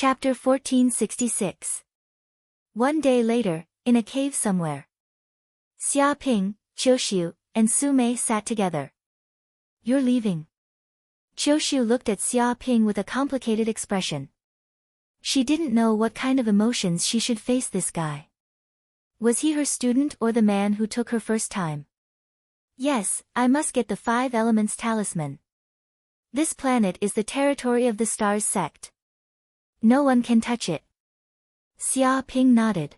Chapter 1466. One day later, in a cave somewhere, Xia Ping, Qiuxiu, and Su Mei sat together. "You're leaving?" Qiuxiu looked at Xia Ping with a complicated expression. She didn't know what kind of emotions she should face this guy. Was he her student or the man who took her first time? "Yes, I must get the 5 Elements talisman. This planet is the territory of the Stars sect. No one can touch it." Xia Ping nodded.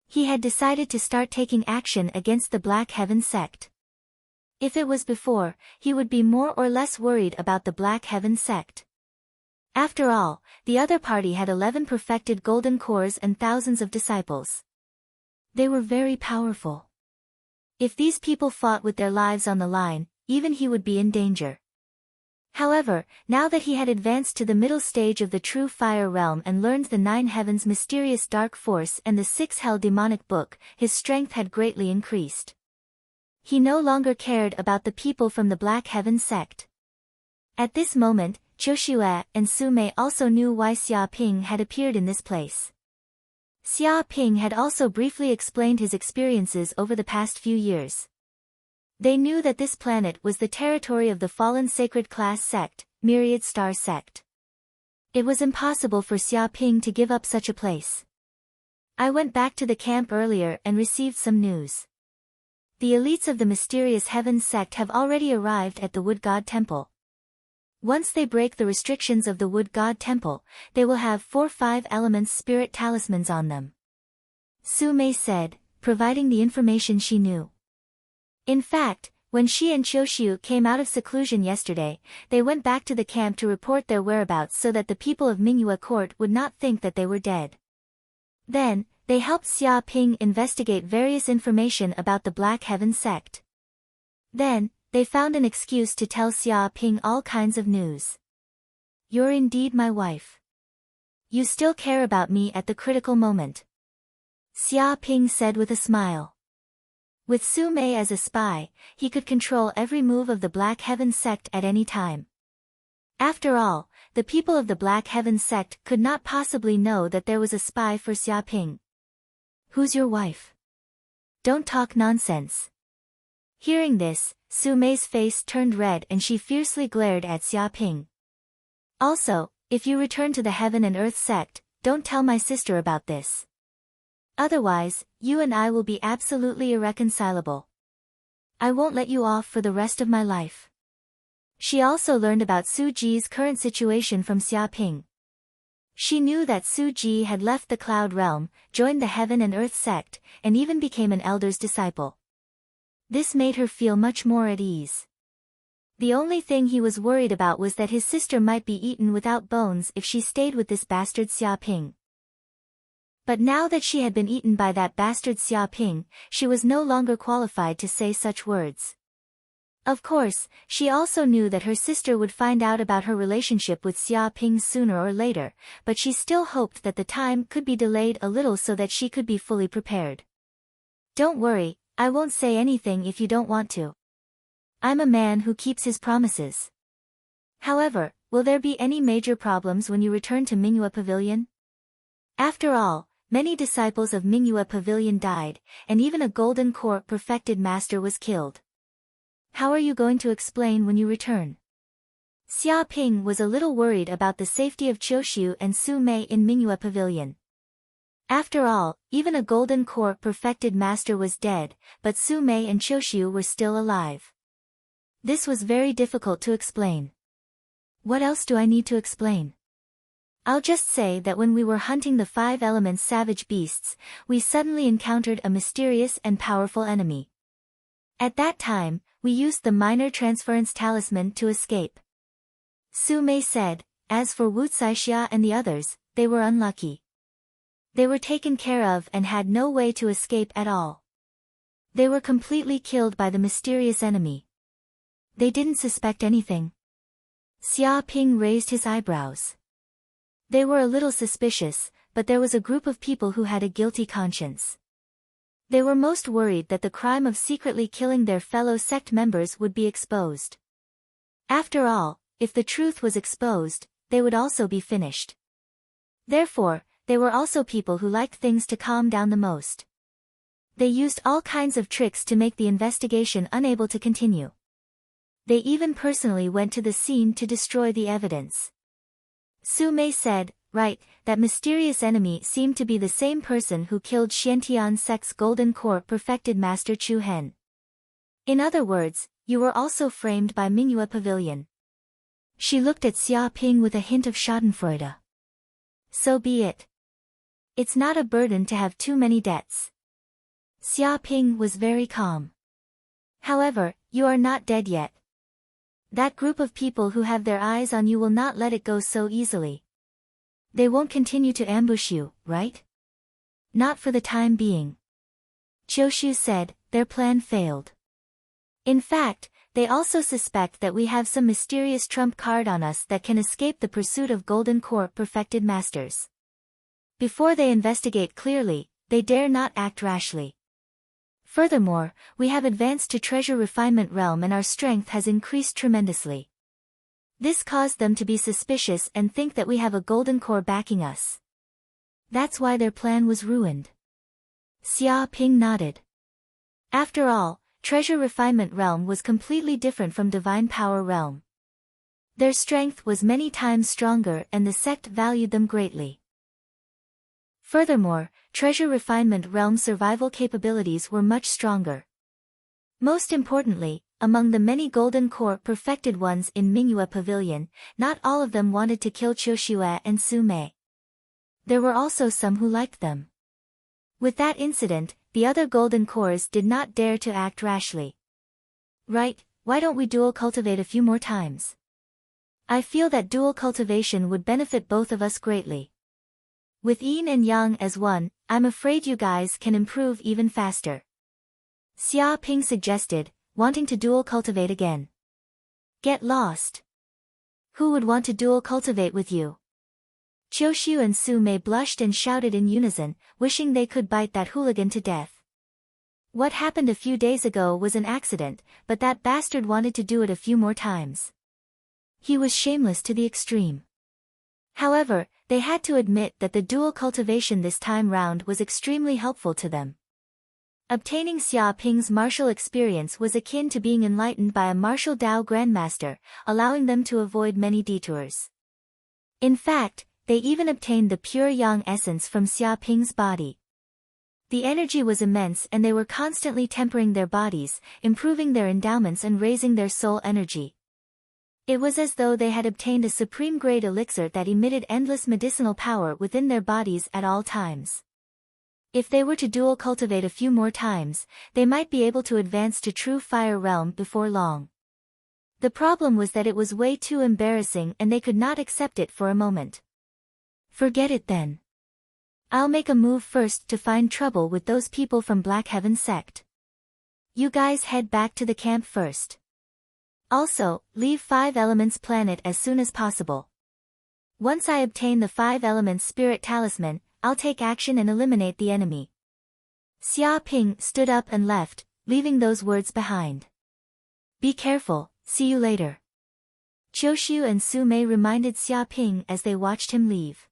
He had decided to start taking action against the Black Heaven sect. If it was before, he would be more or less worried about the Black Heaven sect. After all, the other party had 11 perfected golden cores and thousands of disciples. They were very powerful. If these people fought with their lives on the line, even he would be in danger. However, now that he had advanced to the middle stage of the true fire realm and learned the 9 heavens' mysterious dark force and the 6 hell demonic book, his strength had greatly increased. He no longer cared about the people from the Black Heaven sect. At this moment, Qiuxiu and Su Mei also knew why Xia Ping had appeared in this place. Xia Ping had also briefly explained his experiences over the past few years. They knew that this planet was the territory of the fallen sacred class sect, Myriad Star sect. It was impossible for Xia Ping to give up such a place. "I went back to the camp earlier and received some news. The elites of the mysterious Heavens sect have already arrived at the Wood God Temple. Once they break the restrictions of the Wood God Temple, they will have 4 5 Elements spirit talismans on them," Su Mei said, providing the information she knew. In fact, when she and Qiuxiu came out of seclusion yesterday, they went back to the camp to report their whereabouts so that the people of Mingyue Court would not think that they were dead. Then, they helped Xia Ping investigate various information about the Black Heaven sect. Then, they found an excuse to tell Xia Ping all kinds of news. "You're indeed my wife. You still care about me at the critical moment," Xia Ping said with a smile. With Su Mei as a spy, he could control every move of the Black Heaven sect at any time. After all, the people of the Black Heaven sect could not possibly know that there was a spy for Xia Ping. "Who's your wife? Don't talk nonsense." Hearing this, Su Mei's face turned red and she fiercely glared at Xia Ping. "Also, if you return to the Heaven and Earth sect, don't tell my sister about this. Otherwise, you and I will be absolutely irreconcilable. I won't let you off for the rest of my life." She also learned about Su Ji's current situation from Xia Ping. She knew that Su Ji had left the Cloud Realm, joined the Heaven and Earth sect, and even became an elder's disciple. This made her feel much more at ease. The only thing he was worried about was that his sister might be eaten without bones if she stayed with this bastard Xia Ping. But now that she had been eaten by that bastard Xia Ping, she was no longer qualified to say such words. Of course, she also knew that her sister would find out about her relationship with Xia Ping sooner or later, but she still hoped that the time could be delayed a little so that she could be fully prepared. "Don't worry, I won't say anything if you don't want to. I'm a man who keeps his promises. However, will there be any major problems when you return to Mingyue Pavilion? After all, many disciples of Mingyue Pavilion died, and even a golden core perfected master was killed. How are you going to explain when you return?" Xia Ping was a little worried about the safety of Qiuxiu and Su Mei in Mingyue Pavilion. After all, even a golden core perfected master was dead, but Su Mei and Qiuxiu were still alive. This was very difficult to explain. What else do I need to explain? I'll just say that when we were hunting the 5 Elements savage beasts, we suddenly encountered a mysterious and powerful enemy. At that time, we used the minor transference talisman to escape. Su Mei said. As for Wu Caixia and the others, they were unlucky. They were taken care of and had no way to escape at all. They were completely killed by the mysterious enemy. They didn't suspect anything. Xia Ping raised his eyebrows. They were a little suspicious, but there was a group of people who had a guilty conscience. They were most worried that the crime of secretly killing their fellow sect members would be exposed. After all, if the truth was exposed, they would also be finished. Therefore, they were also people who liked things to calm down the most. They used all kinds of tricks to make the investigation unable to continue. They even personally went to the scene to destroy the evidence. Su Mei said, "Right, that mysterious enemy seemed to be the same person who killed Xiantian sect's golden core perfected Master Chu Hen. In other words, you were also framed by Mingyue Pavilion." She looked at Xia Ping with a hint of schadenfreude. "So be it. It's not a burden to have too many debts." Xia Ping was very calm. "However, you are not dead yet. That group of people who have their eyes on you will not let it go so easily. They won't continue to ambush you, right?" "Not for the time being." Qiushu said, "Their plan failed. In fact, they also suspect that we have some mysterious trump card on us that can escape the pursuit of Golden Core perfected masters. Before they investigate clearly, they dare not act rashly. Furthermore, we have advanced to Treasure Refinement Realm and our strength has increased tremendously. This caused them to be suspicious and think that we have a Golden Core backing us. That's why their plan was ruined." Xia Ping nodded. After all, Treasure Refinement Realm was completely different from Divine Power Realm. Their strength was many times stronger and the sect valued them greatly. Furthermore, Treasure Refinement Realm survival capabilities were much stronger. Most importantly, among the many Golden Core perfected ones in Mingyue Pavilion, not all of them wanted to kill Qiushue and Su Mei. There were also some who liked them. With that incident, the other Golden Cores did not dare to act rashly. "Right, why don't we dual cultivate a few more times? I feel that dual cultivation would benefit both of us greatly. With yin and yang as one, I'm afraid you guys can improve even faster." Xia Ping suggested, wanting to dual cultivate again. "Get lost. Who would want to dual cultivate with you?" Qiushu and Su Mei blushed and shouted in unison, wishing they could bite that hooligan to death. What happened a few days ago was an accident, but that bastard wanted to do it a few more times. He was shameless to the extreme. However, they had to admit that the dual cultivation this time round was extremely helpful to them. Obtaining Xia Ping's martial experience was akin to being enlightened by a martial Dao grandmaster, allowing them to avoid many detours. In fact, they even obtained the pure yang essence from Xia Ping's body. The energy was immense and they were constantly tempering their bodies, improving their endowments and raising their soul energy. It was as though they had obtained a supreme-grade elixir that emitted endless medicinal power within their bodies at all times. If they were to dual cultivate a few more times, they might be able to advance to true fire realm before long. The problem was that it was way too embarrassing and they could not accept it for a moment. "Forget it then. I'll make a move first to find trouble with those people from Black Heaven sect. You guys head back to the camp first. Also, leave 5 Elements planet as soon as possible. Once I obtain the 5 Elements Spirit Talisman, I'll take action and eliminate the enemy." Xia Ping stood up and left, leaving those words behind. "Be careful, see you later." Qiushu and Su Mei reminded Xia Ping as they watched him leave.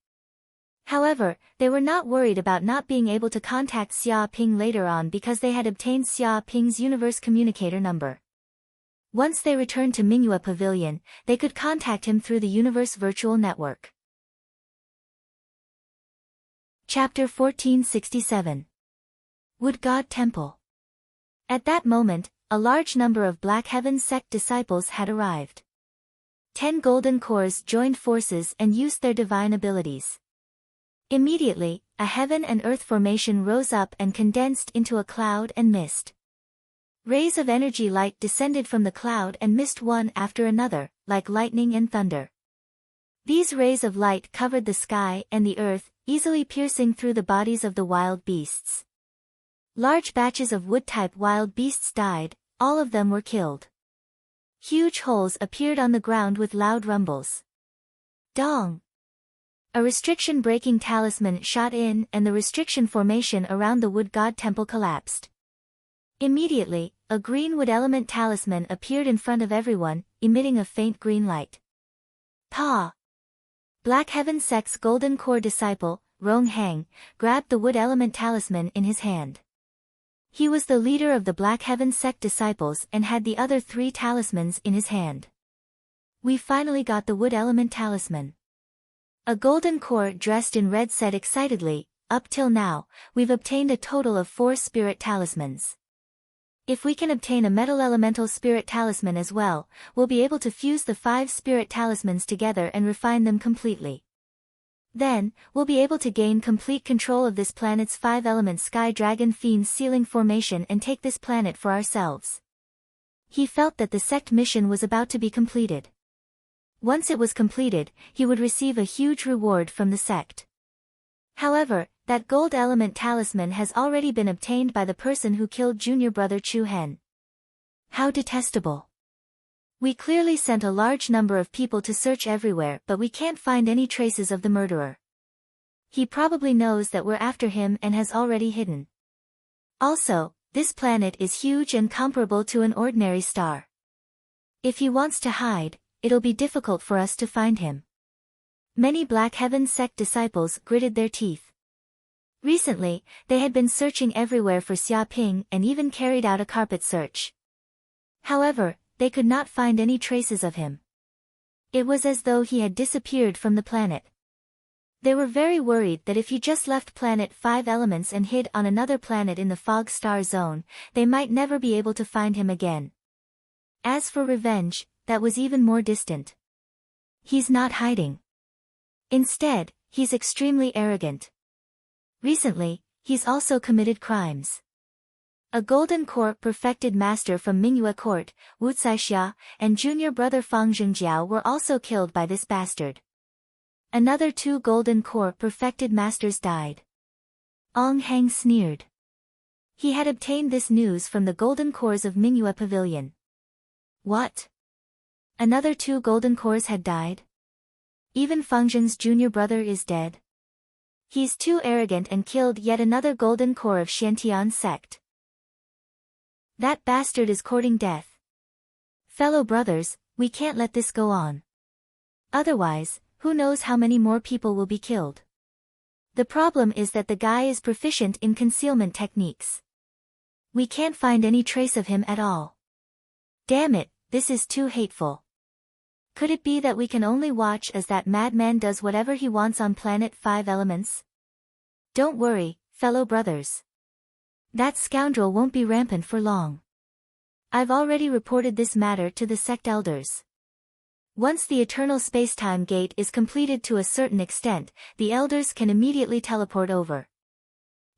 However, they were not worried about not being able to contact Xia Ping later on because they had obtained Xia Ping's universe communicator number. Once they returned to Mingyue Pavilion, they could contact him through the universe virtual network. Chapter 1467. Wood God Temple. At that moment, a large number of Black Heaven sect disciples had arrived. 10 golden cores joined forces and used their divine abilities. Immediately, a heaven and earth formation rose up and condensed into a cloud and mist. Rays of energy light descended from the cloud and mist one after another, like lightning and thunder. These rays of light covered the sky and the earth, easily piercing through the bodies of the wild beasts. Large batches of wood-type wild beasts died, all of them were killed. Huge holes appeared on the ground with loud rumbles. Dong! A restriction-breaking talisman shot in and the restriction formation around the wood god temple collapsed. Immediately, a green wood element talisman appeared in front of everyone, emitting a faint green light. Pa! Black Heaven Sect's Golden Core disciple, Rong Hang, grabbed the wood element talisman in his hand. He was the leader of the Black Heaven Sect disciples and had the other 3 talismans in his hand. We finally got the wood element talisman. A golden core dressed in red said excitedly, up till now, we've obtained a total of 4 spirit talismans. If we can obtain a metal elemental spirit talisman as well, we'll be able to fuse the 5 spirit talismans together and refine them completely. Then, we'll be able to gain complete control of this planet's 5-element Sky Dragon Fiend sealing formation and take this planet for ourselves. He felt that the sect mission was about to be completed. Once it was completed, he would receive a huge reward from the sect. However, that gold element talisman has already been obtained by the person who killed junior brother Chu Hen. How detestable. We clearly sent a large number of people to search everywhere, but we can't find any traces of the murderer. He probably knows that we're after him and has already hidden. Also, this planet is huge and comparable to an ordinary star. If he wants to hide, it'll be difficult for us to find him. Many Black Heaven Sect disciples gritted their teeth. Recently, they had been searching everywhere for Xia Ping and even carried out a carpet search. However, they could not find any traces of him. It was as though he had disappeared from the planet. They were very worried that if he just left planet 5 elements and hid on another planet in the fog star zone, they might never be able to find him again. As for revenge, that was even more distant. He's not hiding. Instead, he's extremely arrogant. Recently, he's also committed crimes. A golden core perfected master from Mingyue court, Wu Caixia, and junior brother Fang Zhengjiao were also killed by this bastard. Another 2 golden core perfected masters died. Ong Hang sneered. He had obtained this news from the golden cores of Mingyue Pavilion. What? Another 2 golden cores had died? Even Fang Zhen's junior brother is dead. He's too arrogant and killed yet another golden core of Xiantian sect. That bastard is courting death. Fellow brothers, we can't let this go on. Otherwise, who knows how many more people will be killed. The problem is that the guy is proficient in concealment techniques. We can't find any trace of him at all. Damn it, this is too hateful. Could it be that we can only watch as that madman does whatever he wants on planet 5 elements? Don't worry, fellow brothers. That scoundrel won't be rampant for long. I've already reported this matter to the sect elders. Once the eternal spacetime gate is completed to a certain extent, the elders can immediately teleport over.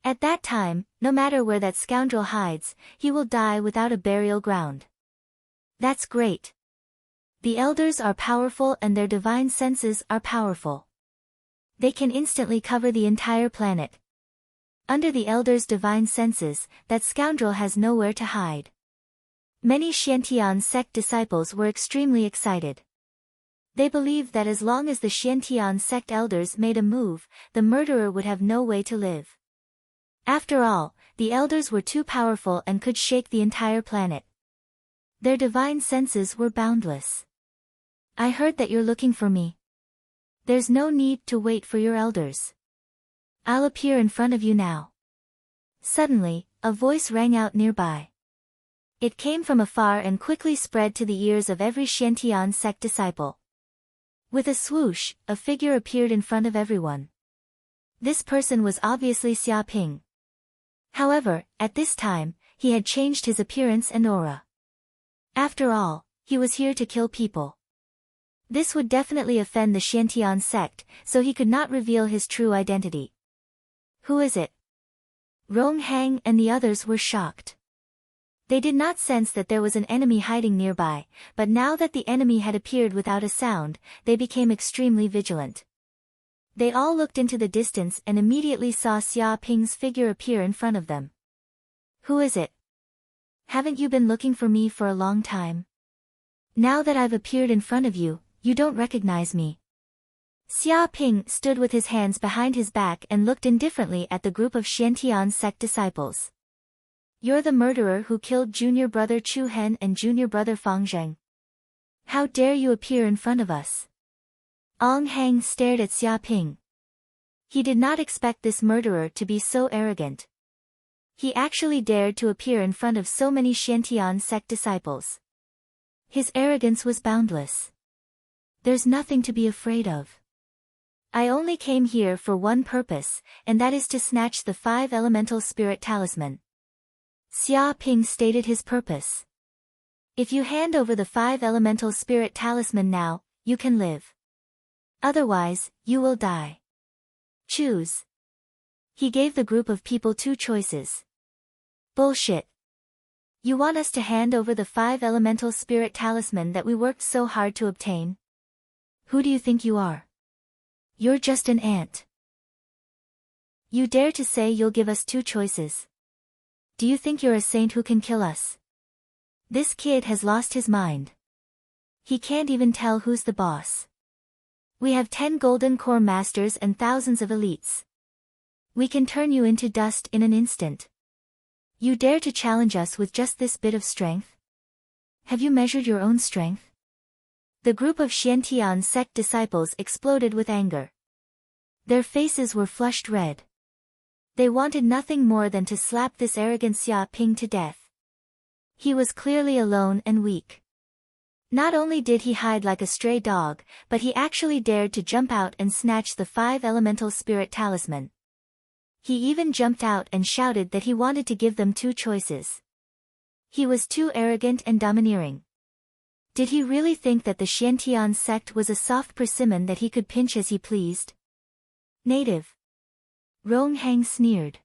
At that time, no matter where that scoundrel hides, he will die without a burial ground. That's great. The elders are powerful and their divine senses are powerful. They can instantly cover the entire planet. Under the elders' divine senses, that scoundrel has nowhere to hide. Many Xiantian sect disciples were extremely excited. They believed that as long as the Xiantian sect elders made a move, the murderer would have no way to live. After all, the elders were too powerful and could shake the entire planet. Their divine senses were boundless. I heard that you're looking for me. There's no need to wait for your elders. I'll appear in front of you now. Suddenly, a voice rang out nearby. It came from afar and quickly spread to the ears of every Xiantian sect disciple. With a swoosh, a figure appeared in front of everyone. This person was obviously Xia Ping. However, at this time, he had changed his appearance and aura. After all, he was here to kill people. This would definitely offend the Xiantian sect, so he could not reveal his true identity. Who is it? Rong Hang and the others were shocked. They did not sense that there was an enemy hiding nearby, but now that the enemy had appeared without a sound, they became extremely vigilant. They all looked into the distance and immediately saw Xia Ping's figure appear in front of them. Who is it? Haven't you been looking for me for a long time? Now that I've appeared in front of you, you don't recognize me. Xia Ping stood with his hands behind his back and looked indifferently at the group of Xiantian sect disciples. You're the murderer who killed junior brother Chu Hen and junior brother Fang Zheng. How dare you appear in front of us? Ong Hang stared at Xia Ping. He did not expect this murderer to be so arrogant. He actually dared to appear in front of so many Xiantian sect disciples. His arrogance was boundless. There's nothing to be afraid of. I only came here for one purpose, and that is to snatch the 5 elemental spirit talisman. Xia Ping stated his purpose. If you hand over the 5 elemental spirit talisman now, you can live. Otherwise, you will die. Choose. He gave the group of people 2 choices. Bullshit. You want us to hand over the 5 elemental spirit talisman that we worked so hard to obtain? Who do you think you are? You're just an ant. You dare to say you'll give us 2 choices? Do you think you're a saint who can kill us? This kid has lost his mind. He can't even tell who's the boss. We have 10 golden core masters and thousands of elites. We can turn you into dust in an instant. You dare to challenge us with just this bit of strength? Have you measured your own strength? The group of Xiantian sect disciples exploded with anger. Their faces were flushed red. They wanted nothing more than to slap this arrogant Xia Ping to death. He was clearly alone and weak. Not only did he hide like a stray dog, but he actually dared to jump out and snatch the 5 elemental spirit talisman. He even jumped out and shouted that he wanted to give them 2 choices. He was too arrogant and domineering. Did he really think that the Xiantian sect was a soft persimmon that he could pinch as he pleased? Native. Rong Hang sneered.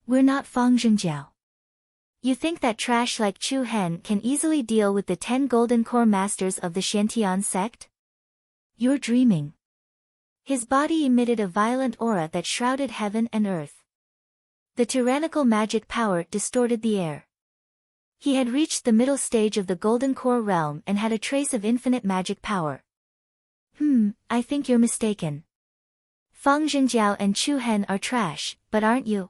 We're not Fangzhengjiao. You think that trash like Chu Hen can easily deal with the 10 golden core masters of the Xiantian sect? You're dreaming. His body emitted a violent aura that shrouded heaven and earth. The tyrannical magic power distorted the air. He had reached the middle stage of the golden core realm and had a trace of infinite magic power. I think you're mistaken. Fang Zhenjiao and Chu Hen are trash, but aren't you?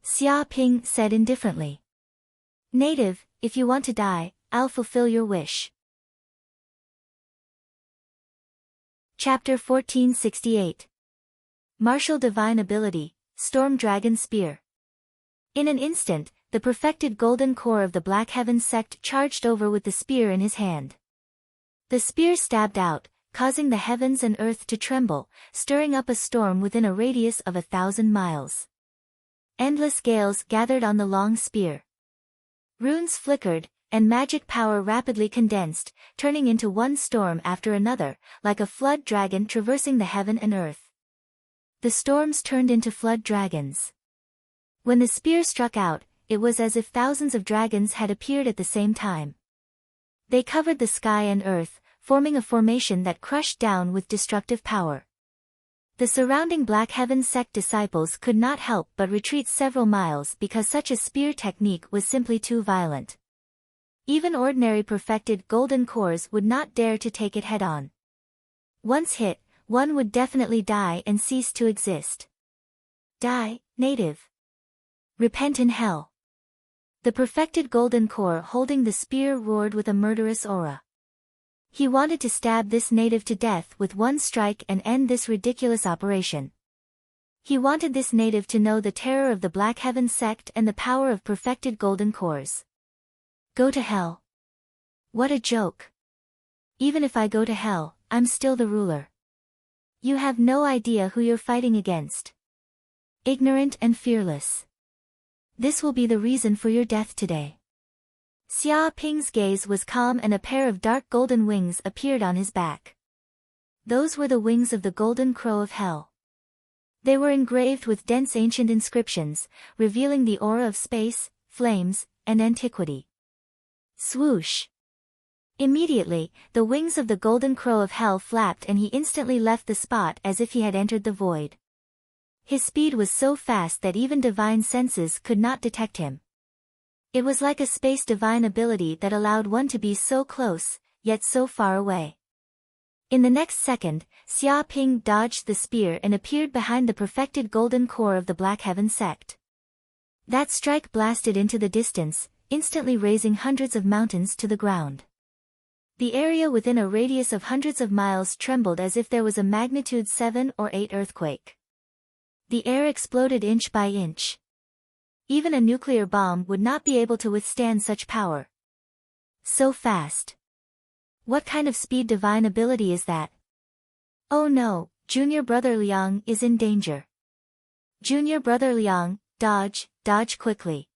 Xia Ping said indifferently. Native, if you want to die, I'll fulfill your wish. Chapter 1468. Martial Divine Ability, Storm Dragon Spear. In an instant, the perfected golden core of the Black Heaven sect charged over with the spear in his hand. The spear stabbed out, causing the heavens and earth to tremble, stirring up a storm within a radius of 1,000 miles. Endless gales gathered on the long spear. Runes flickered, and magic power rapidly condensed, turning into one storm after another, like a flood dragon traversing the heaven and earth. The storms turned into flood dragons. When the spear struck out, it was as if thousands of dragons had appeared at the same time. They covered the sky and earth, forming a formation that crushed down with destructive power. The surrounding Black Heaven sect disciples could not help but retreat several miles because such a spear technique was simply too violent. Even ordinary perfected golden cores would not dare to take it head-on. Once hit, one would definitely die and cease to exist. Die, native. Repent in hell. The perfected golden core holding the spear roared with a murderous aura. He wanted to stab this native to death with one strike and end this ridiculous operation. He wanted this native to know the terror of the Black Heaven sect and the power of perfected golden cores. Go to hell. What a joke. Even if I go to hell, I'm still the ruler. You have no idea who you're fighting against. Ignorant and fearless. This will be the reason for your death today. Xia Ping's gaze was calm and a pair of dark golden wings appeared on his back. Those were the wings of the golden crow of hell. They were engraved with dense ancient inscriptions, revealing the aura of space, flames, and antiquity. Swoosh! Immediately, the wings of the golden crow of hell flapped and he instantly left the spot as if he had entered the void. His speed was so fast that even divine senses could not detect him. It was like a space divine ability that allowed one to be so close, yet so far away. In the next second, Xia Ping dodged the spear and appeared behind the perfected golden core of the Black Heaven sect. That strike blasted into the distance, instantly razing hundreds of mountains to the ground. The area within a radius of hundreds of miles trembled as if there was a magnitude 7 or 8 earthquake. The air exploded inch by inch. Even a nuclear bomb would not be able to withstand such power. So fast. What kind of speed divine ability is that? Oh no, junior brother Liang is in danger. Junior brother Liang, dodge quickly.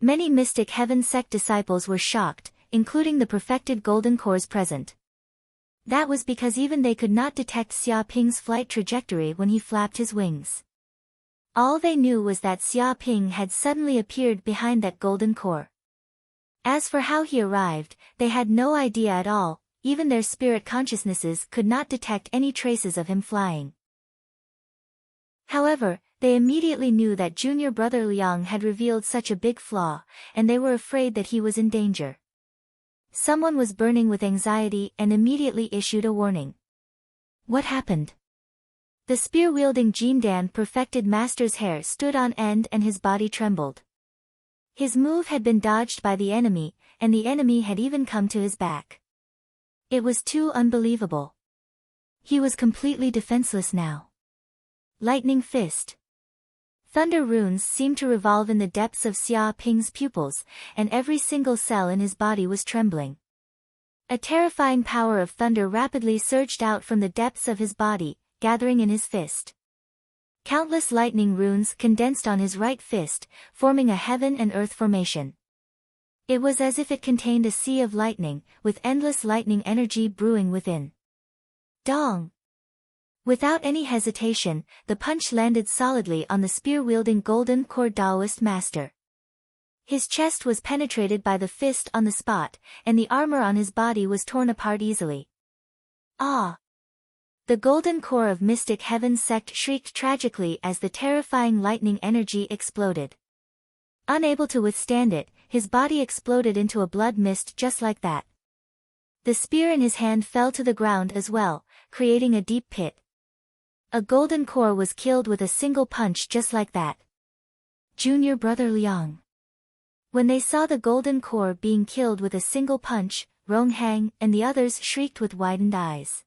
Many Mystic Heaven sect disciples were shocked, including the perfected golden cores present. That was because even they could not detect Xia Ping's flight trajectory when he flapped his wings. All they knew was that Xia Ping had suddenly appeared behind that golden core. As for how he arrived, they had no idea at all, even their spirit consciousnesses could not detect any traces of him flying. However, they immediately knew that junior brother Liang had revealed such a big flaw, and they were afraid that he was in danger. Someone was burning with anxiety and immediately issued a warning. What happened? The spear-wielding Jindan perfected master's hair stood on end and his body trembled. His move had been dodged by the enemy, and the enemy had even come to his back. It was too unbelievable. He was completely defenseless now. Lightning fist. Thunder runes seemed to revolve in the depths of Xia Ping's pupils, and every single cell in his body was trembling. A terrifying power of thunder rapidly surged out from the depths of his body, gathering in his fist. Countless lightning runes condensed on his right fist, forming a heaven and earth formation. It was as if it contained a sea of lightning, with endless lightning energy brewing within. Dong! Without any hesitation, the punch landed solidly on the spear-wielding golden core Taoist master. His chest was penetrated by the fist on the spot, and the armor on his body was torn apart easily. Ah! The golden core of Mystic Heaven sect shrieked tragically as the terrifying lightning energy exploded. Unable to withstand it, his body exploded into a blood mist just like that. The spear in his hand fell to the ground as well, creating a deep pit. A golden core was killed with a single punch just like that. Junior brother Liang. When they saw the golden core being killed with a single punch, Ronghang and the others shrieked with widened eyes.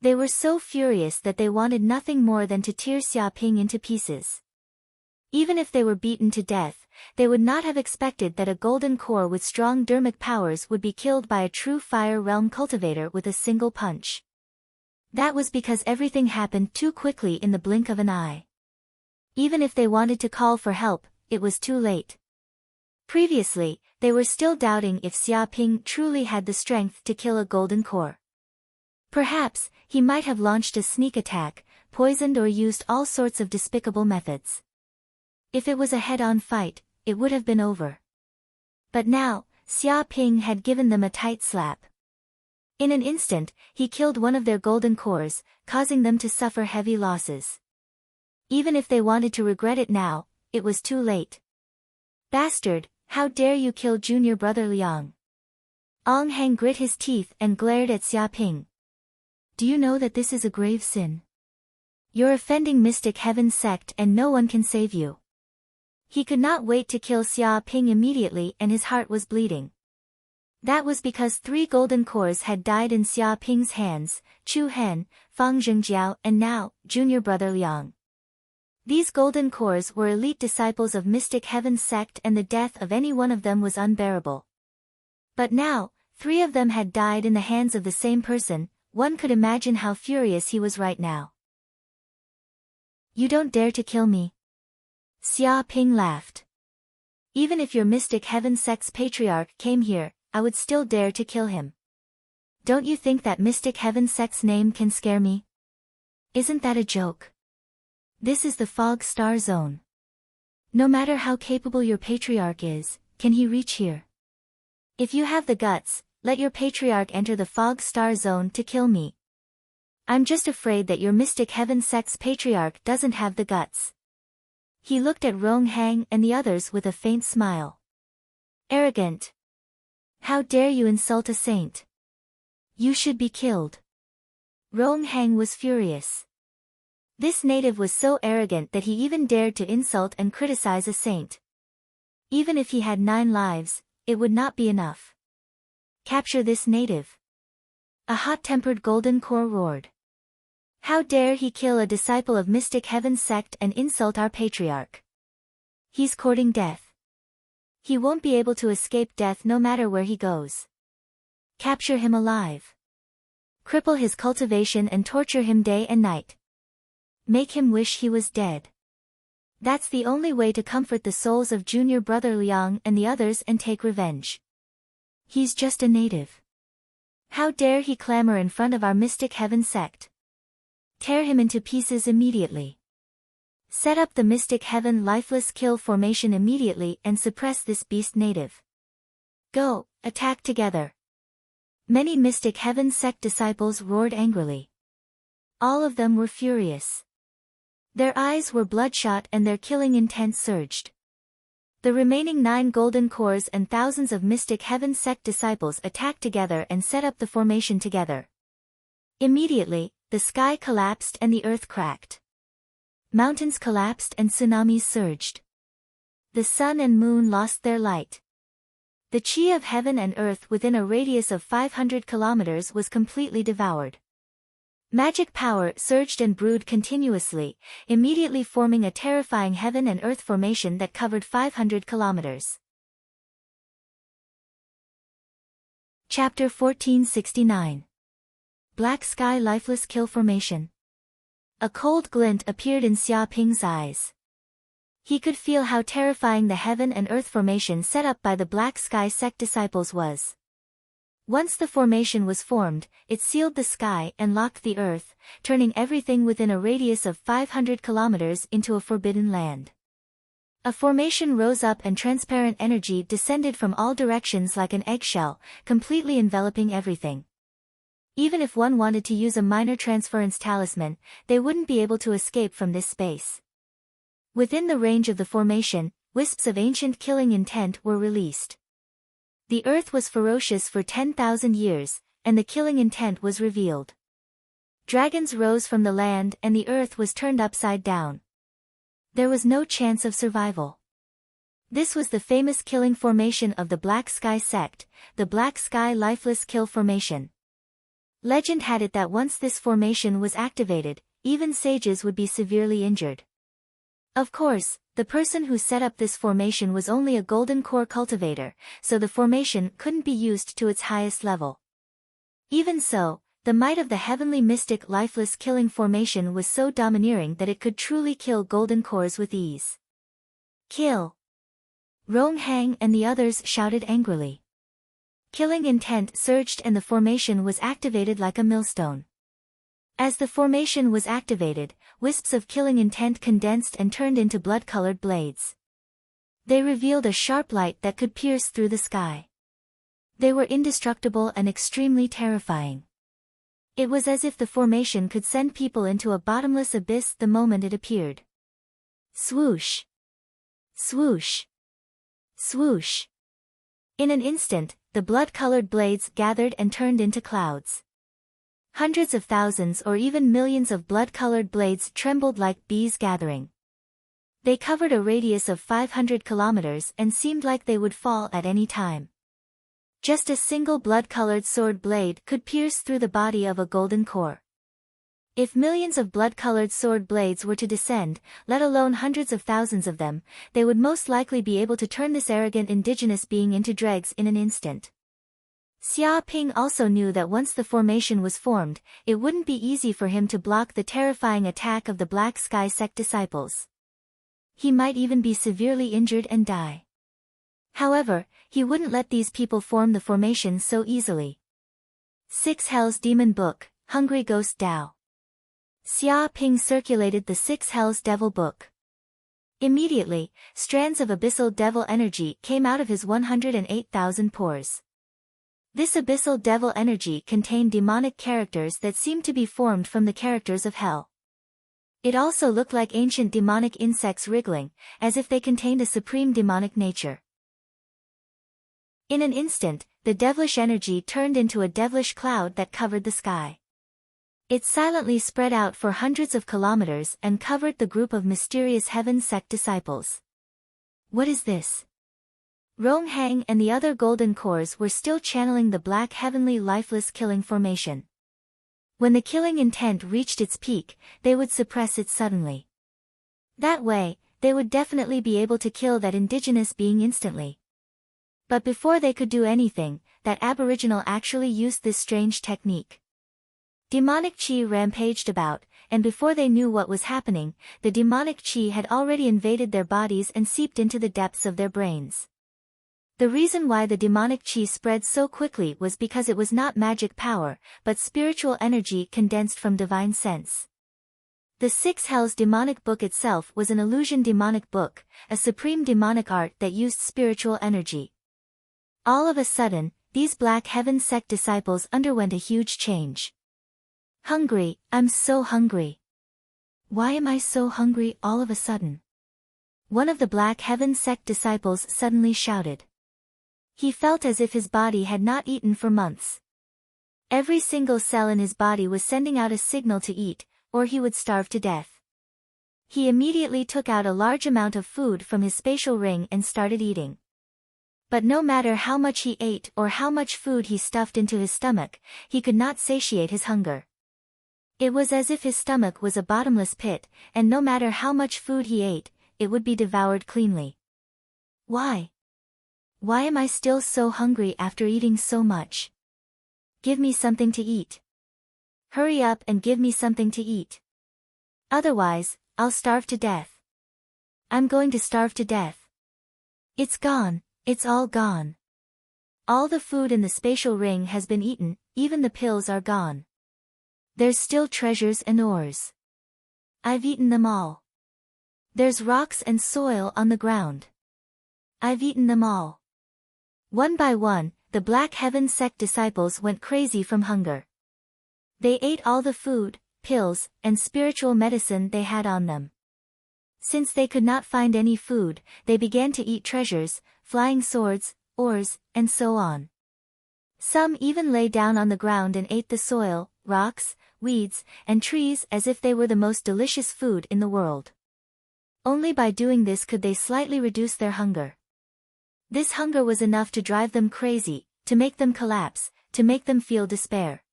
They were so furious that they wanted nothing more than to tear Xia Ping into pieces. Even if they were beaten to death, they would not have expected that a golden core with strong dermic powers would be killed by a true fire realm cultivator with a single punch. That was because everything happened too quickly in the blink of an eye. Even if they wanted to call for help, it was too late. Previously, they were still doubting if Xia Ping truly had the strength to kill a golden core. Perhaps, he might have launched a sneak attack, poisoned or used all sorts of despicable methods. If it was a head-on fight, it would have been over. But now, Xia Ping had given them a tight slap. In an instant, he killed one of their golden cores, causing them to suffer heavy losses. Even if they wanted to regret it now, it was too late. Bastard, how dare you kill junior brother Liang? Ong Heng grit his teeth and glared at Xia Ping. Do you know that this is a grave sin? You're offending Mystic Heaven sect and no one can save you. He could not wait to kill Xia Ping immediately and his heart was bleeding. That was because 3 golden cores had died in Xia Ping's hands, Chu Hen, Fang Zhengjiao and now, junior brother Liang. These golden cores were elite disciples of Mystic Heaven sect and the death of any one of them was unbearable. But now, 3 of them had died in the hands of the same person. One could imagine how furious he was right now. You don't dare to kill me. Xia Ping laughed. Even if your Mystic Heaven sect's patriarch came here, I would still dare to kill him. Don't you think that Mystic Heaven sect's name can scare me? Isn't that a joke? This is the Fog Star Zone. No matter how capable your patriarch is, can he reach here? If you have the guts, let your patriarch enter the Fog Star Zone to kill me. I'm just afraid that your Mystic Heaven sect's patriarch doesn't have the guts. He looked at Ronghang and the others with a faint smile. Arrogant. How dare you insult a saint? You should be killed. Ronghang was furious. This native was so arrogant that he even dared to insult and criticize a saint. Even if he had 9 lives, it would not be enough. Capture this native. A hot-tempered golden core roared. How dare he kill a disciple of Mystic Heaven's sect and insult our patriarch? He's courting death. He won't be able to escape death no matter where he goes. Capture him alive. Cripple his cultivation and torture him day and night. Make him wish he was dead. That's the only way to comfort the souls of junior brother Liang and the others and take revenge. He's just a native. How dare he clamor in front of our Mystic Heaven sect? Tear him into pieces immediately. Set up the Mystic Heaven lifeless kill formation immediately and suppress this beast native. Go, attack together. Many Mystic Heaven sect disciples roared angrily. All of them were furious. Their eyes were bloodshot and their killing intent surged. The remaining 9 golden cores and thousands of Mystic Heaven sect disciples attacked together and set up the formation together. Immediately, the sky collapsed and the earth cracked. Mountains collapsed and tsunamis surged. The sun and moon lost their light. The chi of heaven and earth within a radius of 500 kilometers was completely devoured. Magic power surged and brewed continuously, immediately forming a terrifying heaven and earth formation that covered 500 kilometers. Chapter 1469. Black Sky Lifeless Kill Formation. A cold glint appeared in Xia Ping's eyes. He could feel how terrifying the heaven and earth formation set up by the Black Sky sect disciples was. Once the formation was formed, it sealed the sky and locked the earth, turning everything within a radius of 500 kilometers into a forbidden land. A formation rose up and transparent energy descended from all directions like an eggshell, completely enveloping everything. Even if one wanted to use a minor transference talisman, they wouldn't be able to escape from this space. Within the range of the formation, wisps of ancient killing intent were released. The earth was ferocious for 10,000 years, and the killing intent was revealed. Dragons rose from the land and the earth was turned upside down. There was no chance of survival. This was the famous killing formation of the Black Sky sect, the Black Sky Lifeless Kill Formation. Legend had it that once this formation was activated, even sages would be severely injured. Of course, the person who set up this formation was only a golden core cultivator, so the formation couldn't be used to its highest level. Even so, the might of the heavenly mystic lifeless killing formation was so domineering that it could truly kill golden cores with ease. Kill! Rong Hang and the others shouted angrily. Killing intent surged and the formation was activated like a millstone. As the formation was activated, wisps of killing intent condensed and turned into blood-colored blades. They revealed a sharp light that could pierce through the sky. They were indestructible and extremely terrifying. It was as if the formation could send people into a bottomless abyss the moment it appeared. Swoosh! Swoosh! Swoosh! In an instant, the blood-colored blades gathered and turned into clouds. Hundreds of thousands or even millions of blood-colored blades trembled like bees gathering. They covered a radius of 500 kilometers and seemed like they would fall at any time. Just a single blood-colored sword blade could pierce through the body of a golden core. If millions of blood-colored sword blades were to descend, let alone hundreds of thousands of them, they would most likely be able to turn this arrogant indigenous being into dregs in an instant. Xia Ping also knew that once the formation was formed, it wouldn't be easy for him to block the terrifying attack of the Black Sky sect disciples. He might even be severely injured and die. However, he wouldn't let these people form the formation so easily. 6 Hells Demon Book, Hungry Ghost Tao. Xia Ping circulated the 6 Hells Devil Book. Immediately, strands of abyssal devil energy came out of his 108,000 pores. This abyssal devil energy contained demonic characters that seemed to be formed from the characters of hell. It also looked like ancient demonic insects wriggling, as if they contained a supreme demonic nature. In an instant, the devilish energy turned into a devilish cloud that covered the sky. It silently spread out for hundreds of kilometers and covered the group of mysterious heaven sect disciples. What is this? Ronghang and the other golden cores were still channeling the black heavenly lifeless killing formation. When the killing intent reached its peak, they would suppress it suddenly. That way, they would definitely be able to kill that indigenous being instantly. But before they could do anything, that aboriginal actually used this strange technique. Demonic chi rampaged about, and before they knew what was happening, the demonic chi had already invaded their bodies and seeped into the depths of their brains. The reason why the demonic chi spread so quickly was because it was not magic power, but spiritual energy condensed from divine sense. The Six Hells demonic book itself was an illusion demonic book, a supreme demonic art that used spiritual energy. All of a sudden, these Black Heaven sect disciples underwent a huge change. Hungry, I'm so hungry. Why am I so hungry all of a sudden? One of the Black Heaven sect disciples suddenly shouted. He felt as if his body had not eaten for months. Every single cell in his body was sending out a signal to eat, or he would starve to death. He immediately took out a large amount of food from his spatial ring and started eating. But no matter how much he ate or how much food he stuffed into his stomach, he could not satiate his hunger. It was as if his stomach was a bottomless pit, and no matter how much food he ate, it would be devoured cleanly. Why? Why am I still so hungry after eating so much? Give me something to eat. Hurry up and give me something to eat. Otherwise, I'll starve to death. I'm going to starve to death. It's gone, it's all gone. All the food in the spatial ring has been eaten, even the pills are gone. There's still treasures and ores. I've eaten them all. There's rocks and soil on the ground. I've eaten them all. One by one, the Black Heaven sect disciples went crazy from hunger. They ate all the food, pills, and spiritual medicine they had on them. Since they could not find any food, they began to eat treasures, flying swords, ores, and so on. Some even lay down on the ground and ate the soil, rocks, weeds, and trees as if they were the most delicious food in the world. Only by doing this could they slightly reduce their hunger. This hunger was enough to drive them crazy, to make them collapse, to make them feel despair.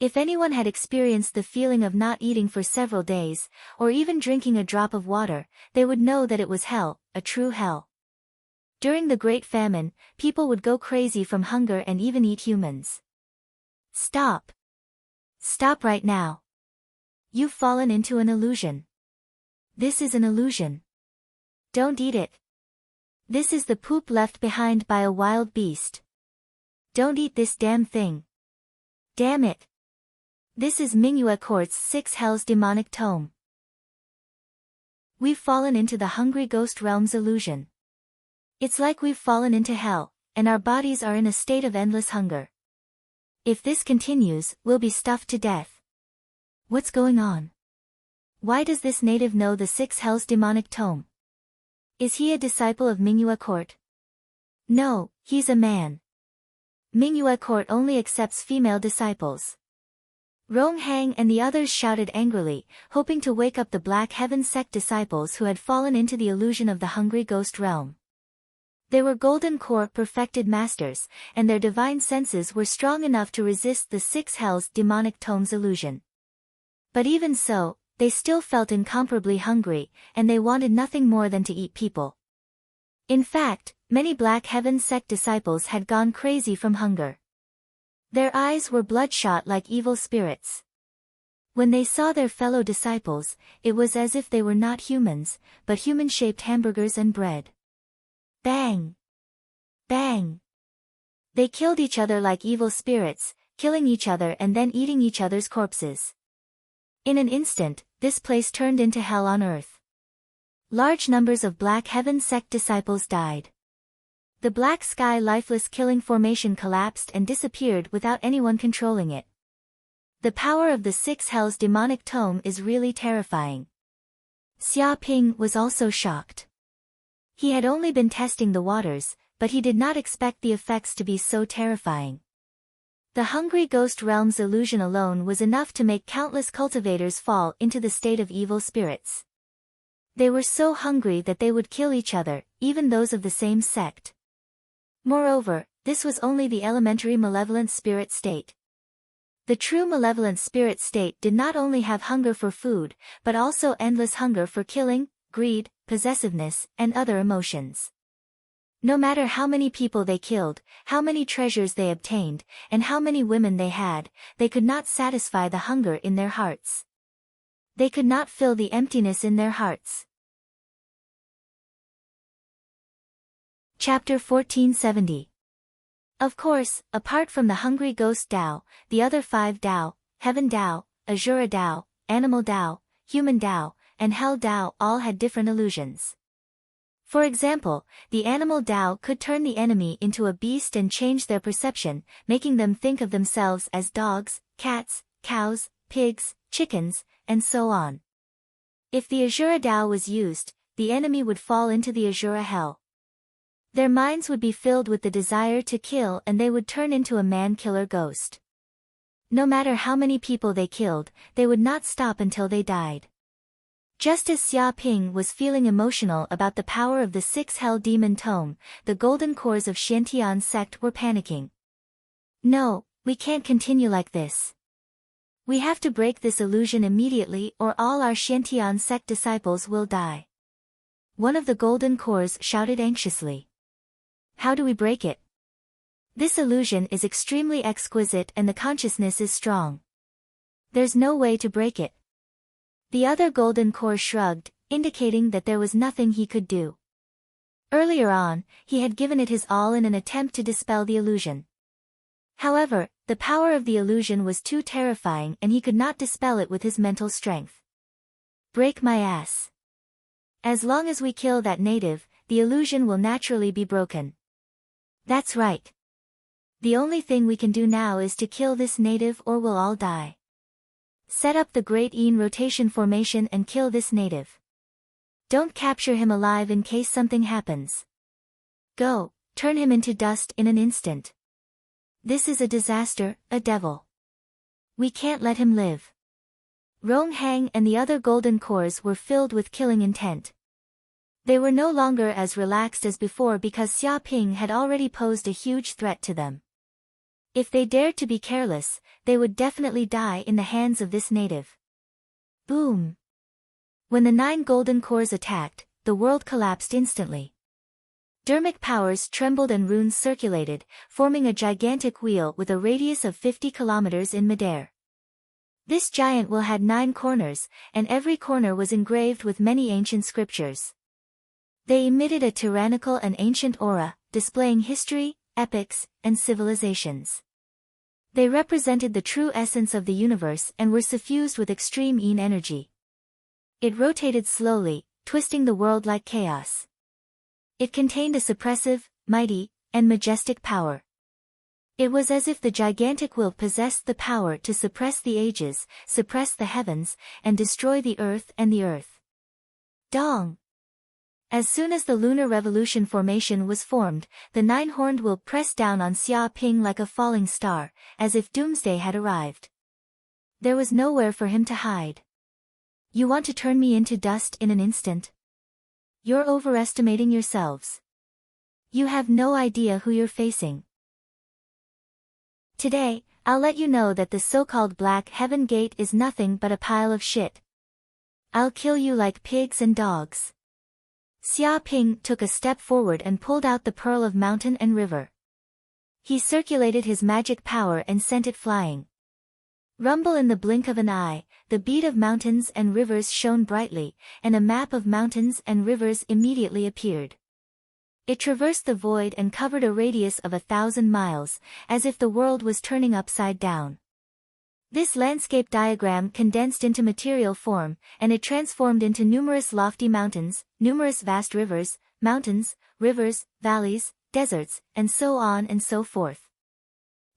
If anyone had experienced the feeling of not eating for several days, or even drinking a drop of water, they would know that it was hell, a true hell. During the Great Famine, people would go crazy from hunger and even eat humans. Stop. Stop right now. You've fallen into an illusion. This is an illusion. Don't eat it. This is the poop left behind by a wild beast. Don't eat this damn thing. Damn it. This is Mingyue Court's Six Hells demonic tome. We've fallen into the hungry ghost realm's illusion. It's like we've fallen into hell, and our bodies are in a state of endless hunger. If this continues, we'll be stuffed to death. What's going on? Why does this native know the Six Hells demonic tome? Is he a disciple of Mingyue Court? No, he's a man. Mingyue Court only accepts female disciples. Ronghang and the others shouted angrily, hoping to wake up the Black Heaven sect disciples who had fallen into the illusion of the hungry ghost realm. They were Golden Core perfected masters, and their divine senses were strong enough to resist the Six Hells demonic tome's illusion. But even so, they still felt incomparably hungry, and they wanted nothing more than to eat people. In fact, many Black Heaven sect disciples had gone crazy from hunger. Their eyes were bloodshot like evil spirits. When they saw their fellow disciples, it was as if they were not humans, but human-shaped hamburgers and bread. Bang! Bang! They killed each other like evil spirits, killing each other and then eating each other's corpses. In an instant, this place turned into hell on earth. Large numbers of Black Heaven sect disciples died. The black sky lifeless killing formation collapsed and disappeared without anyone controlling it. The power of the Six Hells demonic tome is really terrifying. Xia Ping was also shocked. He had only been testing the waters, but he did not expect the effects to be so terrifying. The hungry ghost realm's illusion alone was enough to make countless cultivators fall into the state of evil spirits. They were so hungry that they would kill each other, even those of the same sect. Moreover, this was only the elementary malevolent spirit state. The true malevolent spirit state did not only have hunger for food, but also endless hunger for killing, greed, possessiveness, and other emotions. No matter how many people they killed, how many treasures they obtained, and how many women they had, they could not satisfy the hunger in their hearts. They could not fill the emptiness in their hearts. Chapter 1470. Of course, apart from the hungry ghost Tao, the other 5 Tao, Heaven Tao, Asura Tao, Animal Tao, Human Tao, and Hell Tao all had different illusions. For example, the animal Tao could turn the enemy into a beast and change their perception, making them think of themselves as dogs, cats, cows, pigs, chickens, and so on. If the Asura Tao was used, the enemy would fall into the Asura Hell. Their minds would be filled with the desire to kill and they would turn into a man-killer ghost. No matter how many people they killed, they would not stop until they died. Just as Xia Ping was feeling emotional about the power of the 6 Hell Demon Tome, the golden cores of Xiantian's sect were panicking. No, we can't continue like this. We have to break this illusion immediately or all our Xiantian sect disciples will die. One of the golden cores shouted anxiously. How do we break it? This illusion is extremely exquisite and the consciousness is strong. There's no way to break it. The other golden core shrugged, indicating that there was nothing he could do. Earlier on, he had given it his all in an attempt to dispel the illusion. However, the power of the illusion was too terrifying and he could not dispel it with his mental strength. Break my ass. As long as we kill that native, the illusion will naturally be broken. That's right. The only thing we can do now is to kill this native or we'll all die. Set up the Great Yin rotation formation and kill this native. Don't capture him alive in case something happens. Go, turn him into dust in an instant. This is a disaster, a devil. We can't let him live. Rong Hang and the other golden cores were filled with killing intent. They were no longer as relaxed as before because Xia Ping had already posed a huge threat to them. If they dared to be careless, they would definitely die in the hands of this native. Boom! When the 9 golden cores attacked, the world collapsed instantly. Dermic powers trembled and runes circulated, forming a gigantic wheel with a radius of 50 kilometers in midair. This giant wheel had 9 corners, and every corner was engraved with many ancient scriptures. They emitted a tyrannical and ancient aura, displaying history, epics, and civilizations. They represented the true essence of the universe and were suffused with extreme yin energy. It rotated slowly, twisting the world like chaos. It contained a suppressive, mighty, and majestic power. It was as if the gigantic will possessed the power to suppress the ages, suppress the heavens, and destroy the earth and the earth. Dong! As soon as the lunar revolution formation was formed, the 9-horned will pressed down on Xia Ping like a falling star, as if doomsday had arrived. There was nowhere for him to hide. You want to turn me into dust in an instant? You're overestimating yourselves. You have no idea who you're facing. Today, I'll let you know that the so-called Black Heaven Gate is nothing but a pile of shit. I'll kill you like pigs and dogs. Xia Ping took a step forward and pulled out the pearl of mountain and river. He circulated his magic power and sent it flying. Rumble in the blink of an eye, the bead of mountains and rivers shone brightly, and a map of mountains and rivers immediately appeared. It traversed the void and covered a radius of 1,000 miles, as if the world was turning upside down. This landscape diagram condensed into material form, and it transformed into numerous lofty mountains, numerous vast rivers, mountains, rivers, valleys, deserts, and so on and so forth.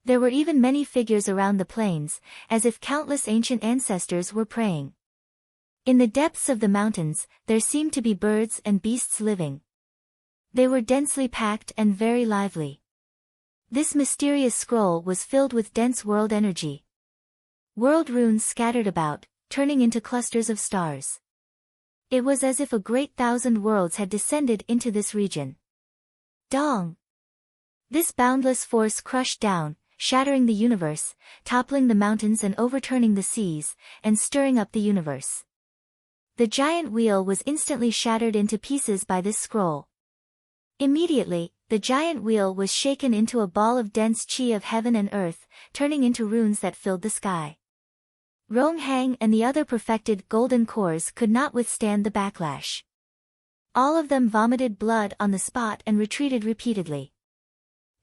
There were even many figures around the plains, as if countless ancient ancestors were praying. In the depths of the mountains, there seemed to be birds and beasts living. They were densely packed and very lively. This mysterious scroll was filled with dense world energy. World runes scattered about, turning into clusters of stars. It was as if a great 1,000 worlds had descended into this region. Dong! This boundless force crushed down, shattering the universe, toppling the mountains and overturning the seas, and stirring up the universe. The giant wheel was instantly shattered into pieces by this scroll. Immediately, the giant wheel was shaken into a ball of dense chi of heaven and earth, turning into runes that filled the sky. Ronghang and the other perfected golden cores could not withstand the backlash. All of them vomited blood on the spot and retreated repeatedly.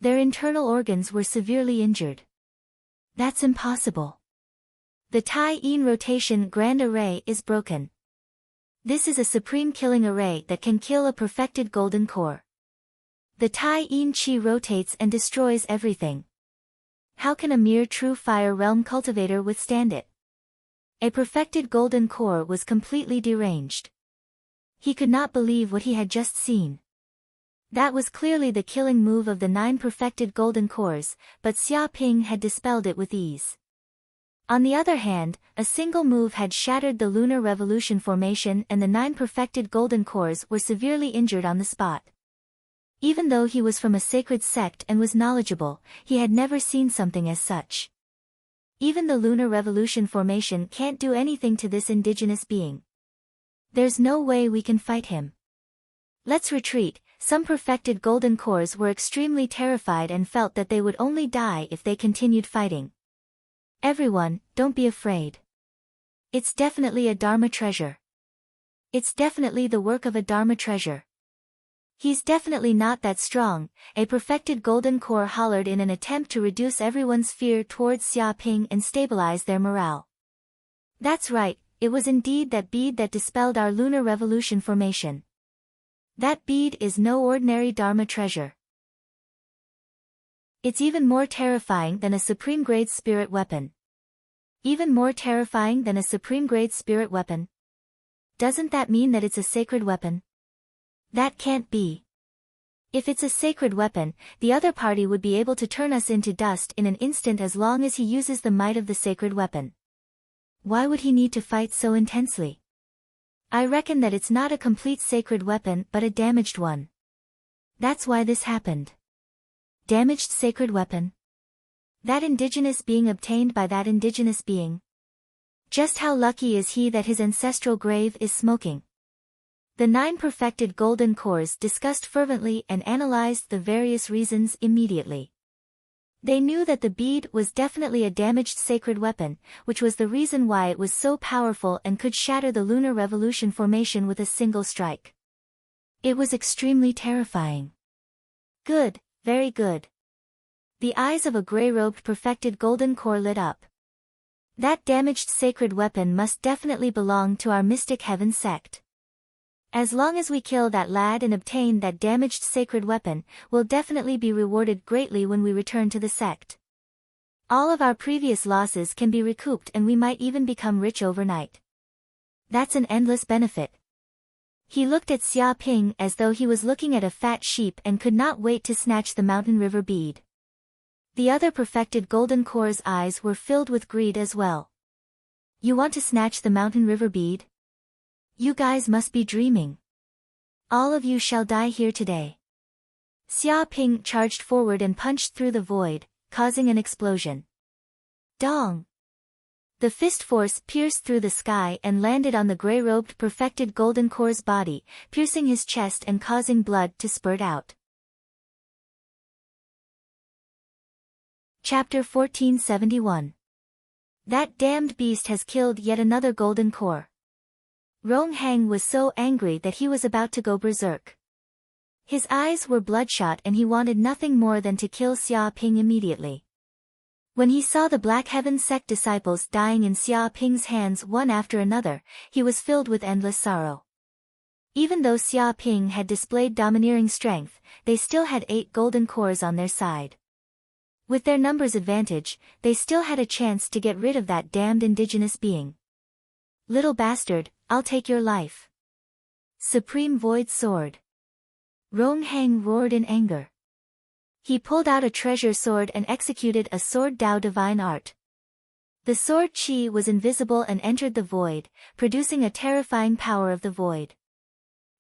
Their internal organs were severely injured. That's impossible. The Tai-Yin rotation grand array is broken. This is a supreme killing array that can kill a perfected golden core. The Tai-Yin chi rotates and destroys everything. How can a mere true fire realm cultivator withstand it? A perfected golden core was completely deranged. He could not believe what he had just seen. That was clearly the killing move of the 9 perfected golden cores, but Xia Ping had dispelled it with ease. On the other hand, a single move had shattered the lunar revolution formation and the 9 perfected golden cores were severely injured on the spot. Even though he was from a sacred sect and was knowledgeable, he had never seen something as such. Even the lunar revolution formation can't do anything to this indigenous being. There's no way we can fight him. Let's retreat. Some perfected golden cores were extremely terrified and felt that they would only die if they continued fighting. Everyone, don't be afraid. It's definitely a Dharma treasure. It's definitely the work of a Dharma treasure. He's definitely not that strong, a perfected golden core hollered in an attempt to reduce everyone's fear towards Xia Ping and stabilize their morale. That's right, it was indeed that bead that dispelled our lunar revolution formation. That bead is no ordinary Dharma treasure. It's even more terrifying than a supreme-grade spirit weapon. Even more terrifying than a supreme-grade spirit weapon. Doesn't that mean that it's a sacred weapon? That can't be. If it's a sacred weapon, the other party would be able to turn us into dust in an instant as long as he uses the might of the sacred weapon. Why would he need to fight so intensely? I reckon that it's not a complete sacred weapon but a damaged one. That's why this happened. Damaged sacred weapon. That indigenous being obtained by that indigenous being. Just how lucky is he that his ancestral grave is smoking? The 9 perfected golden cores discussed fervently and analyzed the various reasons immediately. They knew that the bead was definitely a damaged sacred weapon, which was the reason why it was so powerful and could shatter the lunar revolution formation with a single strike. It was extremely terrifying. Good, very good. The eyes of a gray-robed perfected golden core lit up. That damaged sacred weapon must definitely belong to our mystic heaven sect. As long as we kill that lad and obtain that damaged sacred weapon, we'll definitely be rewarded greatly when we return to the sect. All of our previous losses can be recouped and we might even become rich overnight. That's an endless benefit. He looked at Xia Ping as though he was looking at a fat sheep and could not wait to snatch the mountain river bead. The other perfected golden core's eyes were filled with greed as well. You want to snatch the mountain river bead? You guys must be dreaming. All of you shall die here today. Xia Ping charged forward and punched through the void, causing an explosion. Dong! The fist force pierced through the sky and landed on the gray-robed perfected golden core's body, piercing his chest and causing blood to spurt out. Chapter 1471. That damned beast has killed yet another golden core. Ronghang was so angry that he was about to go berserk. His eyes were bloodshot and he wanted nothing more than to kill Xia Ping immediately. When he saw the Black Heaven sect disciples dying in Xia Ping's hands one after another, he was filled with endless sorrow. Even though Xia Ping had displayed domineering strength, they still had 8 golden cores on their side. With their numbers advantage, they still had a chance to get rid of that damned indigenous being. Little bastard, I'll take your life. Supreme Void Sword. Ronghang roared in anger. He pulled out a treasure sword and executed a sword Dao divine art. The sword Qi was invisible and entered the void, producing a terrifying power of the void.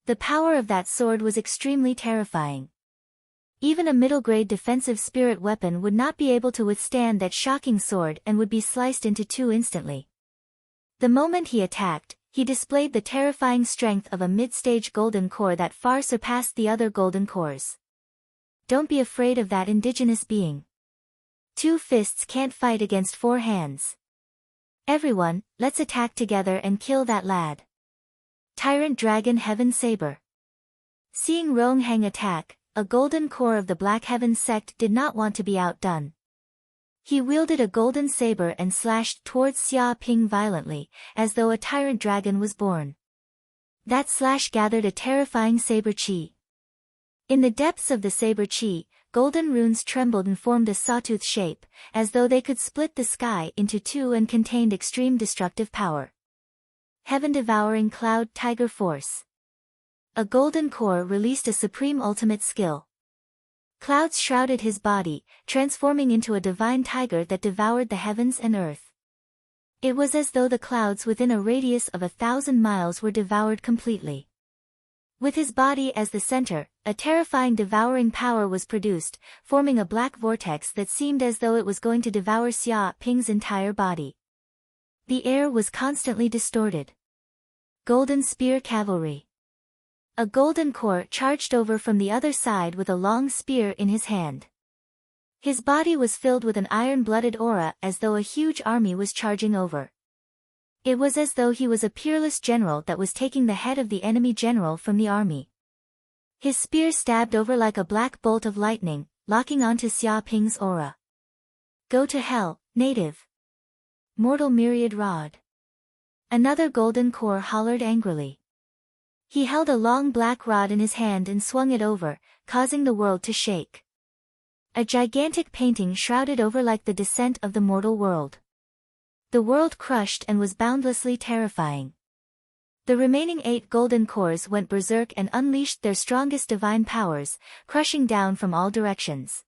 The power of that sword was extremely terrifying. Even a middle-grade defensive spirit weapon would not be able to withstand that shocking sword and would be sliced into two instantly. The moment he attacked, he displayed the terrifying strength of a mid-stage golden core that far surpassed the other golden cores. Don't be afraid of that indigenous being. 2 fists can't fight against 4 hands. Everyone, let's attack together and kill that lad. Tyrant Dragon Heaven Saber. Seeing Rongheng attack, a golden core of the Black Heaven sect did not want to be outdone. He wielded a golden saber and slashed towards Xia Ping violently, as though a tyrant dragon was born. That slash gathered a terrifying saber chi. In the depths of the saber chi, golden runes trembled and formed a sawtooth shape, as though they could split the sky into 2 and contained extreme destructive power. Heaven-devouring Cloud Tiger Force. A golden core released a supreme ultimate skill. Clouds shrouded his body, transforming into a divine tiger that devoured the heavens and earth. It was as though the clouds within a radius of 1,000 miles were devoured completely. With his body as the center, a terrifying devouring power was produced, forming a black vortex that seemed as though it was going to devour Xia Ping's entire body. The air was constantly distorted. Golden Spear Cavalry. A golden core charged over from the other side with a long spear in his hand. His body was filled with an iron-blooded aura as though a huge army was charging over. It was as though he was a peerless general that was taking the head of the enemy general from the army. His spear stabbed over like a black bolt of lightning, locking onto Xia Ping's aura. Go to hell, native. Mortal Myriad Rod. Another golden core hollered angrily. He held a long black rod in his hand and swung it over, causing the world to shake. A gigantic painting shrouded over like the descent of the mortal world. The world crushed and was boundlessly terrifying. The remaining 8 golden cores went berserk and unleashed their strongest divine powers, crushing down from all directions.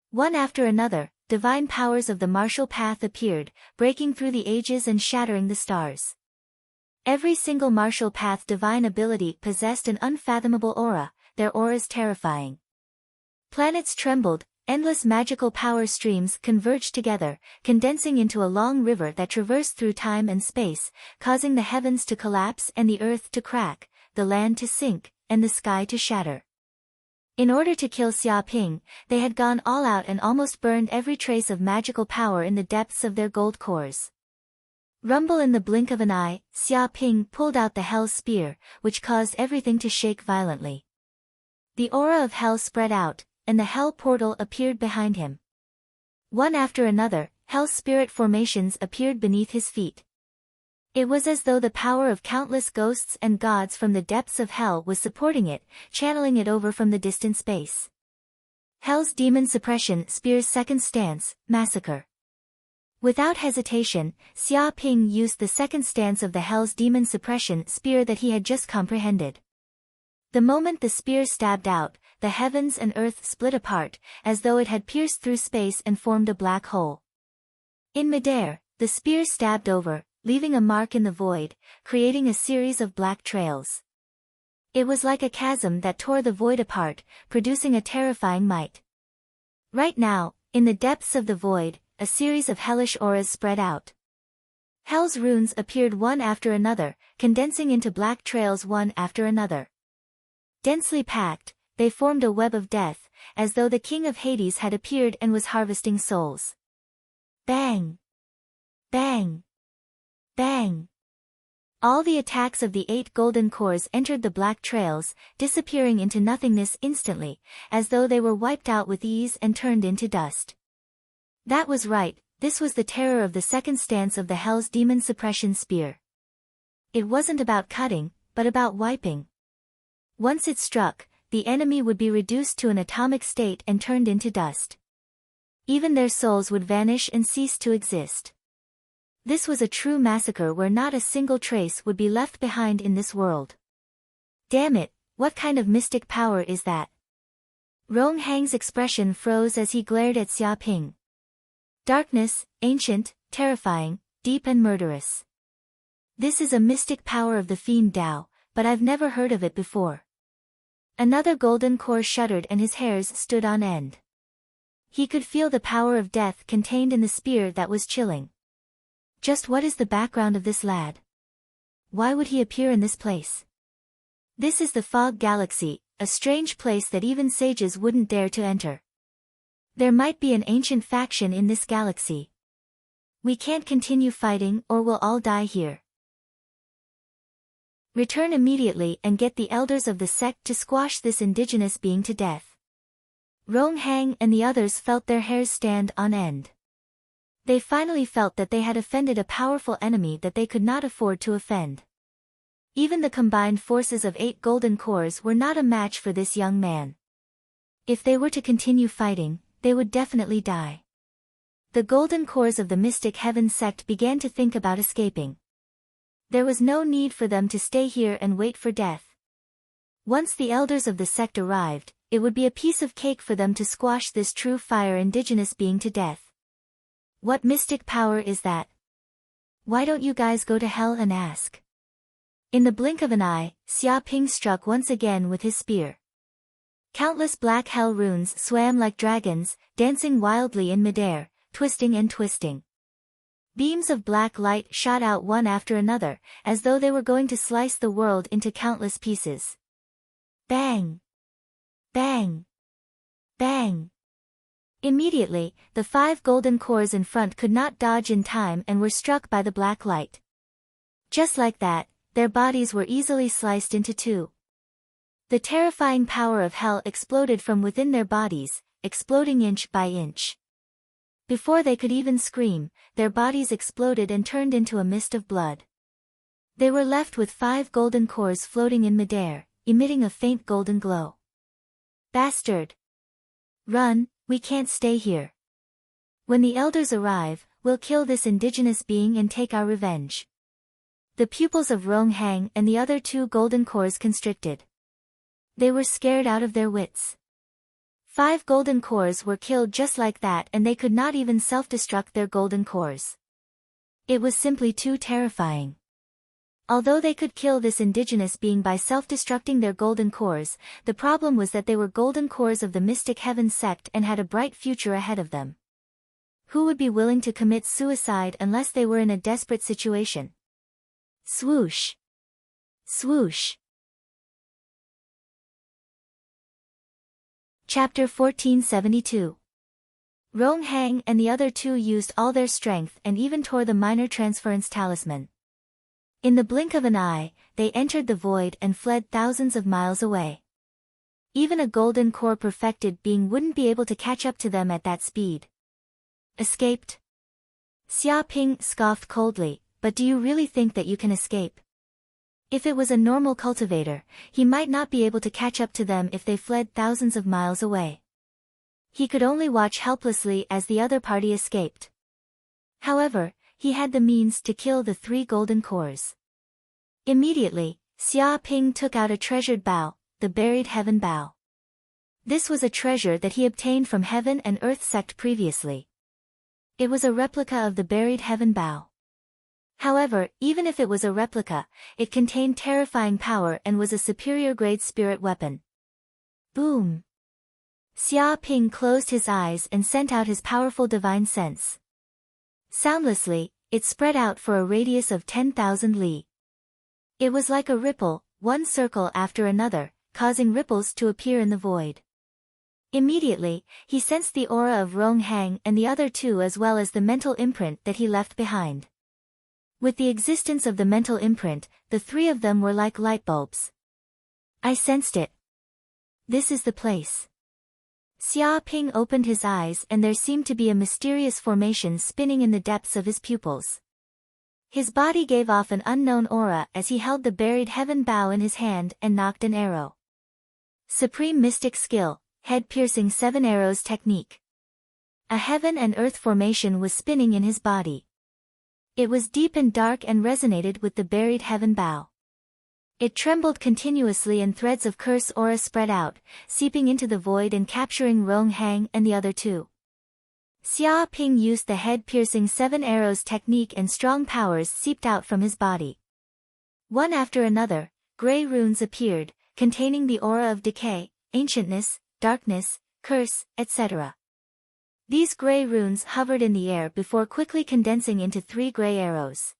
One after another, divine powers of the martial path appeared, breaking through the ages and shattering the stars. Every single martial path divine ability possessed an unfathomable aura, their auras terrifying. Planets trembled, endless magical power streams converged together, condensing into a long river that traversed through time and space, causing the heavens to collapse and the earth to crack, the land to sink, and the sky to shatter. In order to kill Xia Ping, they had gone all out and almost burned every trace of magical power in the depths of their gold cores. Rumble in the blink of an eye, Xia Ping pulled out the Hell Spear, which caused everything to shake violently. The aura of Hell spread out, and the Hell Portal appeared behind him. One after another, Hell Spirit formations appeared beneath his feet. It was as though the power of countless ghosts and gods from the depths of Hell was supporting it, channeling it over from the distant space. Hell's Demon Suppression Spear's second stance, Massacre. Without hesitation, Xia Ping used the second stance of the Hell's Demon Suppression Spear that he had just comprehended. The moment the spear stabbed out, the heavens and earth split apart, as though it had pierced through space and formed a black hole. In midair, the spear stabbed over, leaving a mark in the void, creating a series of black trails. It was like a chasm that tore the void apart, producing a terrifying might. Right now, in the depths of the void, a series of hellish auras spread out. Hell's runes appeared one after another, condensing into black trails one after another. Densely packed, they formed a web of death, as though the king of Hades had appeared and was harvesting souls. Bang! Bang! Bang! All the attacks of the 8 golden cores entered the black trails, disappearing into nothingness instantly, as though they were wiped out with ease and turned into dust. That was right, this was the terror of the second stance of the Hell's Demon Suppression Spear. It wasn't about cutting, but about wiping. Once it struck, the enemy would be reduced to an atomic state and turned into dust. Even their souls would vanish and cease to exist. This was a true massacre where not a single trace would be left behind in this world. Damn it, what kind of mystic power is that? Rongheng's expression froze as he glared at Xia Ping. Darkness, ancient, terrifying, deep and murderous. This is a mystic power of the Fiend Tao, but I've never heard of it before. Another golden core shuddered and his hairs stood on end. He could feel the power of death contained in the spear that was chilling. Just what is the background of this lad? Why would he appear in this place? This is the Fog Galaxy, a strange place that even sages wouldn't dare to enter. There might be an ancient faction in this galaxy. We can't continue fighting or we'll all die here. Return immediately and get the elders of the sect to squash this indigenous being to death. Rong Hang and the others felt their hairs stand on end. They finally felt that they had offended a powerful enemy that they could not afford to offend. Even the combined forces of 8 golden cores were not a match for this young man. If they were to continue fighting, they would definitely die. The golden cores of the Mystic Heaven sect began to think about escaping. There was no need for them to stay here and wait for death. Once the elders of the sect arrived, it would be a piece of cake for them to squash this true fire indigenous being to death. What mystic power is that? Why don't you guys go to hell and ask? In the blink of an eye, Xia Ping struck once again with his spear. Countless black hell runes swam like dragons, dancing wildly in midair, twisting and twisting. Beams of black light shot out one after another, as though they were going to slice the world into countless pieces. Bang! Bang! Bang! Immediately, the 5 golden cores in front could not dodge in time and were struck by the black light. Just like that, their bodies were easily sliced into 2. The terrifying power of hell exploded from within their bodies, exploding inch by inch. Before they could even scream, their bodies exploded and turned into a mist of blood. They were left with 5 golden cores floating in midair, emitting a faint golden glow. Bastard! Run, we can't stay here. When the elders arrive, we'll kill this indigenous being and take our revenge. The pupils of Rong Hang and the other 2 golden cores constricted. They were scared out of their wits. 5 golden cores were killed just like that and they could not even self-destruct their golden cores. It was simply too terrifying. Although they could kill this indigenous being by self-destructing their golden cores, the problem was that they were golden cores of the Mystic Heaven sect and had a bright future ahead of them. Who would be willing to commit suicide unless they were in a desperate situation? Swoosh! Swoosh! Chapter 1472. Rong Hang and the other 2 used all their strength and even tore the minor transference talisman. In the blink of an eye, they entered the void and fled thousands of miles away. Even a golden core perfected being wouldn't be able to catch up to them at that speed. Escaped? Xia Ping scoffed coldly, but do you really think that you can escape? If it was a normal cultivator, he might not be able to catch up to them if they fled thousands of miles away. He could only watch helplessly as the other party escaped. However, he had the means to kill the 3 golden cores. Immediately, Xia Ping took out a treasured bow, the Buried Heaven Bow. This was a treasure that he obtained from Heaven and Earth sect previously. It was a replica of the Buried Heaven Bow. However, even if it was a replica, it contained terrifying power and was a superior-grade spirit weapon. Boom! Xia Ping closed his eyes and sent out his powerful divine sense. Soundlessly, it spread out for a radius of 10,000 li. It was like a ripple, one circle after another, causing ripples to appear in the void. Immediately, he sensed the aura of Rong Hang and the other 2 as well as the mental imprint that he left behind. With the existence of the mental imprint, the 3 of them were like light bulbs. I sensed it. This is the place. Xia Ping opened his eyes and there seemed to be a mysterious formation spinning in the depths of his pupils. His body gave off an unknown aura as he held the Buried Heaven Bow in his hand and nocked an arrow. Supreme Mystic Skill, Head-Piercing 7 Arrows Technique. A heaven and earth formation was spinning in his body. It was deep and dark and resonated with the Buried Heaven Bow. It trembled continuously and threads of curse aura spread out, seeping into the void and capturing Rong Hang and the other 2. Xia Ping used the head-piercing 7 arrows technique and strong powers seeped out from his body. One after another, gray runes appeared, containing the aura of decay, ancientness, darkness, curse, etc. These gray runes hovered in the air before quickly condensing into 3 gray arrows.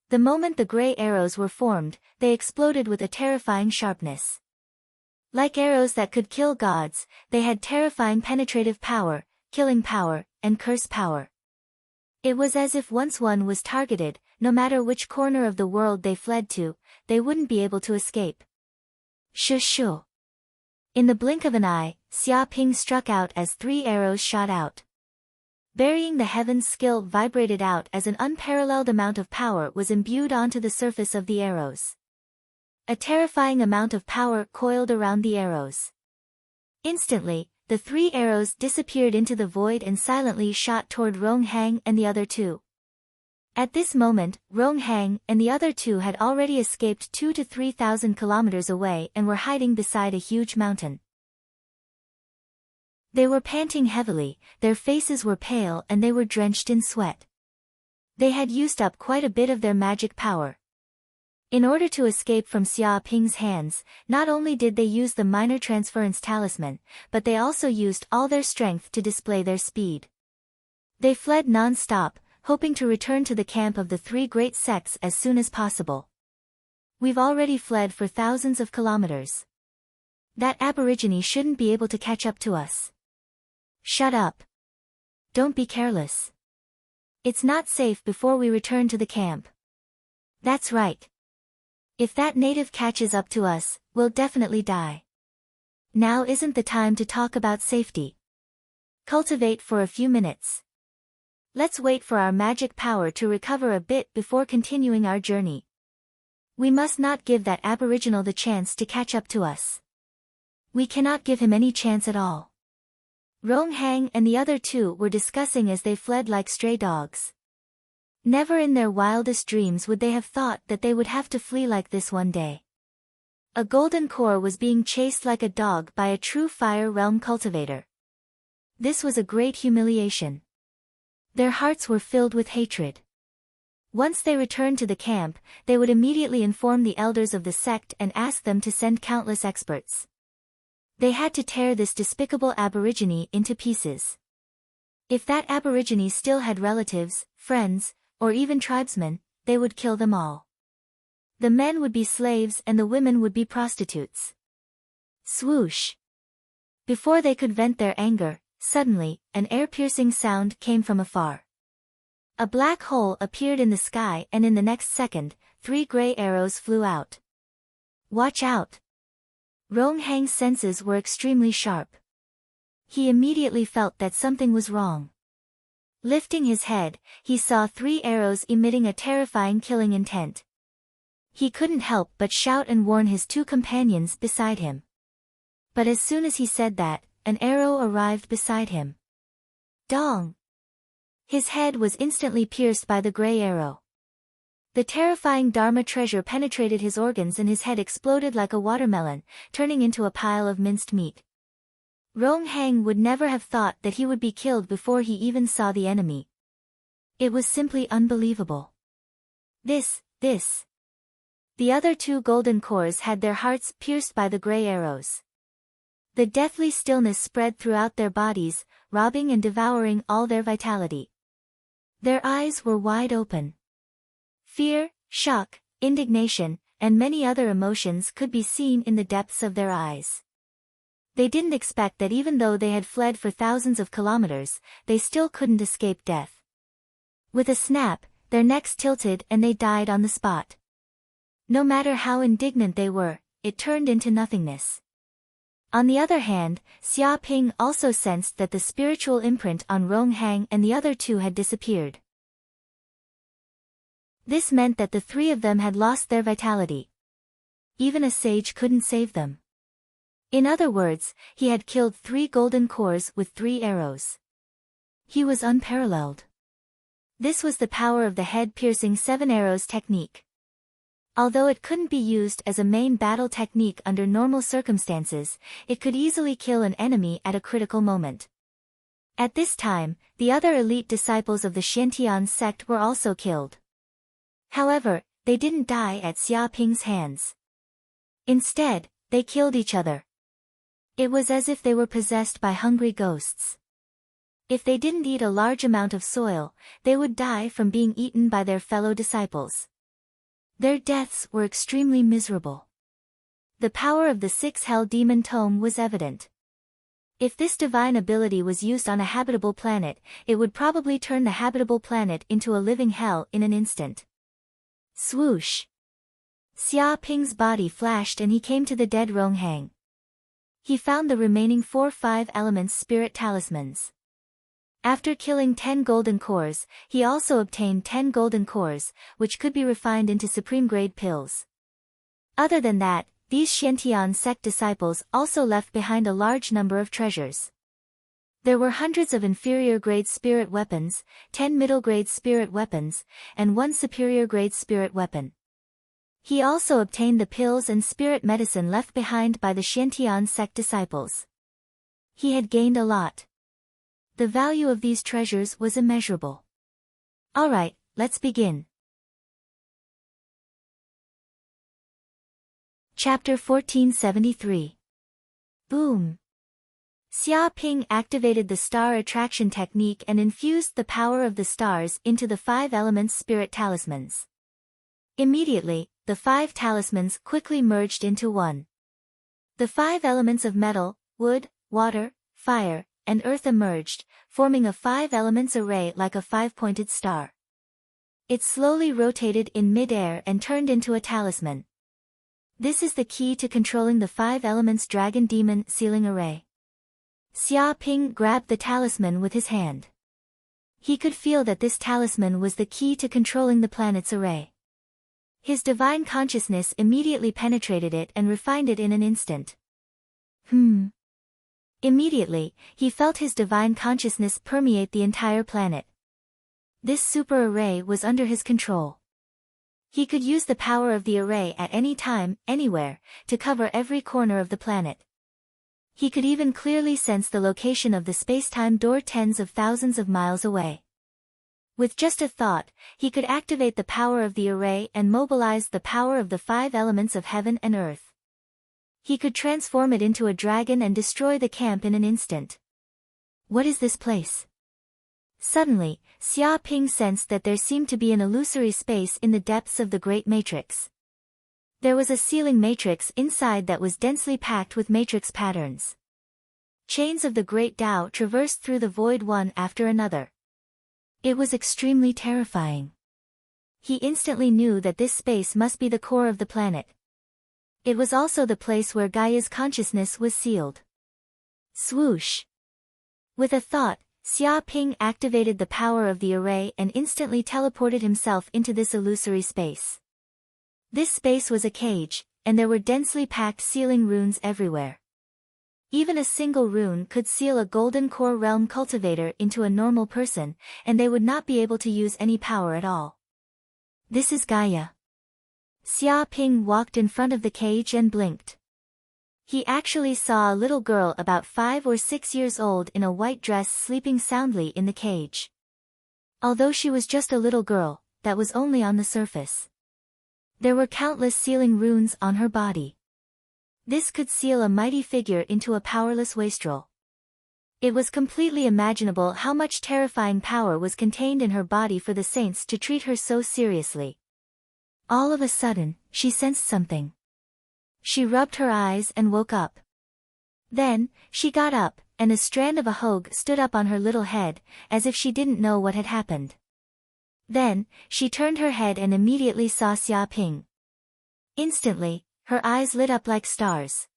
The moment the gray arrows were formed, they exploded with a terrifying sharpness. Like arrows that could kill gods, they had terrifying penetrative power, killing power, and curse power. It was as if once one was targeted, no matter which corner of the world they fled to, they wouldn't be able to escape. Shoo. In the blink of an eye, Xia Ping struck out as 3 arrows shot out. Burying the heavens, skill vibrated out as an unparalleled amount of power was imbued onto the surface of the arrows. A terrifying amount of power coiled around the arrows. Instantly, the 3 arrows disappeared into the void and silently shot toward Rong Hang and the other 2. At this moment, Rong Hang and the other 2 had already escaped 2,000 to 3,000 kilometers away and were hiding beside a huge mountain. They were panting heavily, their faces were pale and they were drenched in sweat. They had used up quite a bit of their magic power. In order to escape from Xia Ping's hands, not only did they use the minor transference talisman, but they also used all their strength to display their speed. They fled non-stop, hoping to return to the camp of the 3 great sects as soon as possible. We've already fled for thousands of kilometers. That aborigine shouldn't be able to catch up to us. Shut up. Don't be careless. It's not safe before we return to the camp. That's right. If that native catches up to us, we'll definitely die. Now isn't the time to talk about safety. Cultivate for a few minutes. Let's wait for our magic power to recover a bit before continuing our journey. We must not give that aboriginal the chance to catch up to us. We cannot give him any chance at all. Rong Hang and the other 2 were discussing as they fled like stray dogs. Never in their wildest dreams would they have thought that they would have to flee like this one day. A golden core was being chased like a dog by a true fire realm cultivator. This was a great humiliation. Their hearts were filled with hatred. Once they returned to the camp, they would immediately inform the elders of the sect and ask them to send countless experts. They had to tear this despicable aborigine into pieces. If that aborigine still had relatives, friends, or even tribesmen, they would kill them all. The men would be slaves and the women would be prostitutes. Swoosh! Before they could vent their anger, suddenly, an ear-piercing sound came from afar. A black hole appeared in the sky and in the next second, 3 gray arrows flew out. Watch out! Rong Hang's senses were extremely sharp. He immediately felt that something was wrong. Lifting his head, he saw 3 arrows emitting a terrifying killing intent. He couldn't help but shout and warn his 2 companions beside him. But as soon as he said that, an arrow arrived beside him. Dong! His head was instantly pierced by the gray arrow. The terrifying Dharma treasure penetrated his organs and his head exploded like a watermelon, turning into a pile of minced meat. Rong Hang would never have thought that he would be killed before he even saw the enemy. It was simply unbelievable. This. The other 2 golden cores had their hearts pierced by the gray arrows. The deathly stillness spread throughout their bodies, robbing and devouring all their vitality. Their eyes were wide open. Fear, shock, indignation, and many other emotions could be seen in the depths of their eyes. They didn't expect that even though they had fled for thousands of kilometers, they still couldn't escape death. With a snap, their necks tilted and they died on the spot. No matter how indignant they were, it turned into nothingness. On the other hand, Xia Ping also sensed that the spiritual imprint on Rong Hang and the other 2 had disappeared. This meant that the 3 of them had lost their vitality. Even a sage couldn't save them. In other words, he had killed 3 golden cores with 3 arrows. He was unparalleled. This was the power of the head-piercing 7 arrows technique. Although it couldn't be used as a main battle technique under normal circumstances, it could easily kill an enemy at a critical moment. At this time, the other elite disciples of the Xiantian sect were also killed. However, they didn't die at Xia Ping's hands. Instead, they killed each other. It was as if they were possessed by hungry ghosts. If they didn't eat a large amount of soil, they would die from being eaten by their fellow disciples. Their deaths were extremely miserable. The power of the 6 Hell Demon Tome was evident. If this divine ability was used on a habitable planet, it would probably turn the habitable planet into a living hell in an instant. Swoosh! Xia Ping's body flashed and he came to the dead Ronghang. He found the remaining 4 5 elements spirit talismans. After killing 10 golden cores, he also obtained 10 golden cores, which could be refined into supreme-grade pills. Other than that, these Xiantian sect disciples also left behind a large number of treasures. There were hundreds of inferior-grade spirit weapons, 10 middle-grade spirit weapons, and 1 superior-grade spirit weapon. He also obtained the pills and spirit medicine left behind by the Xiantian sect disciples. He had gained a lot. The value of these treasures was immeasurable. Alright, let's begin. Chapter 1473. Boom! Xia Ping activated the star attraction technique and infused the power of the stars into the 5 elements spirit talismans. Immediately, the 5 talismans quickly merged into one. The 5 elements of metal, wood, water, fire, and earth emerged, forming a 5 elements array like a 5-pointed star. It slowly rotated in mid-air and turned into a talisman. This is the key to controlling the 5 elements dragon demon sealing array. Xia Ping grabbed the talisman with his hand. He could feel that this talisman was the key to controlling the planet's array. His divine consciousness immediately penetrated it and refined it in an instant. Immediately, he felt his divine consciousness permeate the entire planet. This super array was under his control. He could use the power of the array at any time, anywhere, to cover every corner of the planet. He could even clearly sense the location of the space-time door tens of thousands of miles away. With just a thought, he could activate the power of the array and mobilize the power of the 5 elements of heaven and earth. He could transform it into a dragon and destroy the camp in an instant. What is this place? Suddenly, Xia Ping sensed that there seemed to be an illusory space in the depths of the great matrix. There was a sealing matrix inside that was densely packed with matrix patterns. Chains of the great Tao traversed through the void one after another. It was extremely terrifying. He instantly knew that this space must be the core of the planet. It was also the place where Gaia's consciousness was sealed. Swoosh! With a thought, Xia Ping activated the power of the array and instantly teleported himself into this illusory space. This space was a cage, and there were densely packed sealing runes everywhere. Even a single rune could seal a golden core realm cultivator into a normal person, and they would not be able to use any power at all. This is Gaia. Xia Ping walked in front of the cage and blinked. He actually saw a little girl about 5 or 6 years old in a white dress sleeping soundly in the cage. Although she was just a little girl, that was only on the surface. There were countless sealing runes on her body. This could seal a mighty figure into a powerless wastrel. It was completely imaginable how much terrifying power was contained in her body for the saints to treat her so seriously. All of a sudden, she sensed something. She rubbed her eyes and woke up. Then, she got up, and a strand of a hogue stood up on her little head, as if she didn't know what had happened. Then, she turned her head and immediately saw Xia Ping. Instantly, her eyes lit up like stars.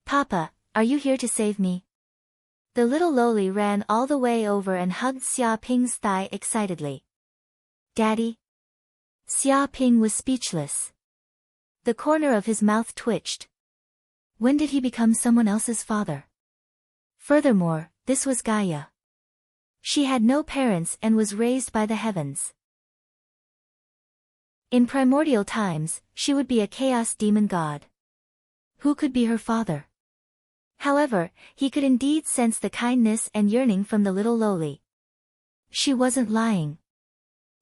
"Papa, are you here to save me?" The little loli ran all the way over and hugged Xia Ping's thigh excitedly. "Daddy?" Xia Ping was speechless. The corner of his mouth twitched. When did he become someone else's father? Furthermore, this was Gaia. She had no parents and was raised by the heavens. In primordial times, she would be a chaos demon god. Who could be her father? However, he could indeed sense the kindness and yearning from the little loli. She wasn't lying.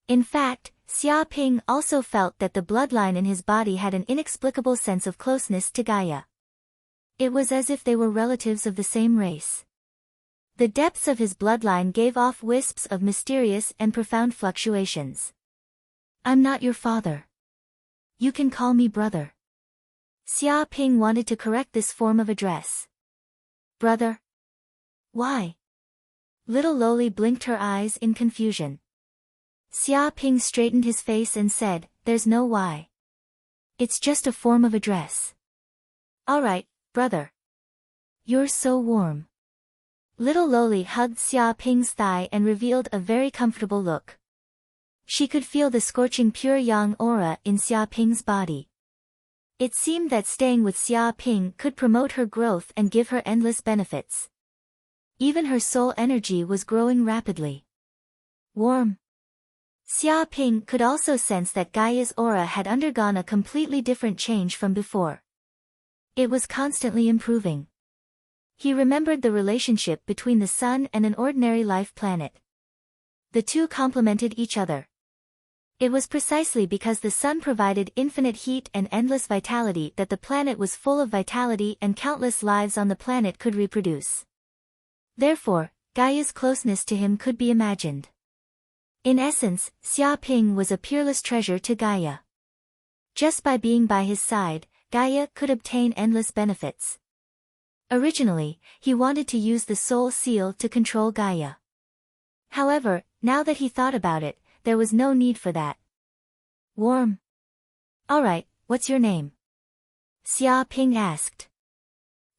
In fact, Xia Ping also felt that the bloodline in his body had an inexplicable sense of closeness to Gaia. It was as if they were relatives of the same race. The depths of his bloodline gave off wisps of mysterious and profound fluctuations. I'm not your father. You can call me brother. Xia Ping wanted to correct this form of address. Brother? Why? Little Loli blinked her eyes in confusion. Xia Ping straightened his face and said, there's no why. It's just a form of address. Alright, brother. You're so warm. Little Loli hugged Xia Ping's thigh and revealed a very comfortable look. She could feel the scorching pure yang aura in Xia Ping's body. It seemed that staying with Xia Ping could promote her growth and give her endless benefits. Even her soul energy was growing rapidly. Warm. Xia Ping could also sense that Gaia's aura had undergone a completely different change from before. It was constantly improving. He remembered the relationship between the sun and an ordinary life planet. The two complemented each other. It was precisely because the sun provided infinite heat and endless vitality that the planet was full of vitality and countless lives on the planet could reproduce. Therefore, Gaia's closeness to him could be imagined. In essence, Xia Ping was a peerless treasure to Gaia. Just by being by his side, Gaia could obtain endless benefits. Originally, he wanted to use the soul seal to control Gaia. However, now that he thought about it, there was no need for that. Warm. Alright, what's your name? Xia Ping asked.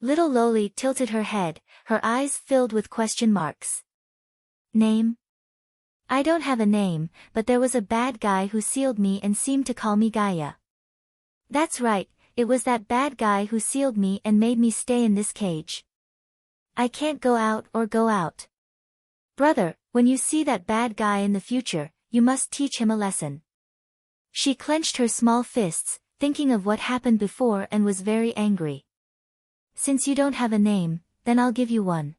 Little Loli tilted her head, her eyes filled with question marks. Name? I don't have a name, but there was a bad guy who sealed me and seemed to call me Gaia. That's right, it was that bad guy who sealed me and made me stay in this cage. I can't go out or go out. Brother, when you see that bad guy in the future, you must teach him a lesson. She clenched her small fists, thinking of what happened before and was very angry. Since you don't have a name, then I'll give you one.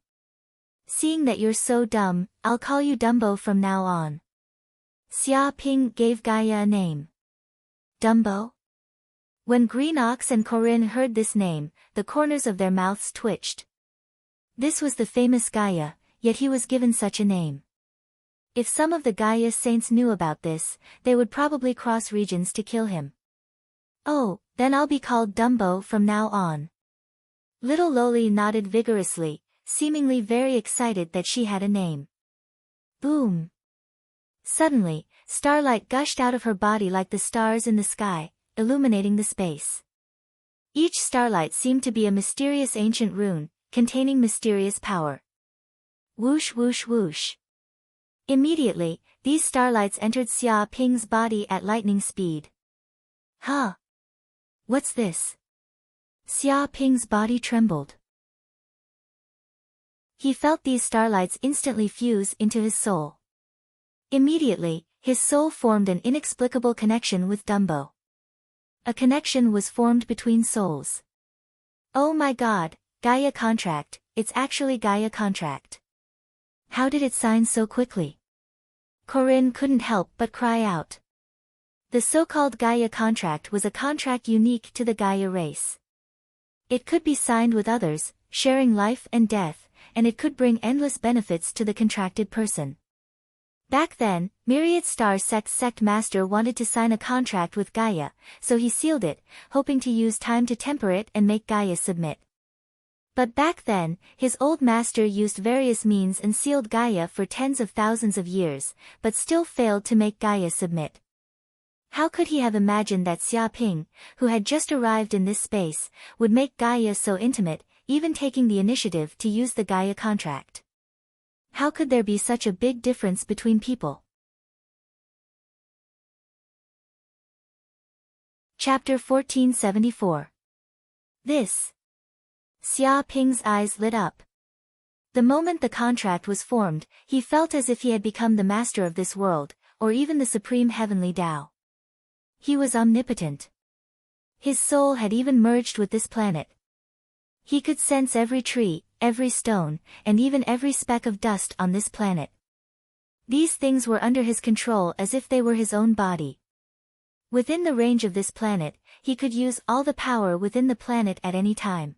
Seeing that you're so dumb, I'll call you Dumbo from now on. Xia Ping gave Gaia a name. Dumbo? When Green Ox and Corinne heard this name, the corners of their mouths twitched. This was the famous Gaia, yet he was given such a name. If some of the Gaia saints knew about this, they would probably cross regions to kill him. Oh, then I'll be called Dumbo from now on. Little Loli nodded vigorously, seemingly very excited that she had a name. Boom! Suddenly, starlight gushed out of her body like the stars in the sky, illuminating the space. Each starlight seemed to be a mysterious ancient rune, containing mysterious power. Whoosh whoosh whoosh. Immediately, these starlights entered Xia Ping's body at lightning speed. Huh? What's this? Xia Ping's body trembled. He felt these starlights instantly fuse into his soul. Immediately, his soul formed an inexplicable connection with Dumbo. A connection was formed between souls. Oh my god, Gaia contract, it's actually Gaia contract. How did it sign so quickly? Corinne couldn't help but cry out. The so-called Gaia contract was a contract unique to the Gaia race. It could be signed with others, sharing life and death, and it could bring endless benefits to the contracted person. Back then, Myriad Star Sect Master wanted to sign a contract with Gaia, so he sealed it, hoping to use time to temper it and make Gaia submit. But back then, his old master used various means and sealed Gaia for tens of thousands of years, but still failed to make Gaia submit. How could he have imagined that Xia Ping, who had just arrived in this space, would make Gaia so intimate, even taking the initiative to use the Gaia contract? How could there be such a big difference between people? Chapter 1474. This. Xia Ping's eyes lit up. The moment the contract was formed, he felt as if he had become the master of this world, or even the supreme heavenly Tao. He was omnipotent. His soul had even merged with this planet. He could sense every tree, every stone, and even every speck of dust on this planet. These things were under his control as if they were his own body. Within the range of this planet, he could use all the power within the planet at any time.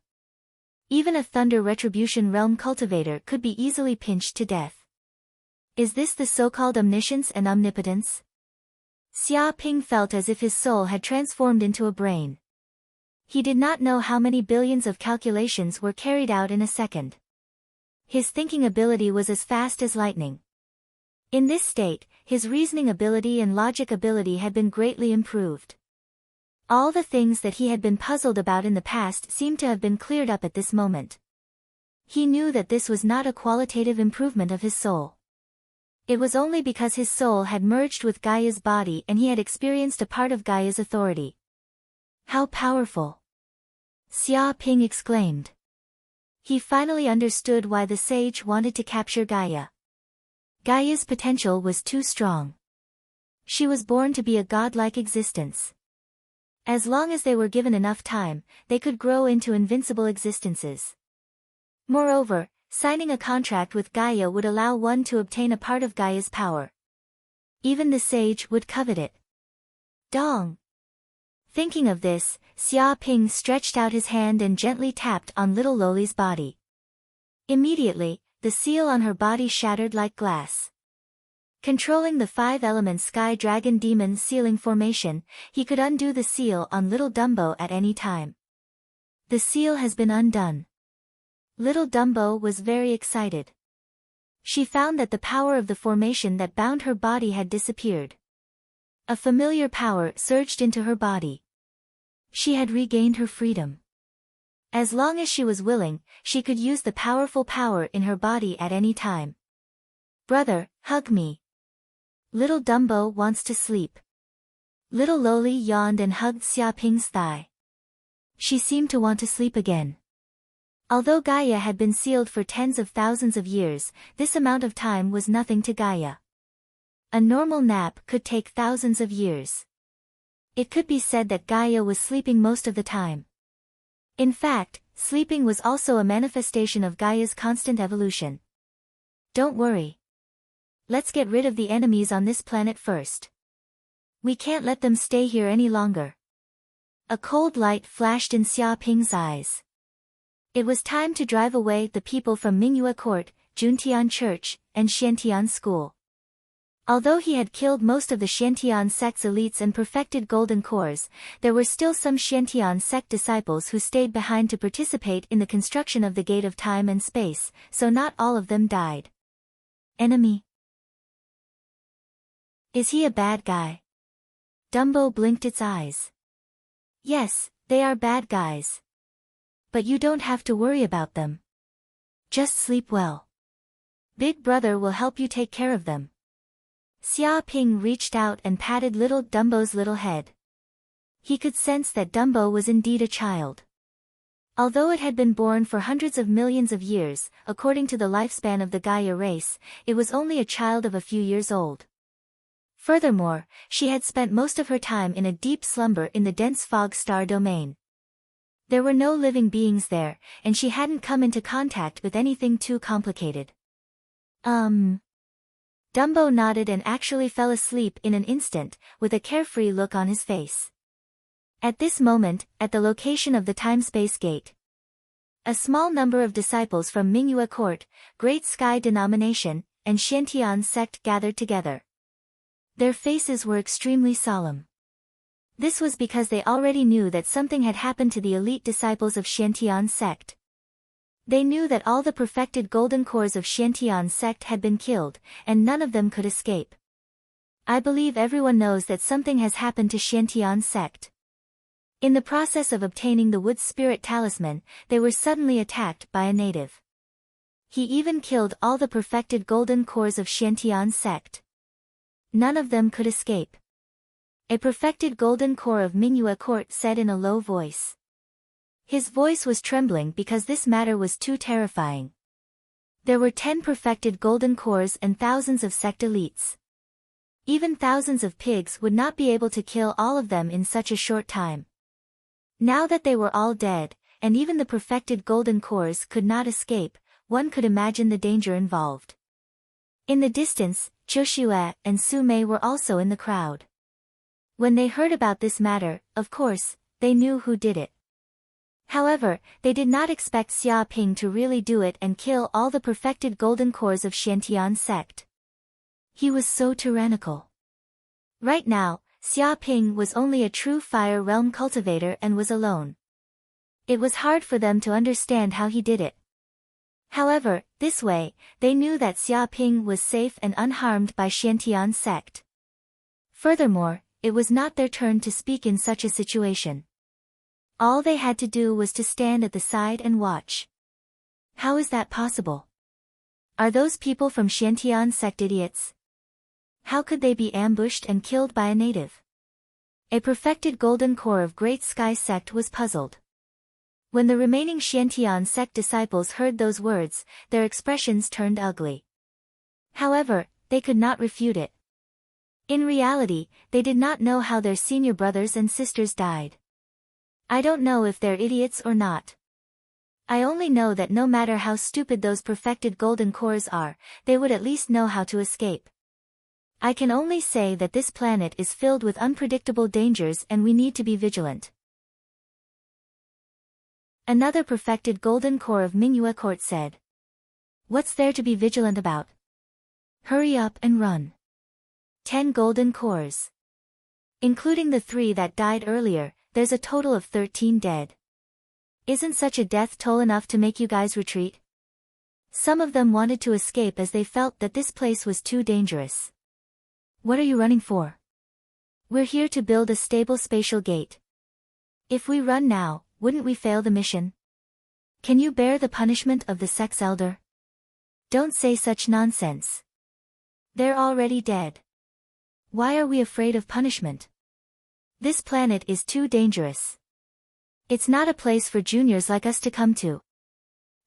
Even a Thunder Retribution Realm cultivator could be easily pinched to death. Is this the so-called omniscience and omnipotence? Xia Ping felt as if his soul had transformed into a brain. He did not know how many billions of calculations were carried out in a second. His thinking ability was as fast as lightning. In this state, his reasoning ability and logic ability had been greatly improved. All the things that he had been puzzled about in the past seemed to have been cleared up at this moment. He knew that this was not a qualitative improvement of his soul. It was only because his soul had merged with Gaia's body and he had experienced a part of Gaia's authority. How powerful! Xia Ping exclaimed. He finally understood why the sage wanted to capture Gaia. Gaia's potential was too strong. She was born to be a godlike existence. As long as they were given enough time, they could grow into invincible existences. Moreover, signing a contract with Gaia would allow one to obtain a part of Gaia's power. Even the sage would covet it. Dong! Thinking of this, Xia Ping stretched out his hand and gently tapped on little Loli's body. Immediately, the seal on her body shattered like glass. Controlling the 5-element Sky Dragon Demon sealing formation, he could undo the seal on little Dumbo at any time. The seal has been undone. Little Dumbo was very excited. She found that the power of the formation that bound her body had disappeared. A familiar power surged into her body. She had regained her freedom. As long as she was willing, she could use the powerful power in her body at any time. Brother, hug me. Little Dumbo wants to sleep. Little Loli yawned and hugged Xia Ping's thigh. She seemed to want to sleep again. Although Gaia had been sealed for tens of thousands of years, this amount of time was nothing to Gaia. A normal nap could take thousands of years. It could be said that Gaia was sleeping most of the time. In fact, sleeping was also a manifestation of Gaia's constant evolution. Don't worry. Let's get rid of the enemies on this planet first. We can't let them stay here any longer. A cold light flashed in Xia Ping's eyes. It was time to drive away the people from Mingyue Court, Juntian Church, and Xiantian School. Although he had killed most of the Xiantian sect's elites and perfected golden cores, there were still some Xiantian sect disciples who stayed behind to participate in the construction of the Gate of Time and Space, so not all of them died. Enemy? Is he a bad guy? Dumbo blinked its eyes. Yes, they are bad guys. But you don't have to worry about them. Just sleep well. Big Brother will help you take care of them. Xia Ping reached out and patted little Dumbo's little head. He could sense that Dumbo was indeed a child. Although it had been born for hundreds of millions of years, according to the lifespan of the Gaia race, it was only a child of a few years old. Furthermore, she had spent most of her time in a deep slumber in the dense fog star domain. There were no living beings there, and she hadn't come into contact with anything too complicated. Dumbo nodded and actually fell asleep in an instant, with a carefree look on his face. At this moment, at the location of the time-space gate, a small number of disciples from Mingyue Court, Great Sky Denomination, and Xiantian sect gathered together. Their faces were extremely solemn. This was because they already knew that something had happened to the elite disciples of Xiantian sect. They knew that all the perfected golden cores of Xiantian sect had been killed, and none of them could escape. I believe everyone knows that something has happened to Xiantian sect. In the process of obtaining the wood spirit talisman, they were suddenly attacked by a native. He even killed all the perfected golden cores of Xiantian sect. None of them could escape. A perfected golden core of Mingyue Court said in a low voice. His voice was trembling because this matter was too terrifying. There were 10 perfected golden cores and thousands of sect elites. Even thousands of pigs would not be able to kill all of them in such a short time. Now that they were all dead, and even the perfected golden cores could not escape, one could imagine the danger involved. In the distance, Qiushue and Su Mei were also in the crowd. When they heard about this matter, of course, they knew who did it. However, they did not expect Xia Ping to really do it and kill all the perfected golden cores of Xiantian sect. He was so tyrannical. Right now, Xia Ping was only a true fire realm cultivator and was alone. It was hard for them to understand how he did it. However, this way, they knew that Xia Ping was safe and unharmed by Xiantian sect. Furthermore, it was not their turn to speak in such a situation. All they had to do was to stand at the side and watch. How is that possible? Are those people from Xiantian sect idiots? How could they be ambushed and killed by a native? A perfected golden core of Great Sky sect was puzzled. When the remaining Xiantian sect disciples heard those words, their expressions turned ugly. However, they could not refute it. In reality, they did not know how their senior brothers and sisters died. I don't know if they're idiots or not. I only know that no matter how stupid those perfected golden cores are, they would at least know how to escape. I can only say that this planet is filled with unpredictable dangers and we need to be vigilant. Another perfected golden core of Mingyue Court said. What's there to be vigilant about? Hurry up and run. 10 golden cores. Including the 3 that died earlier, there's a total of 13 dead. Isn't such a death toll enough to make you guys retreat? Some of them wanted to escape as they felt that this place was too dangerous. What are you running for? We're here to build a stable spatial gate. If we run now, wouldn't we fail the mission? Can you bear the punishment of the sex elder? Don't say such nonsense. They're already dead. Why are we afraid of punishment? This planet is too dangerous. It's not a place for juniors like us to come to.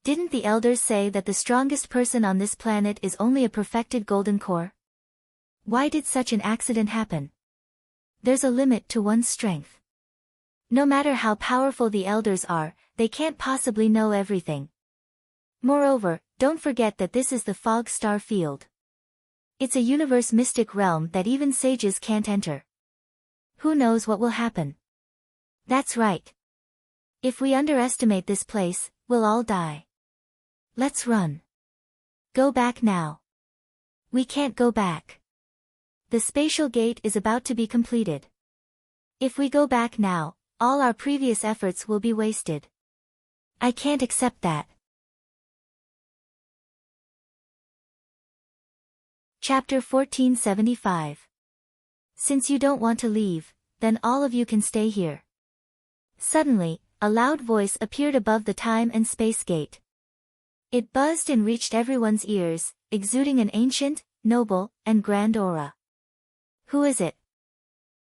Didn't the elders say that the strongest person on this planet is only a perfected golden core? Why did such an accident happen? There's a limit to one's strength. No matter how powerful the elders are, they can't possibly know everything. Moreover, don't forget that this is the fog star field. It's a universe mystic realm that even sages can't enter. Who knows what will happen? That's right. If we underestimate this place, we'll all die. Let's run. Go back now. We can't go back. The spatial gate is about to be completed. If we go back now, all our previous efforts will be wasted. I can't accept that. Chapter 1475. Since you don't want to leave, then all of you can stay here. Suddenly, a loud voice appeared above the time and space gate. It buzzed and reached everyone's ears, exuding an ancient, noble, and grand aura. Who is it?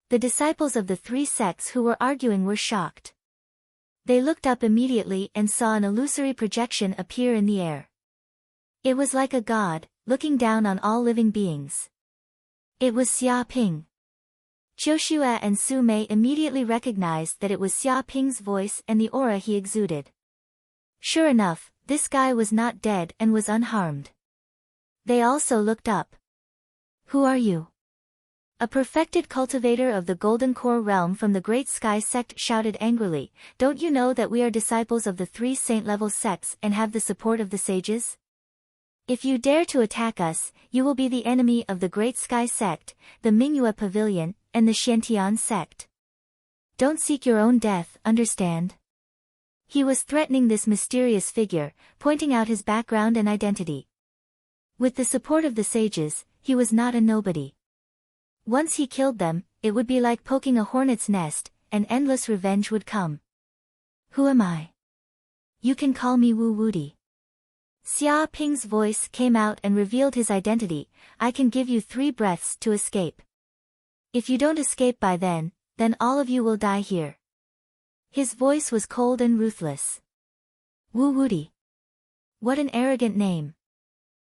The disciples of the 3 sects who were arguing were shocked. They looked up immediately and saw an illusory projection appear in the air. It was like a god, looking down on all living beings. It was Xia Ping. Qiushue and Su Mei immediately recognized that it was Xia Ping's voice and the aura he exuded. Sure enough, this guy was not dead and was unharmed. They also looked up. Who are you? A perfected cultivator of the Golden Core realm from the Great Sky sect shouted angrily, "Don't you know that we are disciples of the 3 saint-level sects and have the support of the sages? If you dare to attack us, you will be the enemy of the Great Sky sect, the Mingyue Pavilion, and the Xiantian sect. Don't seek your own death, understand?" He was threatening this mysterious figure, pointing out his background and identity. With the support of the sages, he was not a nobody. Once he killed them, it would be like poking a hornet's nest, and endless revenge would come. Who am I? You can call me Wu Wudi. Xia Ping's voice came out and revealed his identity. I can give you 3 breaths to escape. If you don't escape by then all of you will die here. His voice was cold and ruthless. Wu Wudi. What an arrogant name.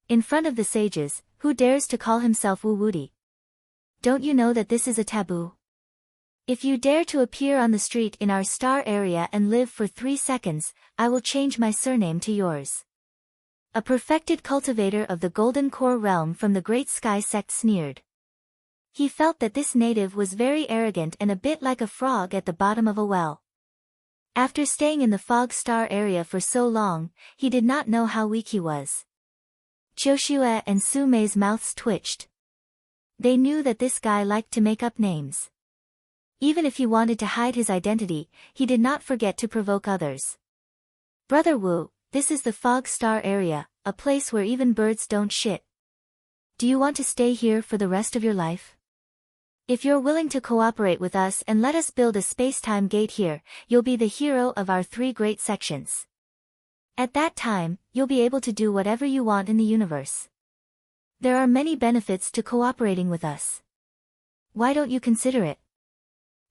In front of the sages, who dares to call himself Wu Wudi? Don't you know that this is a taboo? If you dare to appear on the street in our star area and live for 3 seconds, I will change my surname to yours. A perfected cultivator of the Golden Core realm from the Great Sky sect sneered. He felt that this native was very arrogant and a bit like a frog at the bottom of a well. After staying in the fog star area for so long, he did not know how weak he was. Qiushue and Su Mei's mouths twitched. They knew that this guy liked to make up names. Even if he wanted to hide his identity, he did not forget to provoke others. Brother Wu, this is the fog star area, a place where even birds don't shit. Do you want to stay here for the rest of your life? If you're willing to cooperate with us and let us build a space-time gate here, you'll be the hero of our 3 great sections. At that time, you'll be able to do whatever you want in the universe. There are many benefits to cooperating with us. Why don't you consider it?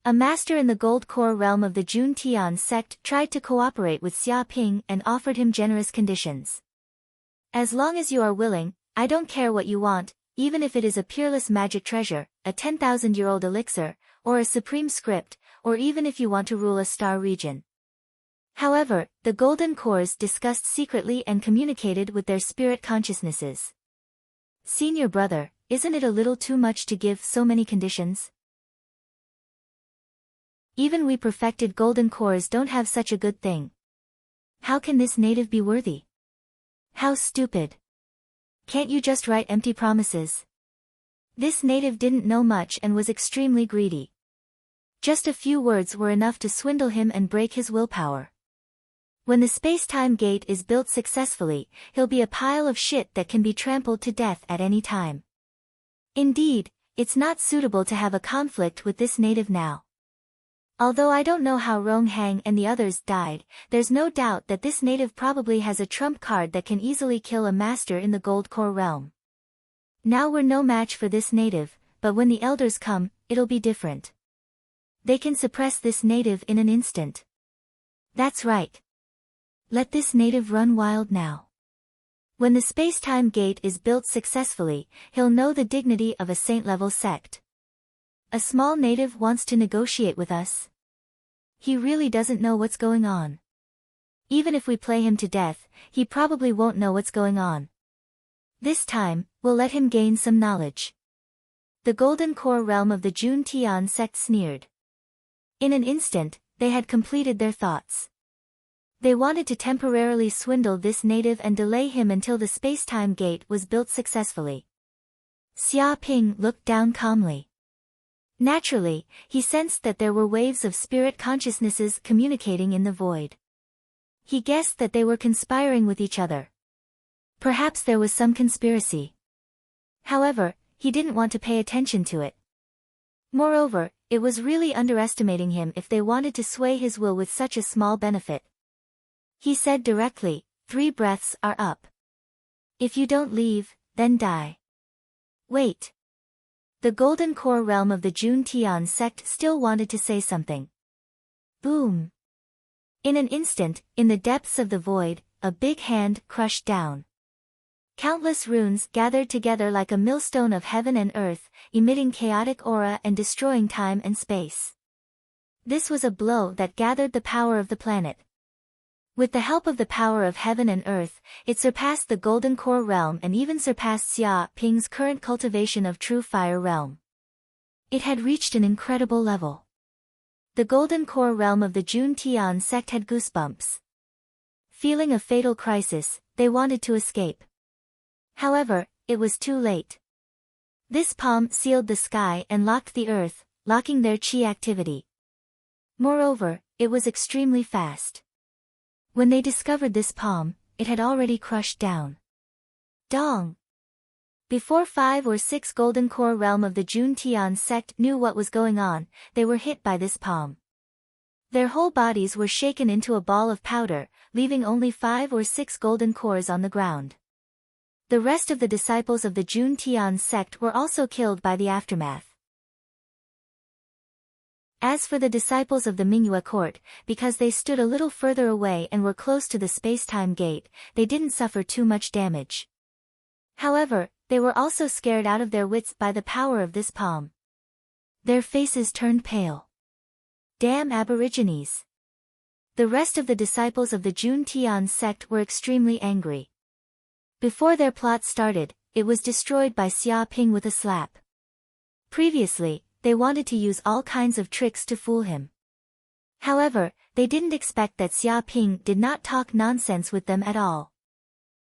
A master in the Gold Core realm of the Jun Tian sect tried to cooperate with Xia Ping and offered him generous conditions. As long as you are willing, I don't care what you want, even if it is a peerless magic treasure, a 10,000-year-old elixir, or a supreme script, or even if you want to rule a star region. However, the Golden Cores discussed secretly and communicated with their spirit consciousnesses. Senior brother, isn't it a little too much to give so many conditions? Even we perfected Golden Cores don't have such a good thing. How can this native be worthy? How stupid. Can't you just write empty promises? This native didn't know much and was extremely greedy. Just a few words were enough to swindle him and break his willpower. When the space-time gate is built successfully, he'll be a pile of shit that can be trampled to death at any time. Indeed, it's not suitable to have a conflict with this native now. Although I don't know how Rong Hang and the others died, there's no doubt that this native probably has a trump card that can easily kill a master in the Gold Core realm. Now we're no match for this native, but when the elders come, it'll be different. They can suppress this native in an instant. That's right. Let this native run wild now. When the space-time gate is built successfully, he'll know the dignity of a saint-level sect. A small native wants to negotiate with us. He really doesn't know what's going on. Even if we play him to death, he probably won't know what's going on. This time, we'll let him gain some knowledge. The Golden Core realm of the Jun Tian sect sneered. In an instant, they had completed their thoughts. They wanted to temporarily swindle this native and delay him until the space-time gate was built successfully. Xia Ping looked down calmly. Naturally, he sensed that there were waves of spirit consciousnesses communicating in the void. He guessed that they were conspiring with each other. Perhaps there was some conspiracy. However, he didn't want to pay attention to it. Moreover, it was really underestimating him if they wanted to sway his will with such a small benefit. He said directly, 3 breaths are up. If you don't leave, then die. Wait. The Golden Core realm of the Jun Tian sect still wanted to say something. Boom. In an instant, in the depths of the void, a big hand crushed down. Countless runes gathered together like a millstone of heaven and earth, emitting chaotic aura and destroying time and space. This was a blow that gathered the power of the planet. With the help of the power of heaven and earth, it surpassed the Golden Core realm and even surpassed Xia Ping's current cultivation of True Fire realm. It had reached an incredible level. The Golden Core realm of the Jun Tian sect had goosebumps. Feeling a fatal crisis, they wanted to escape. However, it was too late. This palm sealed the sky and locked the earth, locking their chi activity. Moreover, it was extremely fast. When they discovered this palm, it had already crushed down. Dong! Before 5 or 6 Golden Core realm of the Jun Tian sect knew what was going on, they were hit by this palm. Their whole bodies were shaken into a ball of powder, leaving only 5 or 6 golden cores on the ground. The rest of the disciples of the Jun Tian sect were also killed by the aftermath. As for the disciples of the Mingyue court, because they stood a little further away and were close to the space-time gate, they didn't suffer too much damage. However, they were also scared out of their wits by the power of this palm. Their faces turned pale. Damn aborigines! The rest of the disciples of the Jun Tian sect were extremely angry. Before their plot started, it was destroyed by Xia Ping with a slap. Previously, they wanted to use all kinds of tricks to fool him. However, they didn't expect that Xia Ping did not talk nonsense with them at all.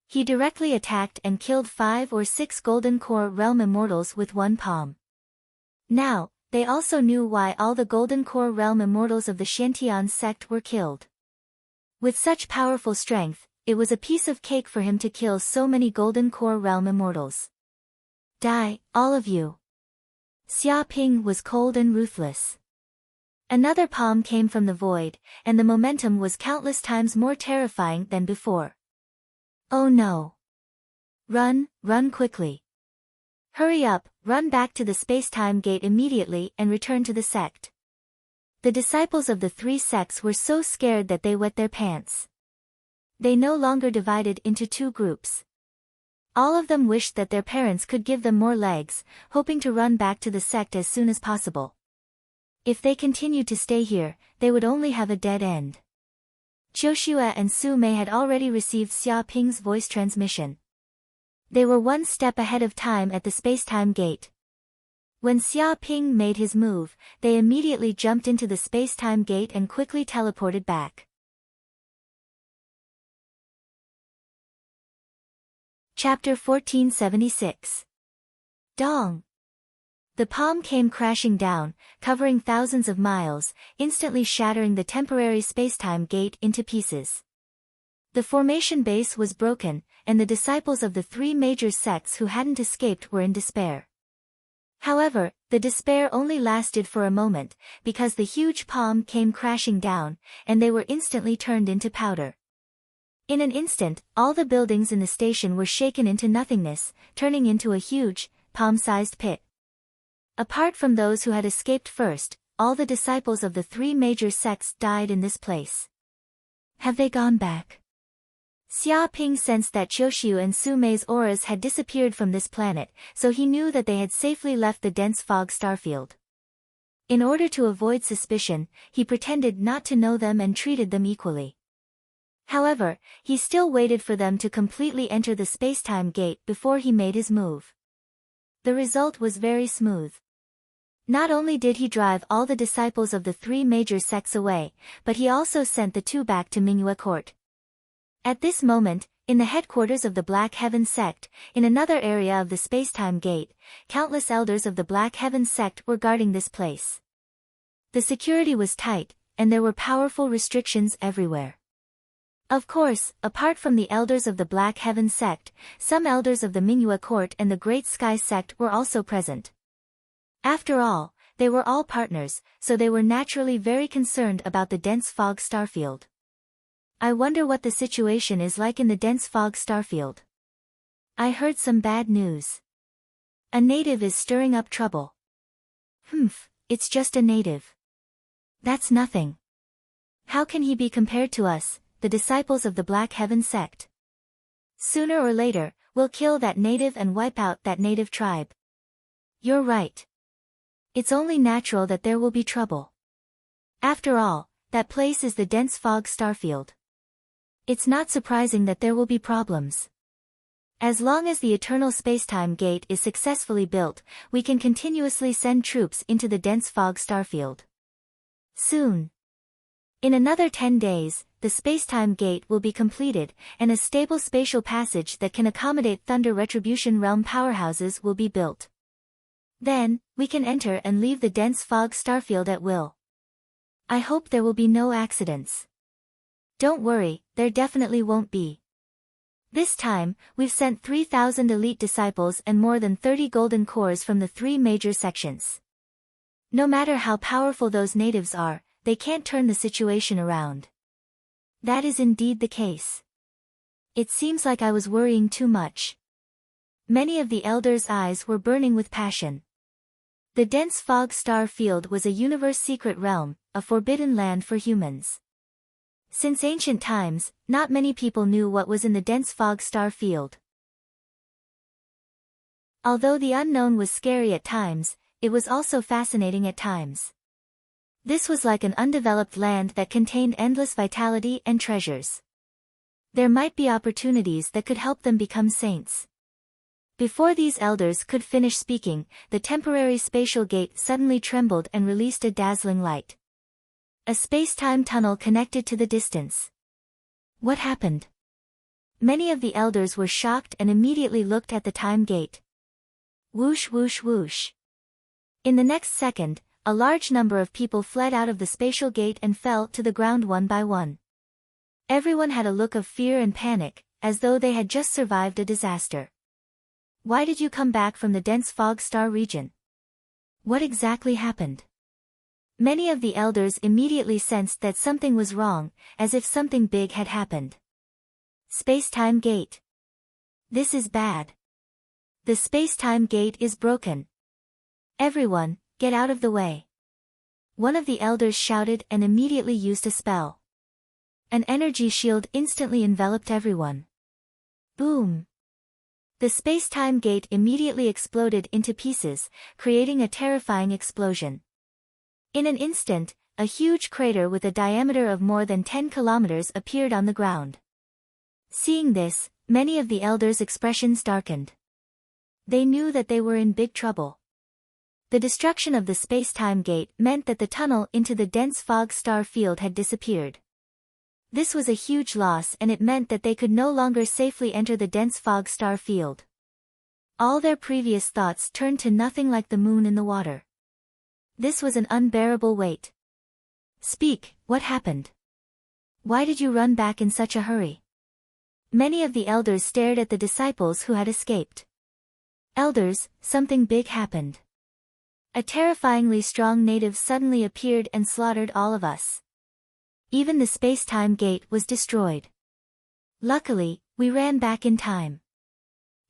He directly attacked and killed 5 or 6 Golden Core Realm Immortals with one palm. Now, they also knew why all the Golden Core Realm Immortals of the Xiantian sect were killed. With such powerful strength, it was a piece of cake for him to kill so many Golden Core Realm Immortals. Die, all of you. Xia Ping was cold and ruthless. Another palm came from the void, and the momentum was countless times more terrifying than before. Oh no! Run, run quickly. Hurry up, run back to the space-time gate immediately and return to the sect. The disciples of the 3 sects were so scared that they wet their pants. They no longer divided into 2 groups. All of them wished that their parents could give them more legs, hoping to run back to the sect as soon as possible. If they continued to stay here, they would only have a dead end. Qiushue and Su Mei had already received Xia Ping's voice transmission. They were one step ahead of time at the space-time gate. When Xia Ping made his move, they immediately jumped into the space-time gate and quickly teleported back. Chapter 1476. Dong! The palm came crashing down, covering thousands of miles, instantly shattering the temporary space-time gate into pieces. The formation base was broken, and the disciples of the 3 major sects who hadn't escaped were in despair. However, the despair only lasted for a moment, because the huge palm came crashing down, and they were instantly turned into powder. In an instant, all the buildings in the station were shaken into nothingness, turning into a huge, palm-sized pit. Apart from those who had escaped first, all the disciples of the 3 major sects died in this place. Have they gone back? Xia Ping sensed that Qiushue and Su Mei's auras had disappeared from this planet, so he knew that they had safely left the dense fog starfield. In order to avoid suspicion, he pretended not to know them and treated them equally. However, he still waited for them to completely enter the space-time gate before he made his move. The result was very smooth. Not only did he drive all the disciples of the 3 major sects away, but he also sent the 2 back to Mingyue Court. At this moment, in the headquarters of the Black Heaven sect, in another area of the space-time gate, countless elders of the Black Heaven sect were guarding this place. The security was tight, and there were powerful restrictions everywhere. Of course, apart from the elders of the Black Heaven sect, some elders of the Mingyue Court and the Great Sky sect were also present. After all, they were all partners, so they were naturally very concerned about the dense fog starfield. I wonder what the situation is like in the dense fog starfield. I heard some bad news. A native is stirring up trouble. It's just a native. That's nothing. How can he be compared to us, the disciples of the Black Heaven sect? Sooner or later, we'll kill that native and wipe out that native tribe. You're right. It's only natural that there will be trouble. After all, that place is the dense fog starfield. It's not surprising that there will be problems. As long as the eternal spacetime gate is successfully built, we can continuously send troops into the dense fog starfield. Soon. In another 10 days, the spacetime gate will be completed, and a stable spatial passage that can accommodate Thunder Retribution Realm powerhouses will be built. Then, we can enter and leave the dense fog starfield at will. I hope there will be no accidents. Don't worry, there definitely won't be. This time, we've sent 3,000 elite disciples and more than 30 golden cores from the 3 major sections. No matter how powerful those natives are, they can't turn the situation around. That is indeed the case. It seems like I was worrying too much. Many of the elders' eyes were burning with passion. The dense fog star field was a universe-secret realm, a forbidden land for humans. Since ancient times, not many people knew what was in the dense fog star field. Although the unknown was scary at times, it was also fascinating at times. This was like an undeveloped land that contained endless vitality and treasures. There might be opportunities that could help them become saints. Before these elders could finish speaking, the temporary spatial gate suddenly trembled and released a dazzling light. A space-time tunnel connected to the distance. What happened? Many of the elders were shocked and immediately looked at the time gate. Whoosh whoosh whoosh. In the next second, a large number of people fled out of the spatial gate and fell to the ground one by one. Everyone had a look of fear and panic, as though they had just survived a disaster. Why did you come back from the dense fog star region? What exactly happened? Many of the elders immediately sensed that something was wrong, as if something big had happened. Space-time gate. This is bad. The space-time gate is broken. Everyone, get out of the way. One of the elders shouted and immediately used a spell. An energy shield instantly enveloped everyone. Boom! The space-time gate immediately exploded into pieces, creating a terrifying explosion. In an instant, a huge crater with a diameter of more than 10 kilometers appeared on the ground. Seeing this, many of the elders' expressions darkened. They knew that they were in big trouble. The destruction of the space-time gate meant that the tunnel into the dense fog star field had disappeared. This was a huge loss, and it meant that they could no longer safely enter the dense fog star field. All their previous thoughts turned to nothing like the moon in the water. This was an unbearable weight. Speak, what happened? Why did you run back in such a hurry? Many of the elders stared at the disciples who had escaped. Elders, something big happened. A terrifyingly strong native suddenly appeared and slaughtered all of us. Even the space-time gate was destroyed. Luckily, we ran back in time.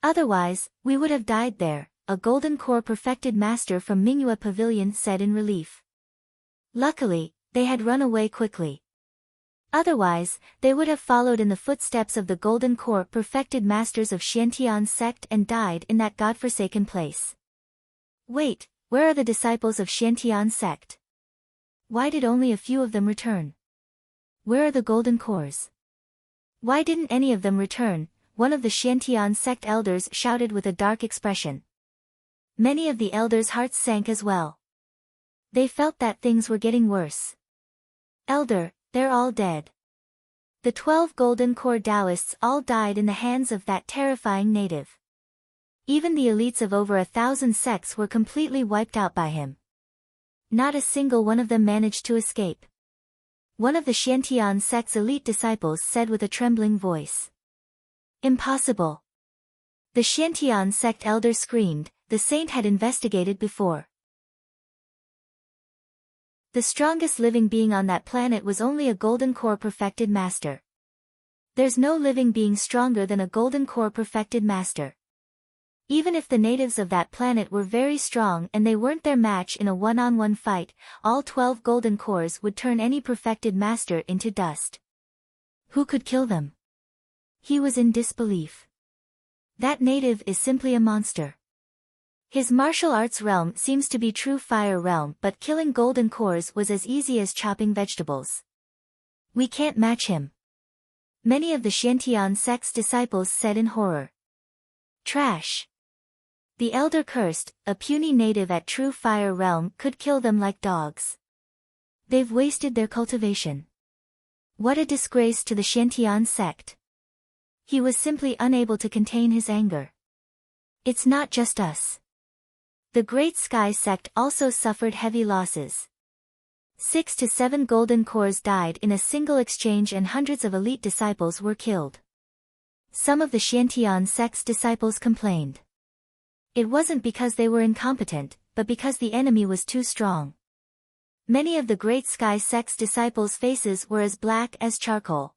Otherwise, we would have died there, a golden core perfected master from Mingyue Pavilion said in relief. Luckily, they had run away quickly. Otherwise, they would have followed in the footsteps of the golden core perfected masters of Xiantian sect and died in that godforsaken place. Wait, where are the disciples of Xiantian sect? Why did only a few of them return? Where are the golden cores? Why didn't any of them return? One of the Xiantian sect elders shouted with a dark expression. Many of the elders' hearts sank as well. They felt that things were getting worse. Elder, they're all dead. The 12 golden core Taoists all died in the hands of that terrifying native. Even the elites of over 1,000 sects were completely wiped out by him. Not a single one of them managed to escape. One of the Xiantian sect's elite disciples said with a trembling voice. Impossible. The Xiantian sect elder screamed. The saint had investigated before. The strongest living being on that planet was only a golden core perfected master. There's no living being stronger than a golden core perfected master. Even if the natives of that planet were very strong and they weren't their match in a one-on-one fight, all 12 golden cores would turn any perfected master into dust. Who could kill them? He was in disbelief. That native is simply a monster. His martial arts realm seems to be true fire realm, but killing golden cores was as easy as chopping vegetables. We can't match him. Many of the Xiantian sect's disciples said in horror. Trash. The elder cursed, a puny native at true fire realm could kill them like dogs. They've wasted their cultivation. What a disgrace to the Xiantian sect. He was simply unable to contain his anger. It's not just us. The Great Sky sect also suffered heavy losses. 6 to 7 golden cores died in a single exchange and hundreds of elite disciples were killed. Some of the Xiantian sect's disciples complained. It wasn't because they were incompetent, but because the enemy was too strong. Many of the Great Sky sect's disciples' faces were as black as charcoal.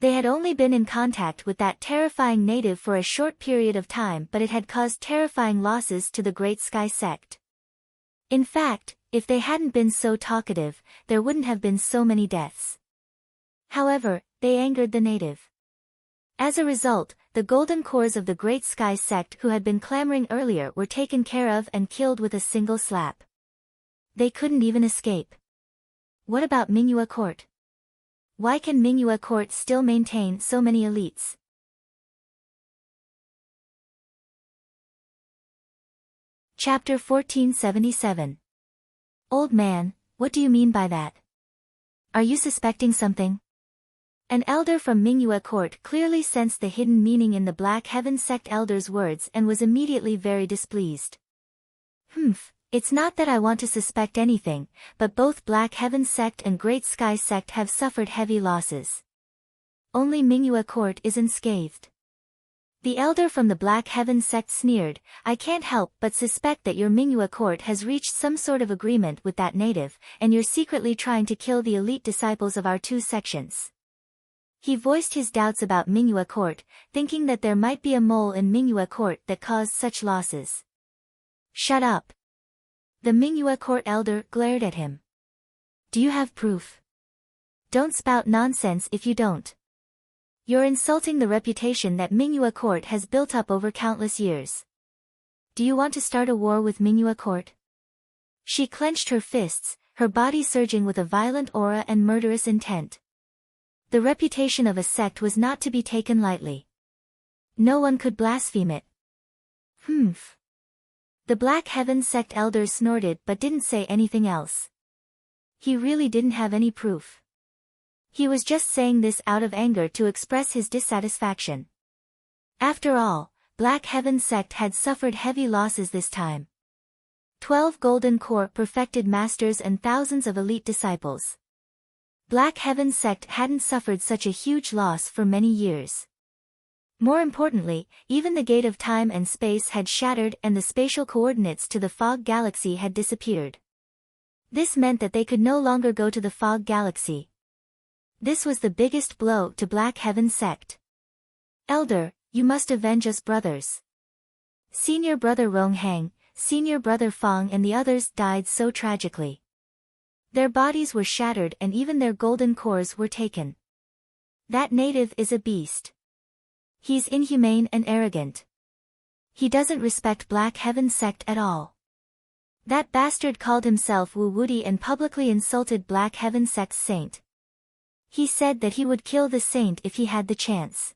They had only been in contact with that terrifying native for a short period of time, but it had caused terrifying losses to the Great Sky sect. In fact, if they hadn't been so talkative, there wouldn't have been so many deaths. However, they angered the native. As a result, the golden cores of the Great Sky sect who had been clamoring earlier were taken care of and killed with a single slap. They couldn't even escape. What about Mingyue Court? Why can Mingyue Court still maintain so many elites? Chapter 1477. Old man, what do you mean by that? Are you suspecting something? An elder from Mingyue court clearly sensed the hidden meaning in the Black Heaven sect elder's words and was immediately very displeased. It's not that I want to suspect anything, but both Black Heaven sect and Great Sky sect have suffered heavy losses. Only Mingyue court is unscathed. The elder from the Black Heaven sect sneered, I can't help but suspect that your Mingyue court has reached some sort of agreement with that native, and you're secretly trying to kill the elite disciples of our two sections. He voiced his doubts about Mingyue court, thinking that there might be a mole in Mingyue court that caused such losses. Shut up. The Mingyue court elder glared at him. Do you have proof? Don't spout nonsense if you don't. You're insulting the reputation that Mingyue court has built up over countless years. Do you want to start a war with Mingyue court? She clenched her fists, her body surging with a violent aura and murderous intent. The reputation of a sect was not to be taken lightly. No one could blaspheme it. The Black Heaven sect elder snorted but didn't say anything else. He really didn't have any proof. He was just saying this out of anger to express his dissatisfaction. After all, Black Heaven sect had suffered heavy losses this time. 12 golden core perfected masters and thousands of elite disciples. Black Heaven sect hadn't suffered such a huge loss for many years. More importantly, even the gate of time and space had shattered and the spatial coordinates to the fog galaxy had disappeared. This meant that they could no longer go to the fog galaxy. This was the biggest blow to Black Heaven sect. Elder, you must avenge us brothers. Senior brother Ronghang, senior brother Fang and the others died so tragically. Their bodies were shattered and even their golden cores were taken. That native is a beast. He's inhumane and arrogant. He doesn't respect Black Heaven sect at all. That bastard called himself Wu Wudi and publicly insulted Black Heaven sect's saint. He said that he would kill the saint if he had the chance.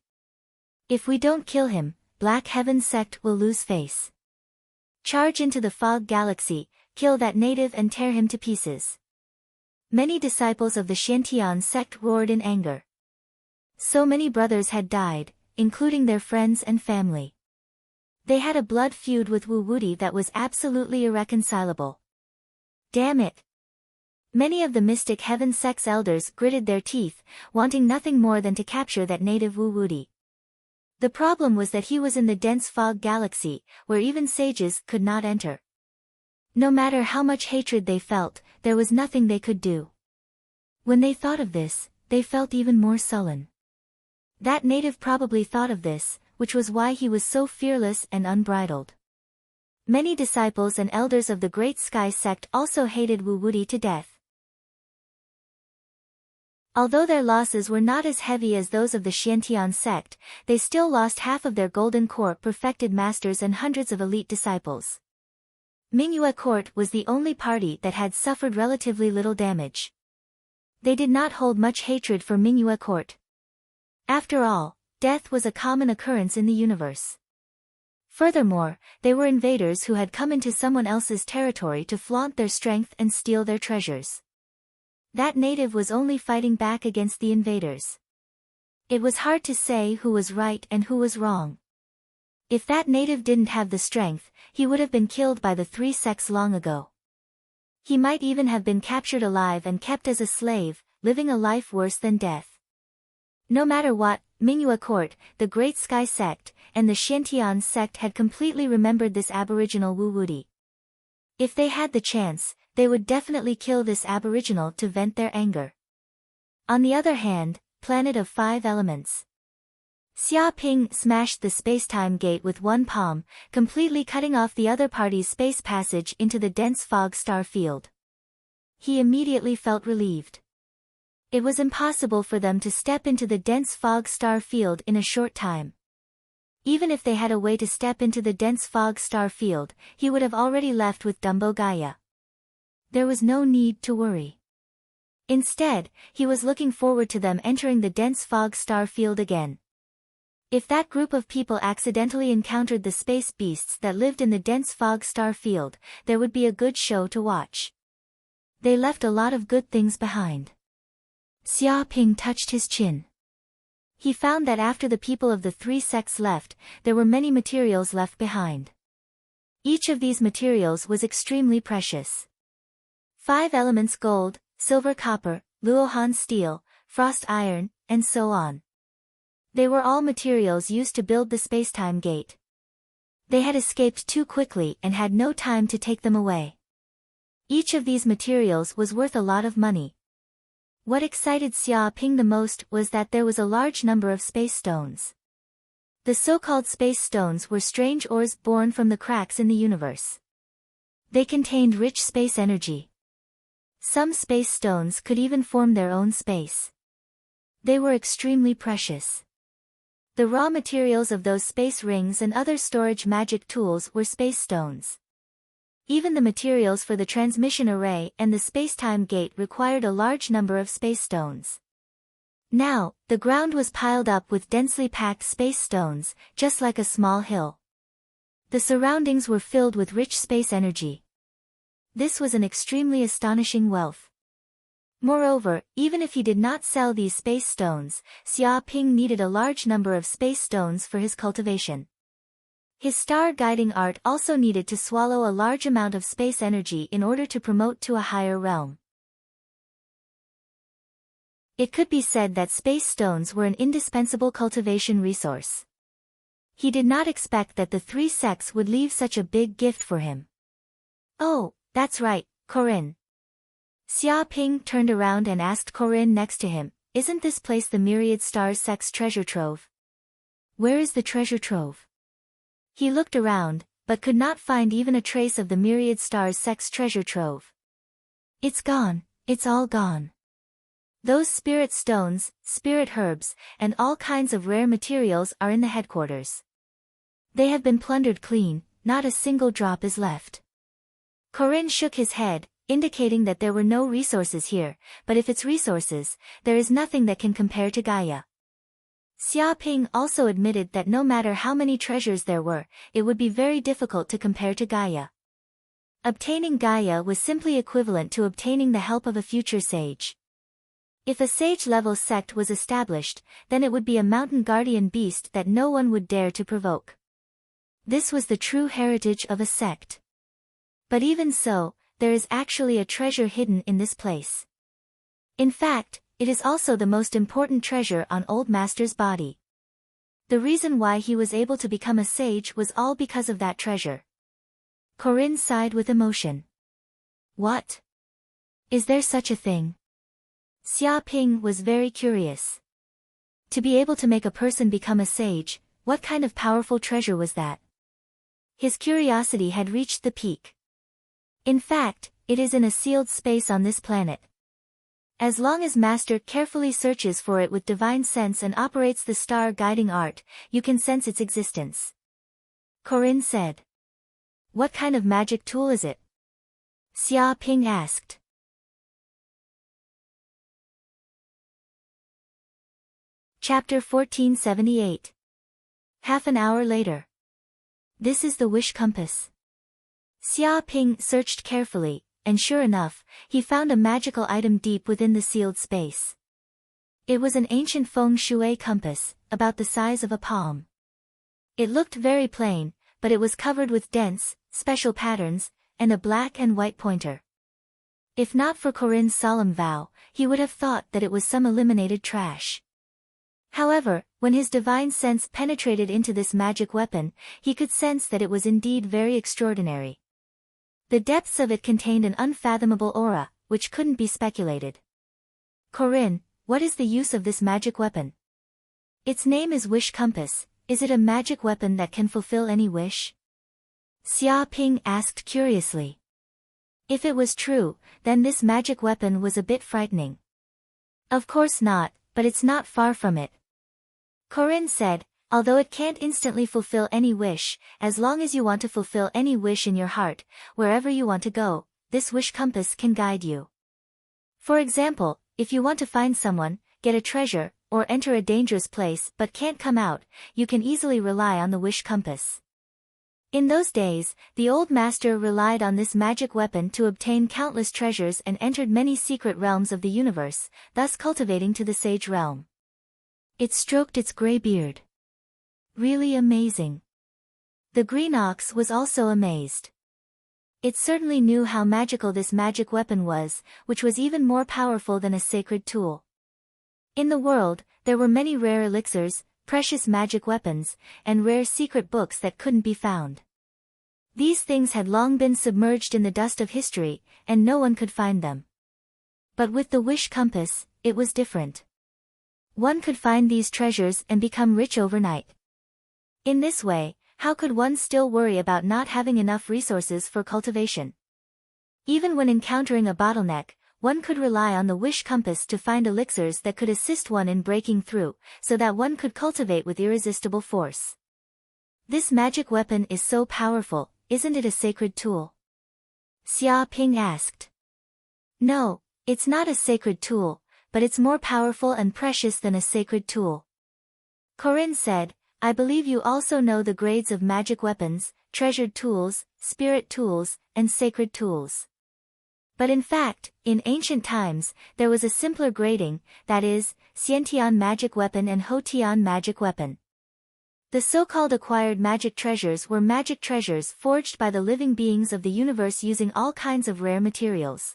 If we don't kill him, Black Heaven sect will lose face. Charge into the fog galaxy, kill that native and tear him to pieces. Many disciples of the Xiantian sect roared in anger. So many brothers had died, including their friends and family. They had a blood feud with Wu Wudi that was absolutely irreconcilable. Damn it! Many of the Mystic Heaven sect's elders gritted their teeth, wanting nothing more than to capture that native Wu Wudi. The problem was that he was in the dense fog galaxy, where even sages could not enter. No matter how much hatred they felt, there was nothing they could do. When they thought of this, they felt even more sullen. That native probably thought of this, which was why he was so fearless and unbridled. Many disciples and elders of the Great Sky sect also hated Wu Wudi to death. Although their losses were not as heavy as those of the Xiantian sect, they still lost half of their golden core perfected masters and hundreds of elite disciples. Mingyue court was the only party that had suffered relatively little damage. They did not hold much hatred for Mingyue court. After all, death was a common occurrence in the universe. Furthermore, they were invaders who had come into someone else's territory to flaunt their strength and steal their treasures. That native was only fighting back against the invaders. It was hard to say who was right and who was wrong. If that native didn't have the strength, he would have been killed by the three sects long ago. He might even have been captured alive and kept as a slave, living a life worse than death. No matter what, Mingyue court, the Great Sky sect, and the Xiantian sect had completely remembered this aboriginal Wu Wudi. If they had the chance, they would definitely kill this aboriginal to vent their anger. On the other hand, Planet of Five Elements. Xia Ping smashed the spacetime gate with one palm, completely cutting off the other party's space passage into the dense fog star field. He immediately felt relieved. It was impossible for them to step into the dense fog star field in a short time. Even if they had a way to step into the dense fog star field, he would have already left with Dumbo Gaia. There was no need to worry. Instead, he was looking forward to them entering the dense fog star field again. If that group of people accidentally encountered the space beasts that lived in the dense fog star field, there would be a good show to watch. They left a lot of good things behind. Xia Ping touched his chin. He found that after the people of the three sects left, there were many materials left behind. Each of these materials was extremely precious. 5 elements: gold, silver, copper, luohan steel, frost iron, and so on. They were all materials used to build the spacetime gate. They had escaped too quickly and had no time to take them away. Each of these materials was worth a lot of money. What excited Xia Ping the most was that there was a large number of space stones. The so-called space stones were strange ores born from the cracks in the universe. They contained rich space energy. Some space stones could even form their own space. They were extremely precious. The raw materials of those space rings and other storage magic tools were space stones. Even the materials for the transmission array and the spacetime gate required a large number of space stones. Now, the ground was piled up with densely packed space stones, just like a small hill. The surroundings were filled with rich space energy. This was an extremely astonishing wealth. Moreover, even if he did not sell these space stones, Xia Ping needed a large number of space stones for his cultivation. His star-guiding art also needed to swallow a large amount of space energy in order to promote to a higher realm. It could be said that space stones were an indispensable cultivation resource. He did not expect that the three sects would leave such a big gift for him. "Oh, that's right, Corinne." Xia Ping turned around and asked Corinne next to him, "Isn't this place the Myriad Stars sect's treasure trove?" "Where is the treasure trove?" He looked around, but could not find even a trace of the Myriad Stars sect's treasure trove. "It's gone, it's all gone. Those spirit stones, spirit herbs, and all kinds of rare materials are in the headquarters. They have been plundered clean, not a single drop is left." Corinne shook his head, indicating that there were no resources here, but if it's resources, there is nothing that can compare to Gaia. Xia Ping also admitted that no matter how many treasures there were, it would be very difficult to compare to Gaia. Obtaining Gaia was simply equivalent to obtaining the help of a future sage. If a sage-level sect was established, then it would be a mountain guardian beast that no one would dare to provoke. This was the true heritage of a sect. But even so, there is actually a treasure hidden in this place. In fact, it is also the most important treasure on Old Master's body. The reason why he was able to become a sage was all because of that treasure. Corinne sighed with emotion. "What? Is there such a thing?" Xia Ping was very curious. To be able to make a person become a sage, what kind of powerful treasure was that? His curiosity had reached the peak. In fact, it is in a sealed space on this planet. As long as Master carefully searches for it with divine sense and operates the star-guiding art, you can sense its existence. Corinne said. "What kind of magic tool is it?" Xia Ping asked. Chapter 1478. Half an hour later. "This is the wish compass." Xia Ping searched carefully, and sure enough, he found a magical item deep within the sealed space. It was an ancient feng shui compass, about the size of a palm. It looked very plain, but it was covered with dense, special patterns, and a black and white pointer. If not for Corinne's solemn vow, he would have thought that it was some eliminated trash. However, when his divine sense penetrated into this magic weapon, he could sense that it was indeed very extraordinary. The depths of it contained an unfathomable aura, which couldn't be speculated. "Corinne, what is the use of this magic weapon?" "Its name is Wish Compass. Is it a magic weapon that can fulfill any wish?" Xia Ping asked curiously. If it was true, then this magic weapon was a bit frightening. "Of course not, but it's not far from it," Corinne said. "Although it can't instantly fulfill any wish, as long as you want to fulfill any wish in your heart, wherever you want to go, this wish compass can guide you. For example, if you want to find someone, get a treasure, or enter a dangerous place but can't come out, you can easily rely on the wish compass. In those days, the old master relied on this magic weapon to obtain countless treasures and entered many secret realms of the universe, thus cultivating to the sage realm. It stroked its gray beard. Really amazing. The green ox was also amazed. It certainly knew how magical this magic weapon was, which was even more powerful than a sacred tool. In the world, there were many rare elixirs, precious magic weapons, and rare secret books that couldn't be found. These things had long been submerged in the dust of history, and no one could find them. But with the wish compass, it was different. One could find these treasures and become rich overnight. In this way, how could one still worry about not having enough resources for cultivation? Even when encountering a bottleneck, one could rely on the wish compass to find elixirs that could assist one in breaking through, so that one could cultivate with irresistible force. This magic weapon is so powerful, isn't it a sacred tool? Xia Ping asked. No, it's not a sacred tool, but it's more powerful and precious than a sacred tool. Corinne said, I believe you also know the grades of magic weapons, treasured tools, spirit tools, and sacred tools. But in fact, in ancient times, there was a simpler grading, that is, Xiantian magic weapon and Hotian magic weapon. The so-called acquired magic treasures were magic treasures forged by the living beings of the universe using all kinds of rare materials.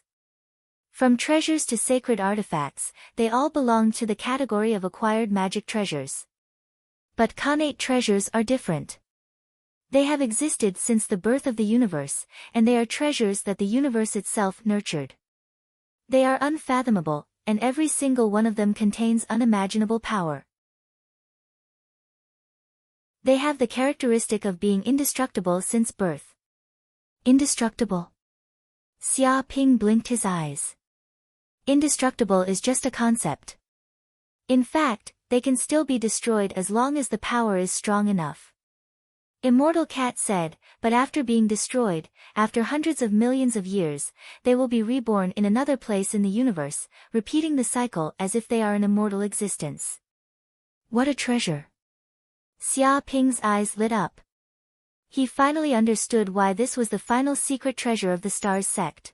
From treasures to sacred artifacts, they all belonged to the category of acquired magic treasures. But Khanate treasures are different. They have existed since the birth of the universe, and they are treasures that the universe itself nurtured. They are unfathomable, and every single one of them contains unimaginable power. They have the characteristic of being indestructible since birth. Indestructible? Xia Ping blinked his eyes. Indestructible is just a concept. In fact, they can still be destroyed as long as the power is strong enough. Immortal Cat said, but after being destroyed, after hundreds of millions of years, they will be reborn in another place in the universe, repeating the cycle as if they are an immortal existence. What a treasure! Xia Ping's eyes lit up. He finally understood why this was the final secret treasure of the Stars sect.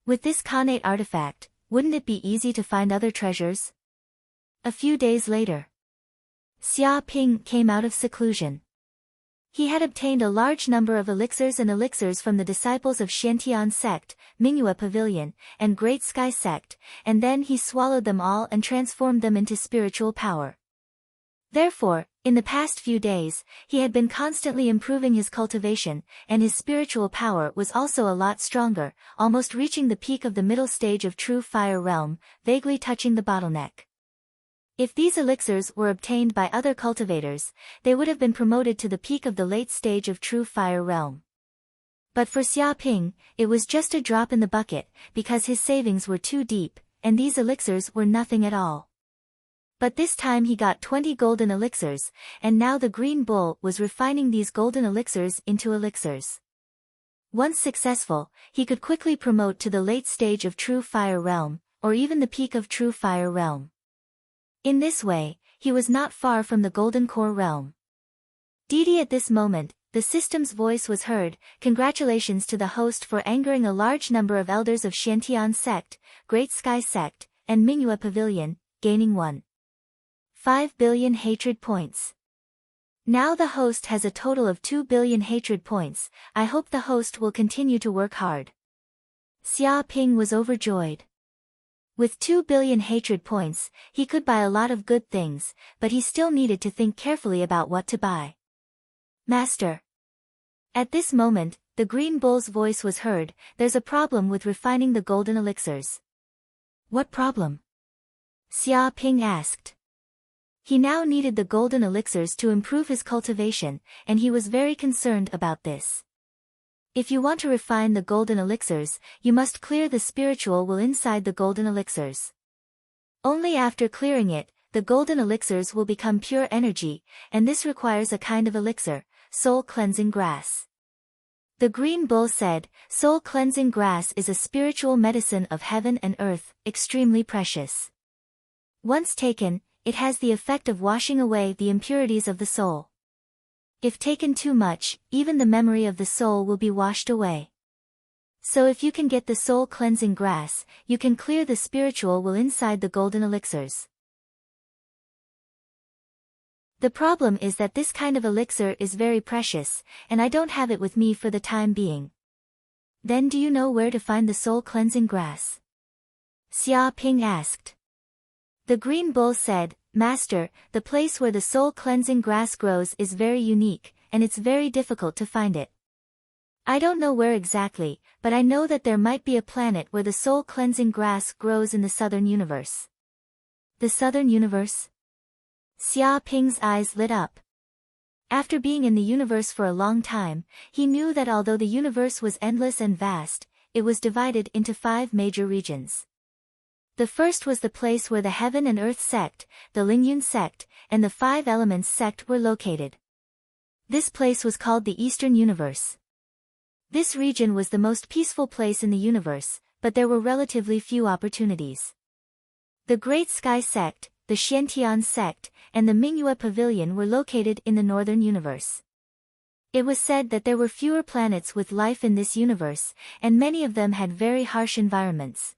With this Khanate artifact, wouldn't it be easy to find other treasures? A few days later, Xia Ping came out of seclusion. He had obtained a large number of elixirs from the disciples of Xiantian sect, Mingyue Pavilion, and Great Sky sect, and then he swallowed them all and transformed them into spiritual power. Therefore, in the past few days, he had been constantly improving his cultivation, and his spiritual power was also a lot stronger, almost reaching the peak of the middle stage of true fire realm, vaguely touching the bottleneck. If these elixirs were obtained by other cultivators, they would have been promoted to the peak of the late stage of true fire realm. But for Xia Ping, it was just a drop in the bucket, because his savings were too deep, and these elixirs were nothing at all. But this time he got 20 golden elixirs, and now the Green Bull was refining these golden elixirs into elixirs. Once successful, he could quickly promote to the late stage of true fire realm, or even the peak of true fire realm. In this way, he was not far from the Golden Core realm. Didi at this moment, the system's voice was heard, congratulations to the host for angering a large number of elders of Xiantian sect, Great Sky sect, and Mingyue Pavilion, gaining 1.5 billion hatred points. Now the host has a total of 2 billion hatred points. I hope the host will continue to work hard. Xia Ping was overjoyed. With 2 billion hatred points, he could buy a lot of good things, but he still needed to think carefully about what to buy. Master. At this moment, the Green Bull's voice was heard, there's a problem with refining the golden elixirs. What problem? Xia Ping asked. He now needed the golden elixirs to improve his cultivation, and he was very concerned about this. If you want to refine the golden elixirs, you must clear the spiritual will inside the golden elixirs. Only after clearing it, the golden elixirs will become pure energy, and this requires a kind of elixir, soul cleansing grass. The Green Bull said, soul cleansing grass is a spiritual medicine of heaven and earth, extremely precious. Once taken, it has the effect of washing away the impurities of the soul. If taken too much, even the memory of the soul will be washed away. So if you can get the soul-cleansing grass, you can clear the spiritual will inside the golden elixirs. The problem is that this kind of elixir is very precious, and I don't have it with me for the time being. Then do you know where to find the soul-cleansing grass? Xia Ping asked. The green bull said, Master, the place where the soul-cleansing grass grows is very unique, and it's very difficult to find it. I don't know where exactly, but I know that there might be a planet where the soul-cleansing grass grows in the southern universe. The southern universe? Xia Ping's eyes lit up. After being in the universe for a long time, he knew that although the universe was endless and vast, it was divided into 5 major regions. The first was the place where the Heaven and Earth sect, the Lingyun sect, and the 5 Elements sect were located. This place was called the Eastern Universe. This region was the most peaceful place in the universe, but there were relatively few opportunities. The Great Sky sect, the Xiantian sect, and the Mingyue Pavilion were located in the northern universe. It was said that there were fewer planets with life in this universe, and many of them had very harsh environments.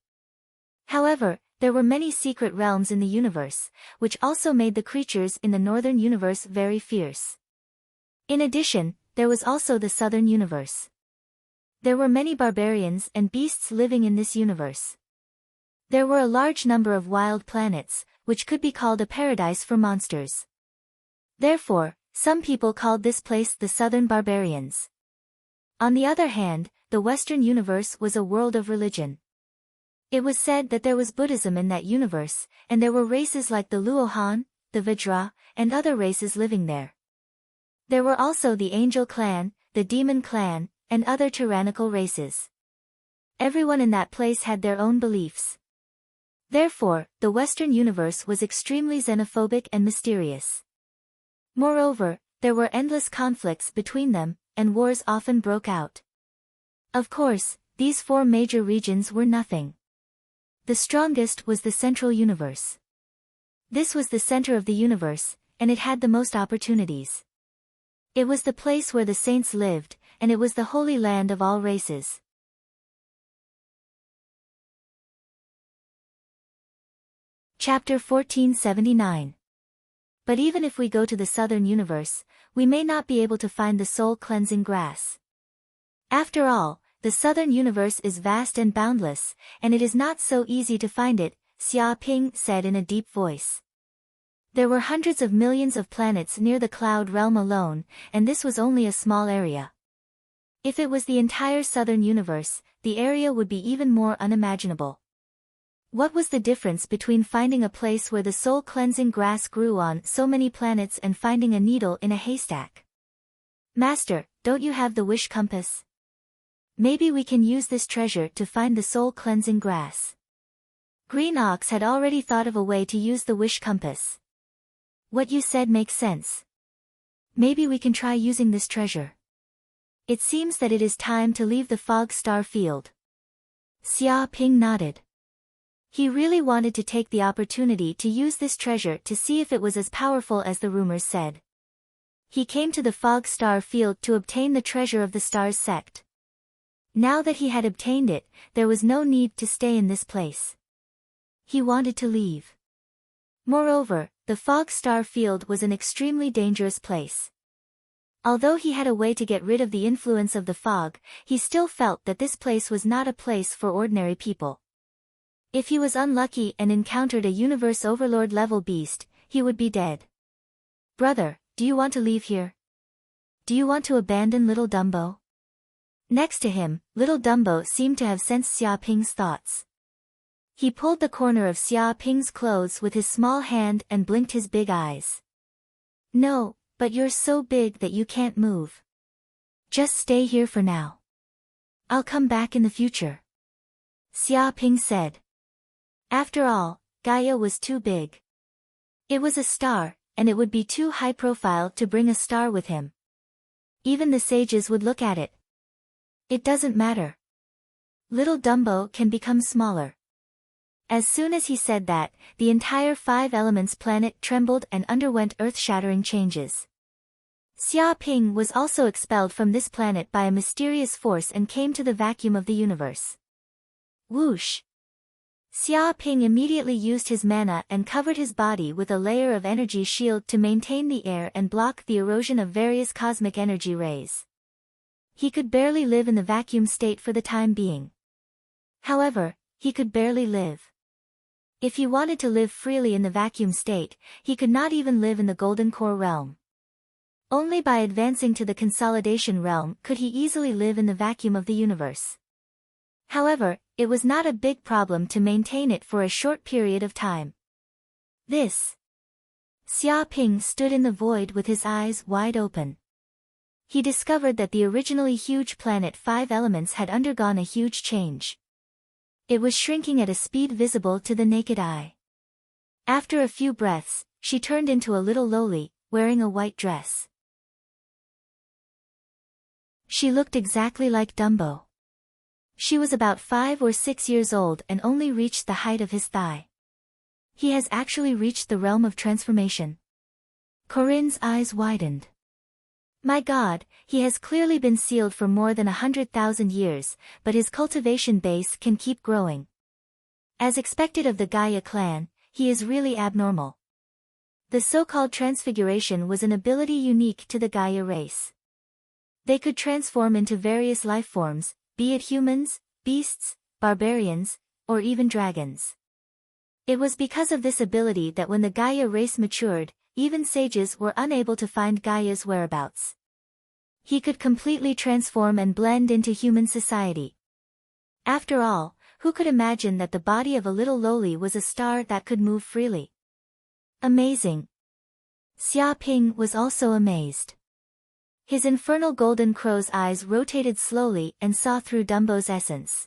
However, there were many secret realms in the universe, which also made the creatures in the northern universe very fierce. In addition, there was also the southern universe. There were many barbarians and beasts living in this universe. There were a large number of wild planets, which could be called a paradise for monsters. Therefore, some people called this place the Southern Barbarians. On the other hand, the Western universe was a world of religion. It was said that there was Buddhism in that universe, and there were races like the Luohan, the Vajra, and other races living there. There were also the Angel Clan, the Demon Clan, and other tyrannical races. Everyone in that place had their own beliefs. Therefore, the Western universe was extremely xenophobic and mysterious. Moreover, there were endless conflicts between them, and wars often broke out. Of course, these 4 major regions were nothing. The strongest was the Central Universe. This was the center of the universe, and it had the most opportunities. It was the place where the saints lived, and it was the holy land of all races. Chapter 1479. But even if we go to the southern universe, we may not be able to find the soul-cleansing grass. After all, the southern universe is vast and boundless, and it is not so easy to find it, Xia Ping said in a deep voice. There were hundreds of millions of planets near the cloud realm alone, and this was only a small area. If it was the entire southern universe, the area would be even more unimaginable. What was the difference between finding a place where the soul-cleansing grass grew on so many planets and finding a needle in a haystack? Master, don't you have the wish compass? Maybe we can use this treasure to find the soul-cleansing grass. Green Ox had already thought of a way to use the wish compass. What you said makes sense. Maybe we can try using this treasure. It seems that it is time to leave the fog star field. Xia Ping nodded. He really wanted to take the opportunity to use this treasure to see if it was as powerful as the rumors said. He came to the fog star field to obtain the treasure of the stars sect. Now that he had obtained it, there was no need to stay in this place. He wanted to leave. Moreover, the fog star field was an extremely dangerous place. Although he had a way to get rid of the influence of the fog, he still felt that this place was not a place for ordinary people. If he was unlucky and encountered a universe overlord level beast, he would be dead. Brother, do you want to leave here? Do you want to abandon little Dumbo? Next to him, little Dumbo seemed to have sensed Xia Ping's thoughts. He pulled the corner of Xia Ping's clothes with his small hand and blinked his big eyes. No, but you're so big that you can't move. Just stay here for now. I'll come back in the future. Xia Ping said. After all, Gaia was too big. It was a star, and it would be too high profile to bring a star with him. Even the sages would look at it. It doesn't matter. Little Dumbo can become smaller. As soon as he said that, the entire 5 elements planet trembled and underwent earth-shattering changes. Xia Ping was also expelled from this planet by a mysterious force and came to the vacuum of the universe. Whoosh! Xia Ping immediately used his mana and covered his body with a layer of energy shield to maintain the air and block the erosion of various cosmic energy rays. He could barely live in the vacuum state for the time being. However, he could barely live. If he wanted to live freely in the vacuum state, he could not even live in the Golden Core realm. Only by advancing to the consolidation realm could he easily live in the vacuum of the universe. However, it was not a big problem to maintain it for a short period of time. Xia Ping stood in the void with his eyes wide open. He discovered that the originally huge planet 5 Elements had undergone a huge change. It was shrinking at a speed visible to the naked eye. After a few breaths, she turned into a little lowly, wearing a white dress. She looked exactly like Dumbo. She was about 5 or 6 years old and only reached the height of his thigh. He has actually reached the realm of transformation. Corinne's eyes widened. My God, he has clearly been sealed for more than 100,000 years, but his cultivation base can keep growing. As expected of the Gaia clan, he is really abnormal. The so-called transfiguration was an ability unique to the Gaia race. They could transform into various life forms, be it humans, beasts, barbarians, or even dragons. It was because of this ability that when the Gaia race matured, even sages were unable to find Gaia's whereabouts. He could completely transform and blend into human society. After all, who could imagine that the body of a little lowly was a star that could move freely? Amazing. Xia Ping was also amazed. His infernal golden crow's eyes rotated slowly and saw through Dumbo's essence.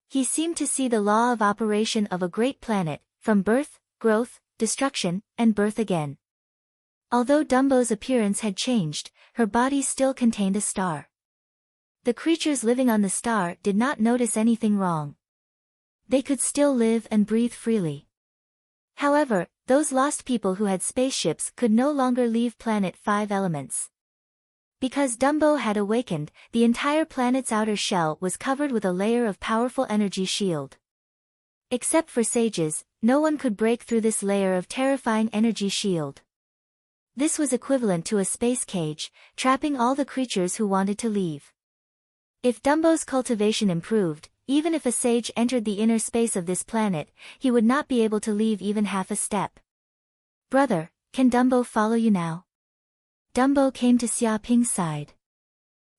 He seemed to see the law of operation of a great planet, from birth, growth, destruction, and birth again. Although Dumbo's appearance had changed, her body still contained a star. The creatures living on the star did not notice anything wrong. They could still live and breathe freely. However, those lost people who had spaceships could no longer leave planet 5 Elements. Because Dumbo had awakened, the entire planet's outer shell was covered with a layer of powerful energy shield. Except for sages, no one could break through this layer of terrifying energy shield. This was equivalent to a space cage, trapping all the creatures who wanted to leave. If Dumbo's cultivation improved, even if a sage entered the inner space of this planet, he would not be able to leave even half a step. Brother, can Dumbo follow you now? Dumbo came to Xia Ping's side.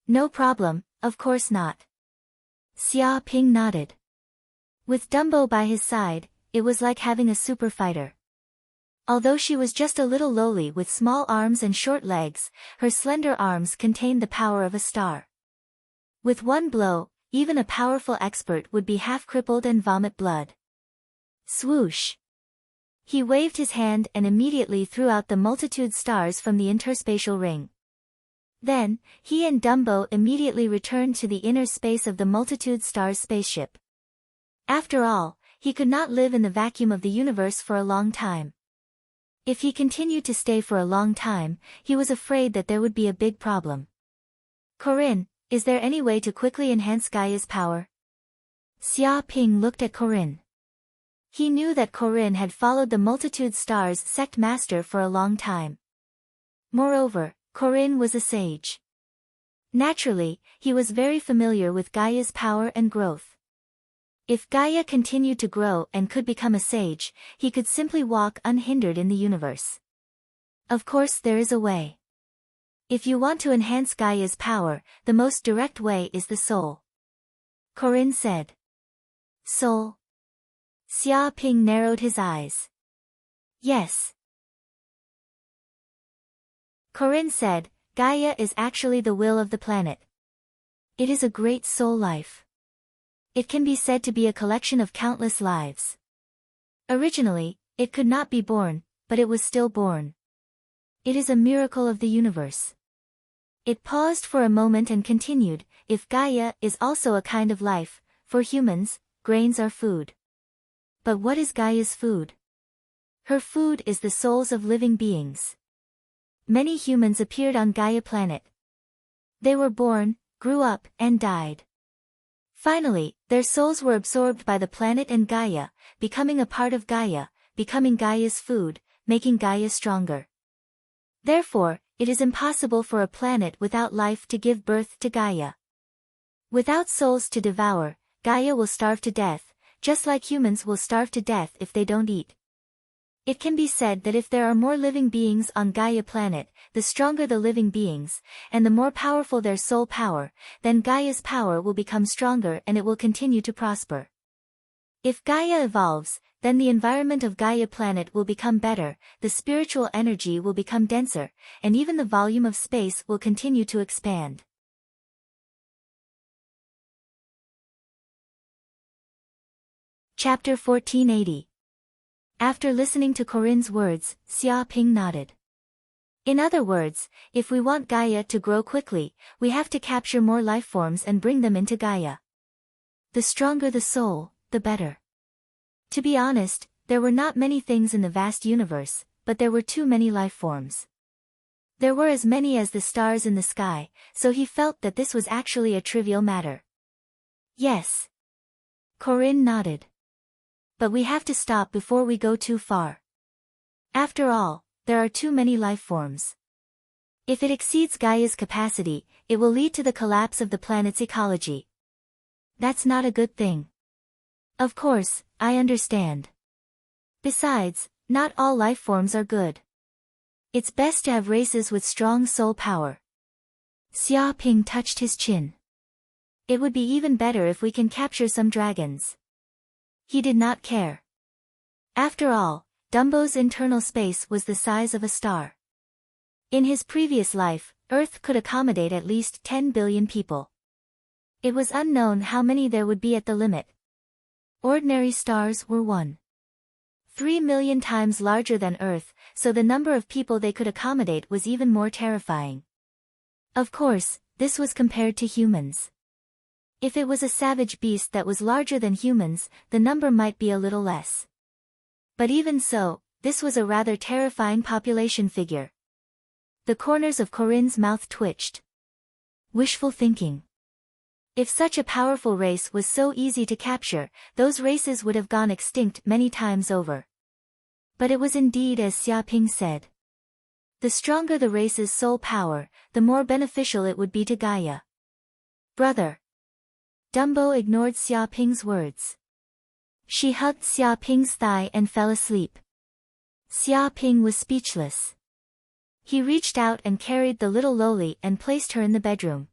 No problem, of course not. Xia Ping nodded. With Dumbo by his side, it was like having a super fighter. Although she was just a little lowly with small arms and short legs, her slender arms contained the power of a star. With one blow, even a powerful expert would be half crippled and vomit blood. Swoosh! He waved his hand and immediately threw out the multitude stars from the interspatial ring. Then, he and Dumbo immediately returned to the inner space of the multitude stars spaceship. After all, he could not live in the vacuum of the universe for a long time. If he continued to stay for a long time, he was afraid that there would be a big problem. Corinne, is there any way to quickly enhance Gaia's power? Xia Ping looked at Corinne. He knew that Corinne had followed the multitude stars sect master for a long time. Moreover, Corinne was a sage. Naturally, he was very familiar with Gaia's power and growth. If Gaia continued to grow and could become a sage, he could simply walk unhindered in the universe. Of course there is a way. If you want to enhance Gaia's power, the most direct way is the soul. Corinne said. Soul? Xia Ping narrowed his eyes. Yes. Corinne said, Gaia is actually the will of the planet. It is a great soul life. It can be said to be a collection of countless lives. Originally, it could not be born, but it was still born. It is a miracle of the universe. It paused for a moment and continued, if Gaia is also a kind of life, for humans, grains are food. But what is Gaia's food? Her food is the souls of living beings. Many humans appeared on Gaia planet. They were born, grew up, and died. Finally, their souls were absorbed by the planet and Gaia, becoming a part of Gaia, becoming Gaia's food, making Gaia stronger. Therefore, it is impossible for a planet without life to give birth to Gaia. Without souls to devour, Gaia will starve to death, just like humans will starve to death if they don't eat. It can be said that if there are more living beings on Gaia planet, the stronger the living beings, and the more powerful their soul power, then Gaia's power will become stronger and it will continue to prosper. If Gaia evolves, then the environment of Gaia planet will become better, the spiritual energy will become denser, and even the volume of space will continue to expand. Chapter 1480. After listening to Corinne's words, Xia Ping nodded. In other words, if we want Gaia to grow quickly, we have to capture more life forms and bring them into Gaia. The stronger the soul, the better. To be honest, there were not many things in the vast universe, but there were too many life forms. There were as many as the stars in the sky, so he felt that this was actually a trivial matter. Yes. Corinne nodded. But we have to stop before we go too far. After all, there are too many life forms. If it exceeds Gaia's capacity, it will lead to the collapse of the planet's ecology. That's not a good thing. Of course, I understand. Besides, not all life forms are good. It's best to have races with strong soul power. Xia Ping touched his chin. It would be even better if we can capture some dragons. He did not care. After all, Dumbo's internal space was the size of a star. In his previous life, Earth could accommodate at least 10 billion people. It was unknown how many there would be at the limit. Ordinary stars were 1.3 million times larger than Earth, so the number of people they could accommodate was even more terrifying. Of course, this was compared to humans. If it was a savage beast that was larger than humans, the number might be a little less. But even so, this was a rather terrifying population figure. The corners of Corinne's mouth twitched. Wishful thinking. If such a powerful race was so easy to capture, those races would have gone extinct many times over. But it was indeed as Xia Ping said. The stronger the race's soul power, the more beneficial it would be to Gaia. Brother. Dumbo ignored Xia Ping's words. She hugged Xia Ping's thigh and fell asleep. Xia Ping was speechless. He reached out and carried the little lowly and placed her in the bedroom.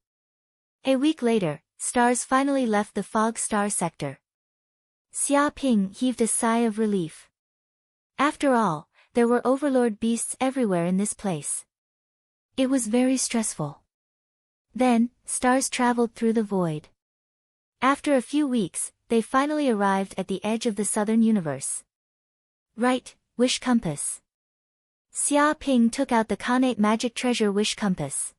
A week later, stars finally left the fog star sector. Xia Ping heaved a sigh of relief. After all, there were overlord beasts everywhere in this place. It was very stressful. Then, stars traveled through the void. After a few weeks, they finally arrived at the edge of the southern universe. Right, wish compass. Xia Ping took out the Khanate magic treasure wish compass.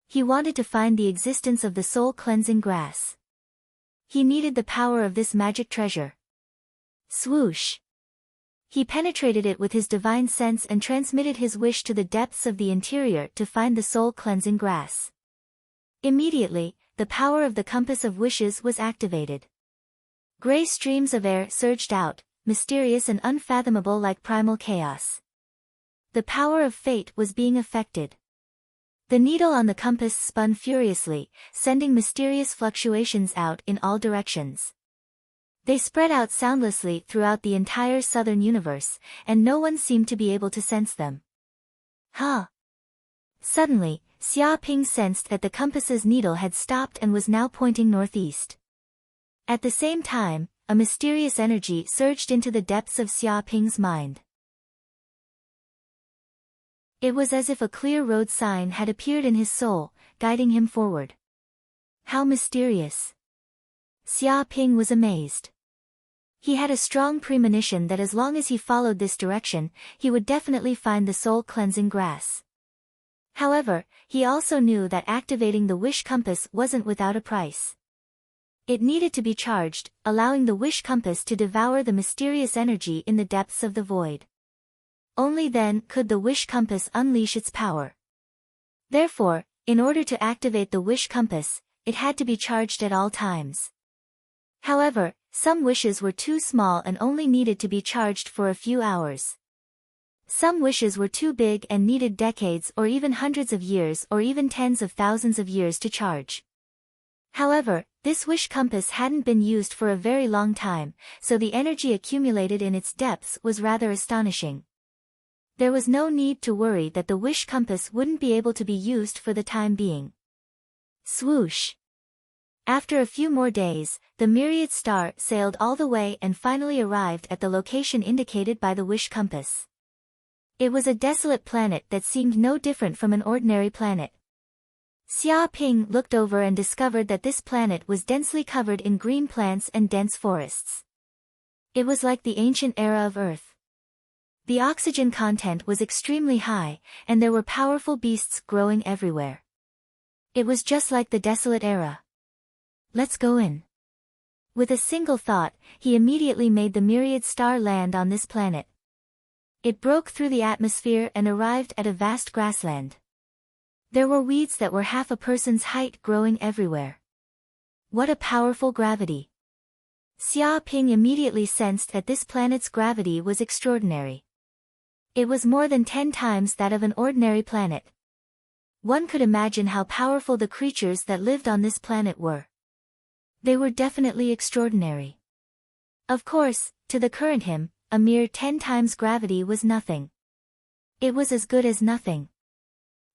He wanted to find the existence of the soul cleansing grass. He needed the power of this magic treasure. Swoosh. He penetrated it with his divine sense and transmitted his wish to the depths of the interior to find the soul cleansing grass. Immediately, the power of the compass of wishes was activated. Gray streams of air surged out, mysterious and unfathomable like primal chaos. The power of fate was being affected. The needle on the compass spun furiously, sending mysterious fluctuations out in all directions. They spread out soundlessly throughout the entire southern universe, and no one seemed to be able to sense them. Huh! Suddenly, Xia Ping sensed that the compass's needle had stopped and was now pointing northeast. At the same time, a mysterious energy surged into the depths of Xia Ping's mind. It was as if a clear road sign had appeared in his soul, guiding him forward. How mysterious! Xia Ping was amazed. He had a strong premonition that as long as he followed this direction, he would definitely find the soul-cleansing grass. However, he also knew that activating the wish compass wasn't without a price. It needed to be charged, allowing the wish compass to devour the mysterious energy in the depths of the void. Only then could the wish compass unleash its power. Therefore, in order to activate the wish compass, it had to be charged at all times. However, some wishes were too small and only needed to be charged for a few hours. Some wishes were too big and needed decades or even hundreds of years or even tens of thousands of years to charge. However, this wish compass hadn't been used for a very long time, so the energy accumulated in its depths was rather astonishing. There was no need to worry that the wish compass wouldn't be able to be used for the time being. Swoosh! After a few more days, the myriad star sailed all the way and finally arrived at the location indicated by the wish compass. It was a desolate planet that seemed no different from an ordinary planet. Xia Ping looked over and discovered that this planet was densely covered in green plants and dense forests. It was like the ancient era of Earth. The oxygen content was extremely high, and there were powerful beasts growing everywhere. It was just like the desolate era. Let's go in. With a single thought, he immediately made the myriad star land on this planet. It broke through the atmosphere and arrived at a vast grassland. There were weeds that were half a person's height growing everywhere. What a powerful gravity! Xia Ping immediately sensed that this planet's gravity was extraordinary. It was more than 10 times that of an ordinary planet. One could imagine how powerful the creatures that lived on this planet were. They were definitely extraordinary. Of course, to the current him, a mere 10 times gravity was nothing. It was as good as nothing.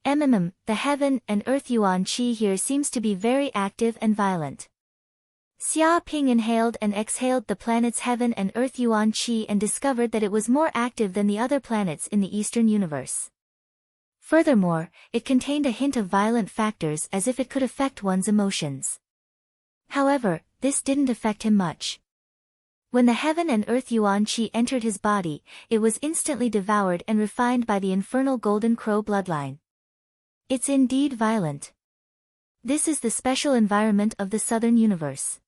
The heaven and earth yuan qi here seems to be very active and violent. Xia Ping inhaled and exhaled the planet's heaven and earth yuan qi and discovered that it was more active than the other planets in the Eastern universe. Furthermore, it contained a hint of violent factors as if it could affect one's emotions. However, this didn't affect him much. When the heaven and earth yuan qi entered his body, it was instantly devoured and refined by the infernal golden crow bloodline. It's indeed violent. This is the special environment of the southern universe.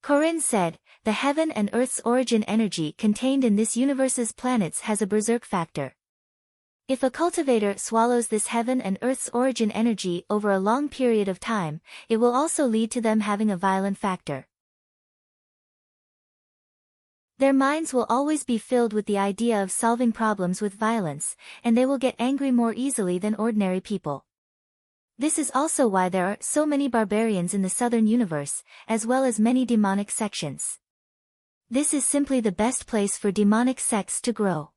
Corinne said, the heaven and earth's origin energy contained in this universe's planets has a berserk factor. If a cultivator swallows this heaven and earth's origin energy over a long period of time, it will also lead to them having a violent factor. Their minds will always be filled with the idea of solving problems with violence, and they will get angry more easily than ordinary people. This is also why there are so many barbarians in the southern universe, as well as many demonic sections. This is simply the best place for demonic sects to grow.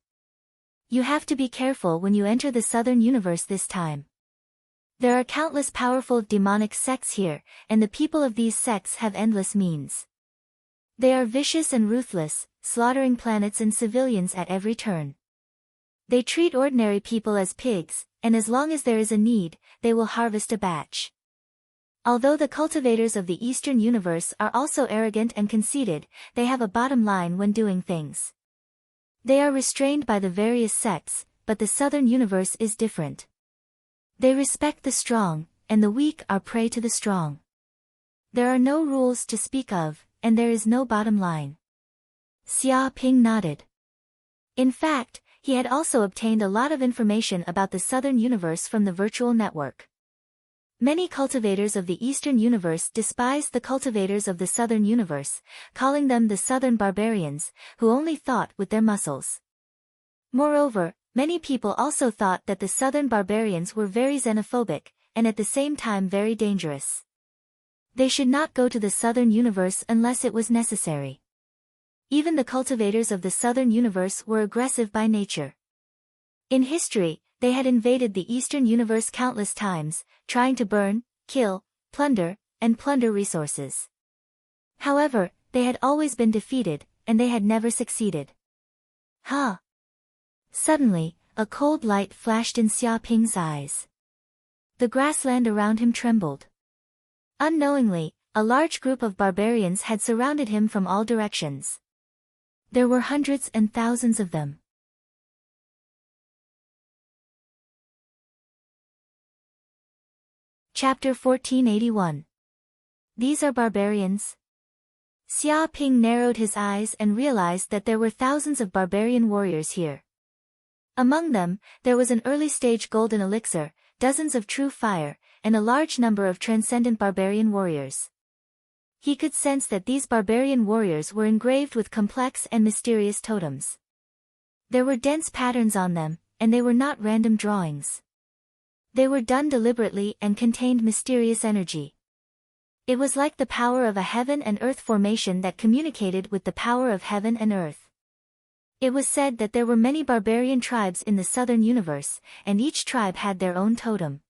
You have to be careful when you enter the southern universe this time. There are countless powerful demonic sects here, and the people of these sects have endless means. They are vicious and ruthless, slaughtering planets and civilians at every turn. They treat ordinary people as pigs, and as long as there is a need, they will harvest a batch. Although the cultivators of the Eastern universe are also arrogant and conceited, they have a bottom line when doing things. They are restrained by the various sects, but the southern universe is different. They respect the strong, and the weak are prey to the strong. There are no rules to speak of, and there is no bottom line. Xia Ping nodded. In fact, he had also obtained a lot of information about the southern universe from the virtual network. Many cultivators of the Eastern universe despised the cultivators of the southern universe, calling them the southern barbarians, who only thought with their muscles. Moreover, many people also thought that the southern barbarians were very xenophobic, and at the same time very dangerous. They should not go to the southern universe unless it was necessary. Even the cultivators of the southern universe were aggressive by nature. In history, they had invaded the Eastern universe countless times, trying to burn, kill, plunder, and plunder resources. However, they had always been defeated, and they had never succeeded. Huh! Suddenly, a cold light flashed in Xia Ping's eyes. The grassland around him trembled. Unknowingly, a large group of barbarians had surrounded him from all directions. There were hundreds and thousands of them. Chapter 1481. These are barbarians? Xia Ping narrowed his eyes and realized that there were thousands of barbarian warriors here. Among them, there was an early-stage golden elixir, dozens of true fire, and a large number of transcendent barbarian warriors. He could sense that these barbarian warriors were engraved with complex and mysterious totems. There were dense patterns on them, and they were not random drawings. They were done deliberately and contained mysterious energy. It was like the power of a heaven and earth formation that communicated with the power of heaven and earth. It was said that there were many barbarian tribes in the southern universe, and each tribe had their own totem.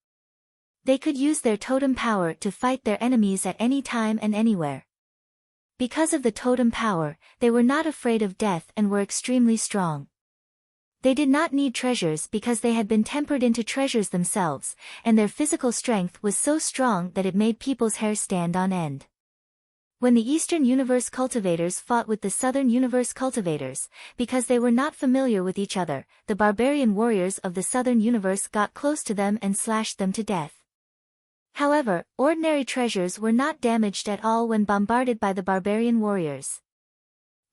They could use their totem power to fight their enemies at any time and anywhere. Because of the totem power, they were not afraid of death and were extremely strong. They did not need treasures because they had been tempered into treasures themselves, and their physical strength was so strong that it made people's hair stand on end. When the Eastern Universe cultivators fought with the Southern Universe cultivators, because they were not familiar with each other, the barbarian warriors of the Southern Universe got close to them and slashed them to death. However, ordinary treasures were not damaged at all when bombarded by the barbarian warriors.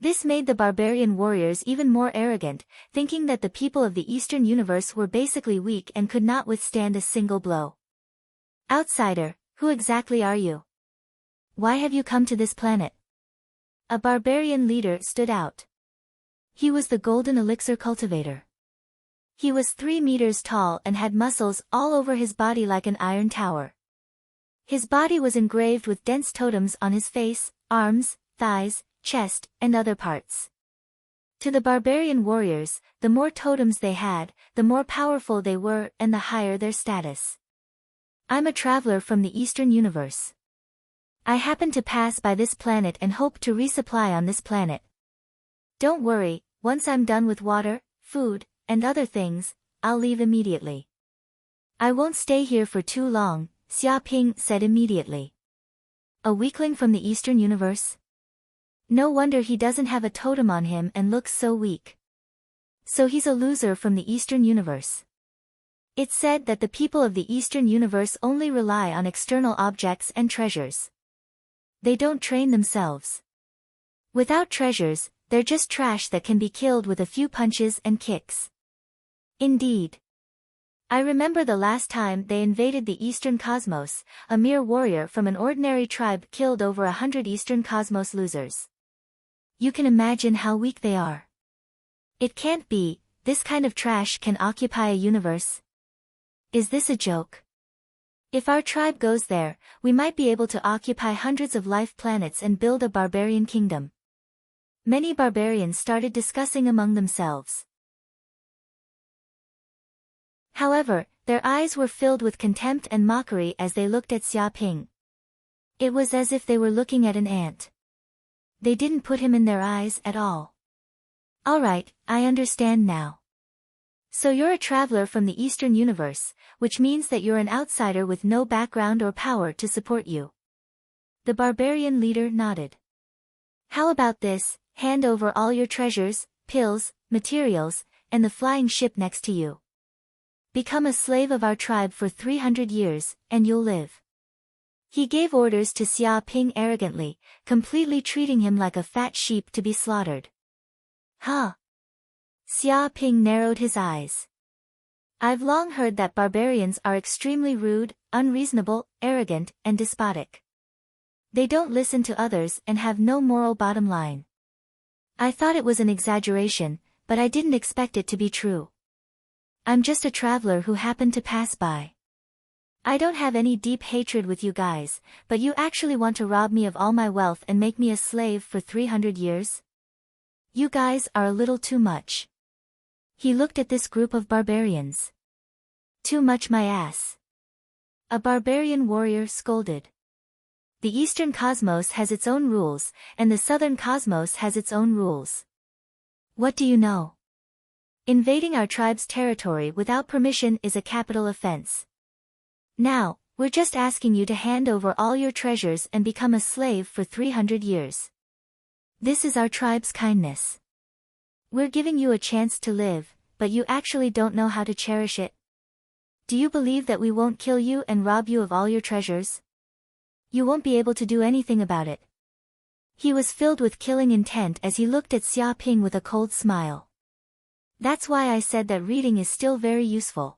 This made the barbarian warriors even more arrogant, thinking that the people of the Eastern Universe were basically weak and could not withstand a single blow. Outsider, who exactly are you? Why have you come to this planet? A barbarian leader stood out. He was the golden elixir cultivator. He was 3 meters tall and had muscles all over his body like an iron tower. His body was engraved with dense totems on his face, arms, thighs, chest, and other parts. To the barbarian warriors, the more totems they had, the more powerful they were and the higher their status. I'm a traveler from the Eastern Universe. I happen to pass by this planet and hope to resupply on this planet. Don't worry, once I'm done with water, food, and other things, I'll leave immediately. I won't stay here for too long, Xia Ping said immediately. A weakling from the Eastern Universe? No wonder he doesn't have a totem on him and looks so weak. So he's a loser from the Eastern Universe. It's said that the people of the Eastern Universe only rely on external objects and treasures. They don't train themselves. Without treasures, they're just trash that can be killed with a few punches and kicks. Indeed. I remember the last time they invaded the Eastern Cosmos, a mere warrior from an ordinary tribe killed over 100 Eastern Cosmos losers. You can imagine how weak they are. It can't be, this kind of trash can occupy a universe. Is this a joke? If our tribe goes there, we might be able to occupy hundreds of life planets and build a barbarian kingdom. Many barbarians started discussing among themselves. However, their eyes were filled with contempt and mockery as they looked at Xia Ping. It was as if they were looking at an ant. They didn't put him in their eyes at all. All right, I understand now. So you're a traveler from the Eastern Universe, which means that you're an outsider with no background or power to support you. The barbarian leader nodded. How about this, hand over all your treasures, pills, materials, and the flying ship next to you. Become a slave of our tribe for 300 years, and you'll live. He gave orders to Xia Ping arrogantly, completely treating him like a fat sheep to be slaughtered. Huh? Xia Ping narrowed his eyes. I've long heard that barbarians are extremely rude, unreasonable, arrogant, and despotic. They don't listen to others and have no moral bottom line. I thought it was an exaggeration, but I didn't expect it to be true. I'm just a traveler who happened to pass by. I don't have any deep hatred with you guys, but you actually want to rob me of all my wealth and make me a slave for 300 years? You guys are a little too much. He looked at this group of barbarians. Too much my ass. A barbarian warrior scolded. The Eastern Cosmos has its own rules, and the Southern Cosmos has its own rules. What do you know? Invading our tribe's territory without permission is a capital offense. Now, we're just asking you to hand over all your treasures and become a slave for 300 years. This is our tribe's kindness. We're giving you a chance to live, but you actually don't know how to cherish it. Do you believe that we won't kill you and rob you of all your treasures? You won't be able to do anything about it. He was filled with killing intent as he looked at Xia Ping with a cold smile. That's why I said that reading is still very useful.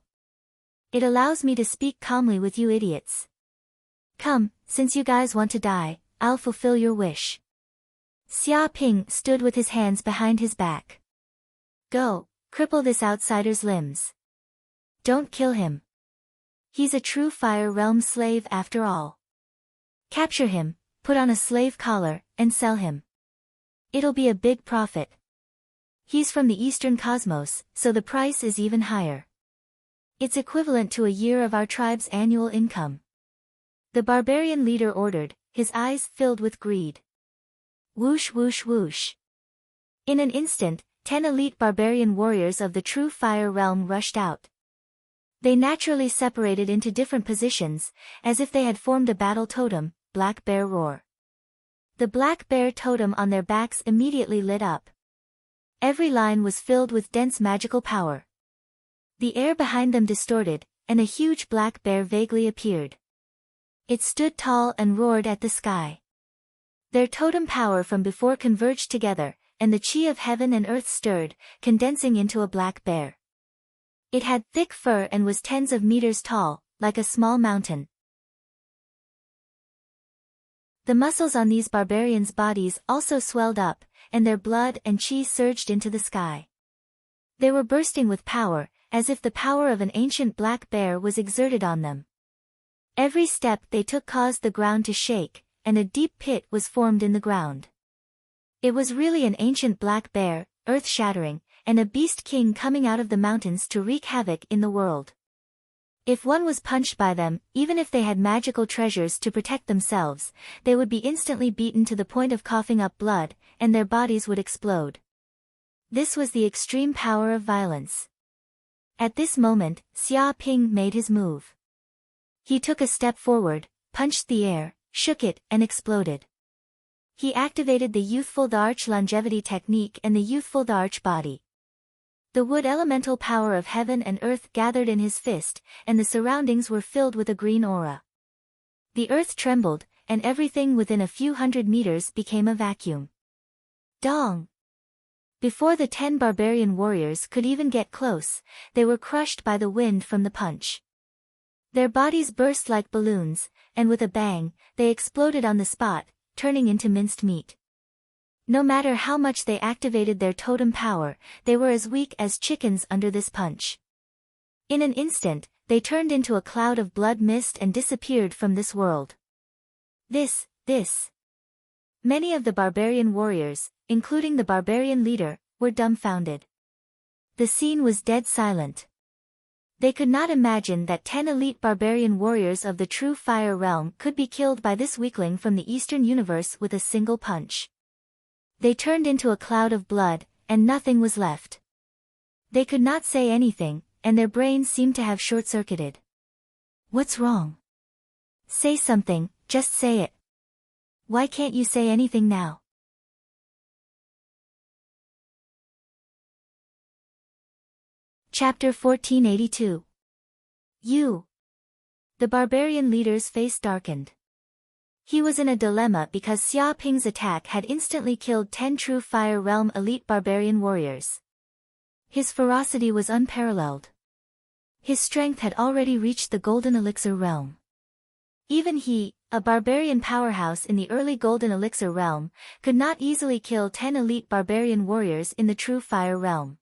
It allows me to speak calmly with you idiots. Come, since you guys want to die, I'll fulfill your wish. Xia Ping stood with his hands behind his back. Go, cripple this outsider's limbs. Don't kill him. He's a true Fire Realm slave after all. Capture him, put on a slave collar, and sell him. It'll be a big profit. He's from the Eastern Cosmos, so the price is even higher. It's equivalent to a year of our tribe's annual income. The barbarian leader ordered, his eyes filled with greed. Whoosh whoosh whoosh. In an instant, 10 elite barbarian warriors of the true Fire Realm rushed out. They naturally separated into different positions, as if they had formed a battle totem, Black Bear Roar. The Black Bear totem on their backs immediately lit up. Every line was filled with dense magical power. The air behind them distorted, and a huge black bear vaguely appeared. It stood tall and roared at the sky. Their totem power from before converged together, and the chi of heaven and earth stirred, condensing into a black bear. It had thick fur and was tens of meters tall, like a small mountain. The muscles on these barbarians' bodies also swelled up, and their blood and chi surged into the sky. They were bursting with power, as if the power of an ancient black bear was exerted on them. Every step they took caused the ground to shake, and a deep pit was formed in the ground. It was really an ancient black bear, earth-shattering, and a beast king coming out of the mountains to wreak havoc in the world. If one was punched by them, even if they had magical treasures to protect themselves, they would be instantly beaten to the point of coughing up blood, and their bodies would explode. This was the extreme power of violence. At this moment, Xia Ping made his move. He took a step forward, punched the air, shook it, and exploded. He activated the Youthful Dharch longevity technique and the Youthful Dharch body. The wood elemental power of heaven and earth gathered in his fist, and the surroundings were filled with a green aura. The earth trembled, and everything within a few hundred meters became a vacuum. Dong! Before the 10 barbarian warriors could even get close, they were crushed by the wind from the punch. Their bodies burst like balloons, and with a bang, they exploded on the spot, turning into minced meat. No matter how much they activated their totem power, they were as weak as chickens under this punch. In an instant, they turned into a cloud of blood mist and disappeared from this world. This. Many of the barbarian warriors, including the barbarian leader, were dumbfounded. The scene was dead silent. They could not imagine that 10 elite barbarian warriors of the true Fire Realm could be killed by this weakling from the Eastern Universe with a single punch. They turned into a cloud of blood, and nothing was left. They could not say anything, and their brains seemed to have short-circuited. What's wrong? Say something, just say it. Why can't you say anything now? Chapter 1482. You. The barbarian leader's face darkened. He was in a dilemma because Xia Ping's attack had instantly killed 10 true Fire Realm elite barbarian warriors. His ferocity was unparalleled. His strength had already reached the Golden Elixir realm. Even he, a barbarian powerhouse in the early Golden Elixir realm, could not easily kill 10 elite barbarian warriors in the true Fire Realm.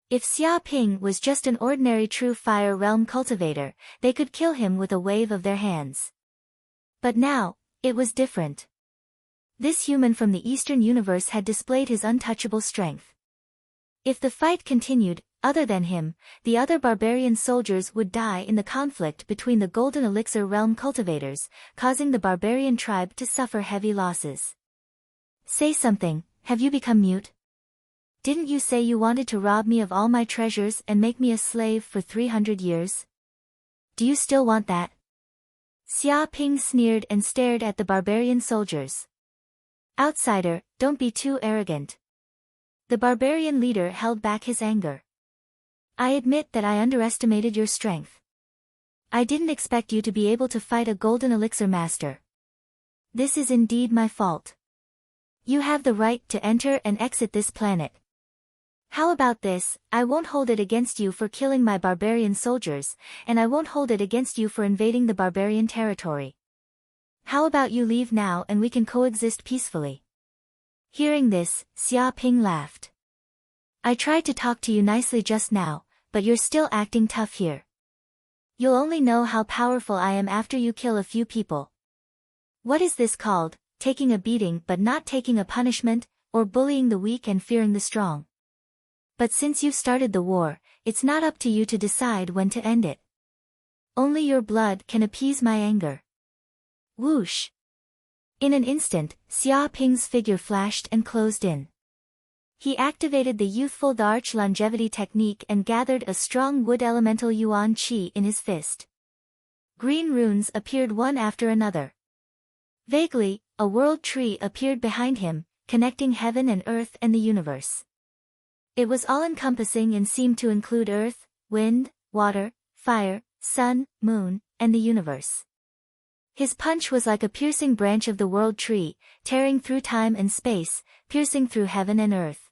If Xia Ping was just an ordinary true Fire Realm cultivator, they could kill him with a wave of their hands. But now, it was different. This human from the Eastern Universe had displayed his untouchable strength. If the fight continued, other than him, the other barbarian soldiers would die in the conflict between the Golden Elixir realm cultivators, causing the barbarian tribe to suffer heavy losses. Say something, have you become mute? Didn't you say you wanted to rob me of all my treasures and make me a slave for 300 years? Do you still want that? Xia Ping sneered and stared at the barbarian soldiers. Outsider, don't be too arrogant. The barbarian leader held back his anger. I admit that I underestimated your strength. I didn't expect you to be able to fight a Golden Elixir master. This is indeed my fault. You have the right to enter and exit this planet. How about this? I won't hold it against you for killing my barbarian soldiers, and I won't hold it against you for invading the barbarian territory. How about you leave now and we can coexist peacefully? Hearing this, Xia Ping laughed. I tried to talk to you nicely just now, but you're still acting tough here. You'll only know how powerful I am after you kill a few people. What is this called, taking a beating but not taking a punishment, or bullying the weak and fearing the strong? But since you've started the war, it's not up to you to decide when to end it. Only your blood can appease my anger. Whoosh! In an instant, Xia Ping's figure flashed and closed in. He activated the youthful Arch longevity technique and gathered a strong wood elemental yuan qi in his fist. Green runes appeared one after another. Vaguely, a world tree appeared behind him, connecting heaven and earth and the universe. It was all-encompassing and seemed to include earth, wind, water, fire, sun, moon, and the universe. His punch was like a piercing branch of the world tree, tearing through time and space, piercing through heaven and earth.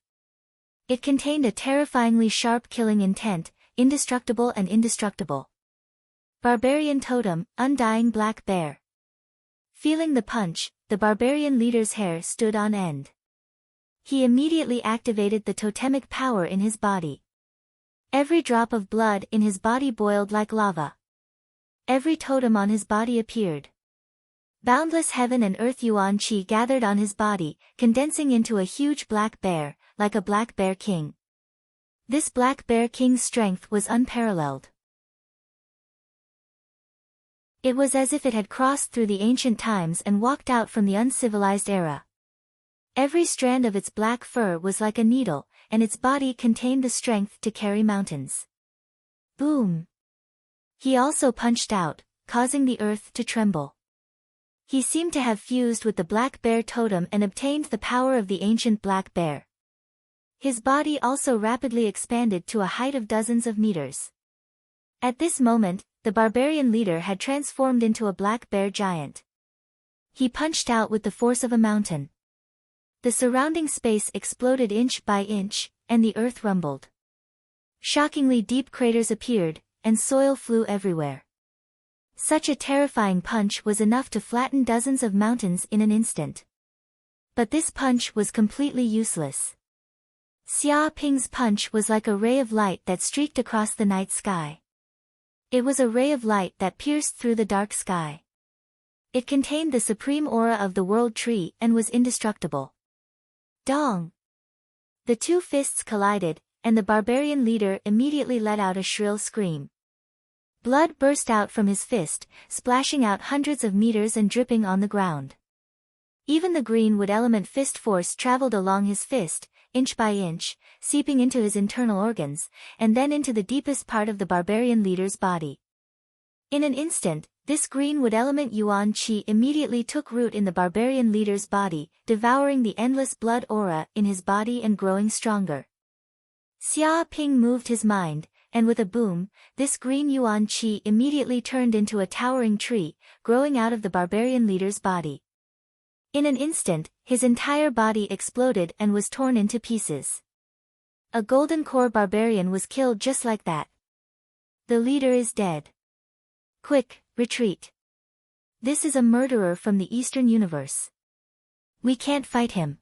It contained a terrifyingly sharp killing intent, indestructible and indestructible. Barbarian Totem, Undying Black Bear. Feeling the punch, the barbarian leader's hair stood on end. He immediately activated the totemic power in his body. Every drop of blood in his body boiled like lava. Every totem on his body appeared. Boundless heaven and earth yuan qi gathered on his body, condensing into a huge black bear, like a black bear king. This black bear king's strength was unparalleled. It was as if it had crossed through the ancient times and walked out from the uncivilized era. Every strand of its black fur was like a needle, and its body contained the strength to carry mountains. Boom! He also punched out, causing the earth to tremble. He seemed to have fused with the black bear totem and obtained the power of the ancient black bear. His body also rapidly expanded to a height of dozens of meters. At this moment, the barbarian leader had transformed into a black bear giant. He punched out with the force of a mountain. The surrounding space exploded inch by inch, and the earth rumbled. Shockingly deep craters appeared, and soil flew everywhere. Such a terrifying punch was enough to flatten dozens of mountains in an instant. But this punch was completely useless. Xia Ping's punch was like a ray of light that streaked across the night sky. It was a ray of light that pierced through the dark sky. It contained the supreme aura of the world tree and was indestructible. Dong! The two fists collided, and the barbarian leader immediately let out a shrill scream. Blood burst out from his fist, splashing out hundreds of meters and dripping on the ground. Even the green wood element fist force traveled along his fist, inch by inch, seeping into his internal organs, and then into the deepest part of the barbarian leader's body. In an instant, this green wood element yuan qi immediately took root in the barbarian leader's body, devouring the endless blood aura in his body and growing stronger. Xia Ping moved his mind, and with a boom, this green yuan qi immediately turned into a towering tree, growing out of the barbarian leader's body. In an instant, his entire body exploded and was torn into pieces. A golden core barbarian was killed just like that. The leader is dead. Quick, retreat. This is a murderer from the Eastern Universe. We can't fight him.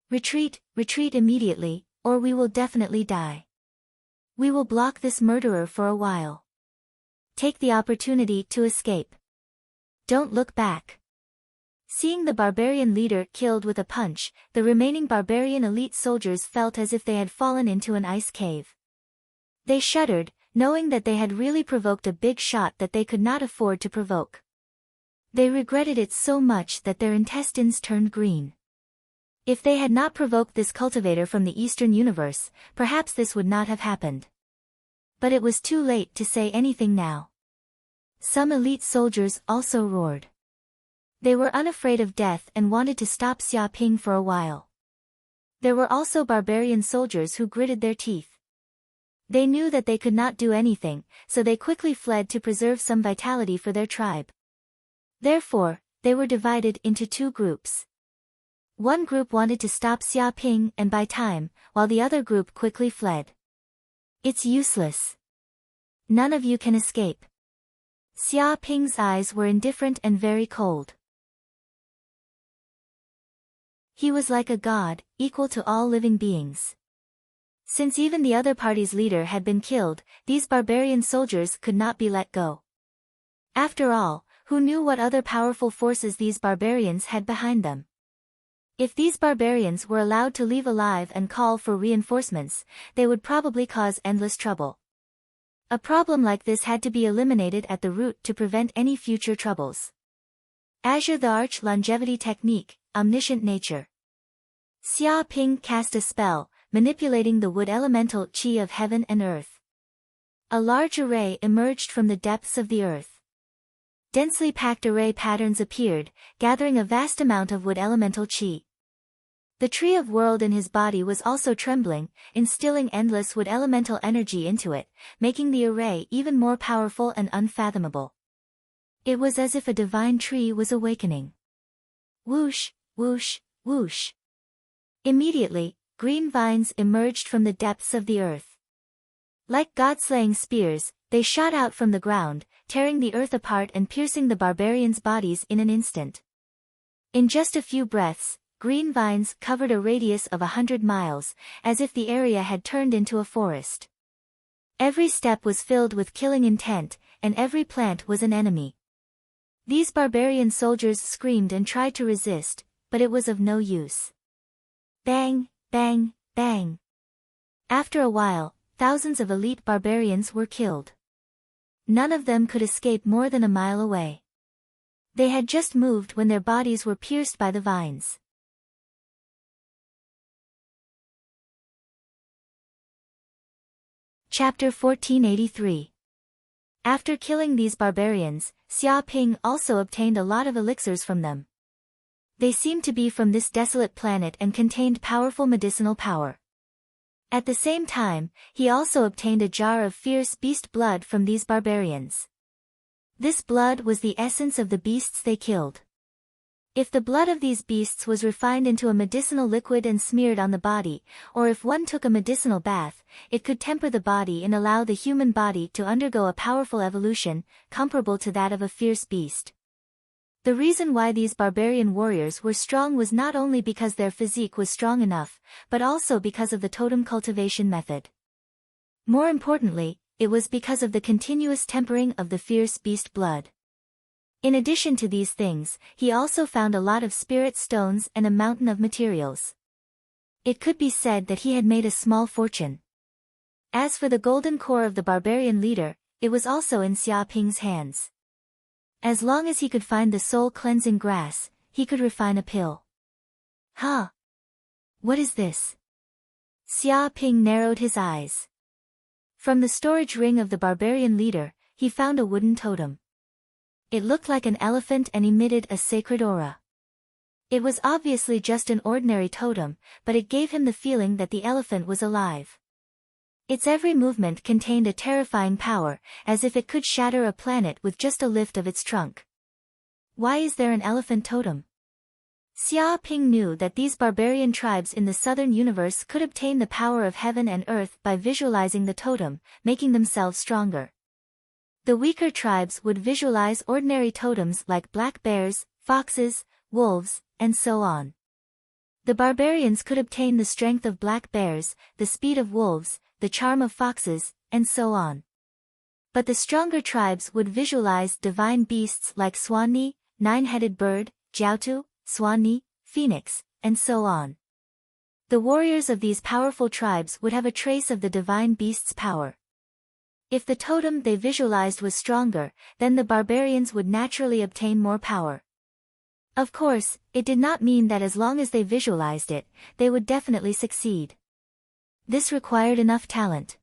Retreat, retreat immediately, or we will definitely die. We will block this murderer for a while. Take the opportunity to escape. Don't look back. Seeing the barbarian leader killed with a punch, the remaining barbarian elite soldiers felt as if they had fallen into an ice cave. They shuddered, knowing that they had really provoked a big shot that they could not afford to provoke. They regretted it so much that their intestines turned green. If they had not provoked this cultivator from the Eastern Universe, perhaps this would not have happened. But it was too late to say anything now. Some elite soldiers also roared. They were unafraid of death and wanted to stop Xia Ping for a while. There were also barbarian soldiers who gritted their teeth. They knew that they could not do anything, so they quickly fled to preserve some vitality for their tribe. Therefore, they were divided into two groups. One group wanted to stop Xia Ping and buy time, while the other group quickly fled. It's useless. None of you can escape. Xia Ping's eyes were indifferent and very cold. He was like a god, equal to all living beings. Since even the other party's leader had been killed, these barbarian soldiers could not be let go. After all, who knew what other powerful forces these barbarians had behind them? If these barbarians were allowed to leave alive and call for reinforcements, they would probably cause endless trouble. A problem like this had to be eliminated at the root to prevent any future troubles. Azure the Arch Longevity Technique, Omniscient Nature. Xia Ping cast a spell, manipulating the wood elemental qi of heaven and earth. A large array emerged from the depths of the earth. Densely packed array patterns appeared, gathering a vast amount of wood elemental qi. The tree of world in his body was also trembling, instilling endless wood elemental energy into it, making the array even more powerful and unfathomable. It was as if a divine tree was awakening. Whoosh, whoosh, whoosh. Immediately, green vines emerged from the depths of the earth. Like god-slaying spears, they shot out from the ground, tearing the earth apart and piercing the barbarians' bodies in an instant. In just a few breaths, green vines covered a radius of 100 miles, as if the area had turned into a forest. Every step was filled with killing intent, and every plant was an enemy. These barbarian soldiers screamed and tried to resist, but it was of no use. Bang, bang, bang. After a while, thousands of elite barbarians were killed. None of them could escape more than a mile away. They had just moved when their bodies were pierced by the vines. Chapter 1483. After killing these barbarians, Xia Ping also obtained a lot of elixirs from them. They seemed to be from this desolate planet and contained powerful medicinal power. At the same time, he also obtained a jar of fierce beast blood from these barbarians. This blood was the essence of the beasts they killed. If the blood of these beasts was refined into a medicinal liquid and smeared on the body, or if one took a medicinal bath, it could temper the body and allow the human body to undergo a powerful evolution, comparable to that of a fierce beast. The reason why these barbarian warriors were strong was not only because their physique was strong enough, but also because of the totem cultivation method. More importantly, it was because of the continuous tempering of the fierce beast blood. In addition to these things, he also found a lot of spirit stones and a mountain of materials. It could be said that he had made a small fortune. As for the golden core of the barbarian leader, it was also in Xia Ping's hands. As long as he could find the soul-cleansing grass, he could refine a pill. Huh? What is this? Xia Ping narrowed his eyes. From the storage ring of the barbarian leader, he found a wooden totem. It looked like an elephant and emitted a sacred aura. It was obviously just an ordinary totem, but it gave him the feeling that the elephant was alive. Its every movement contained a terrifying power, as if it could shatter a planet with just a lift of its trunk. Why is there an elephant totem? Xia Ping knew that these barbarian tribes in the southern universe could obtain the power of heaven and earth by visualizing the totem, making themselves stronger. The weaker tribes would visualize ordinary totems like black bears, foxes, wolves, and so on. The barbarians could obtain the strength of black bears, the speed of wolves, the charm of foxes, and so on. But the stronger tribes would visualize divine beasts like Swanni, nine-headed bird, Jiaotu, Swanni, phoenix, and so on. The warriors of these powerful tribes would have a trace of the divine beast's power. If the totem they visualized was stronger, then the barbarians would naturally obtain more power. Of course, it did not mean that as long as they visualized it, they would definitely succeed. This required enough talent.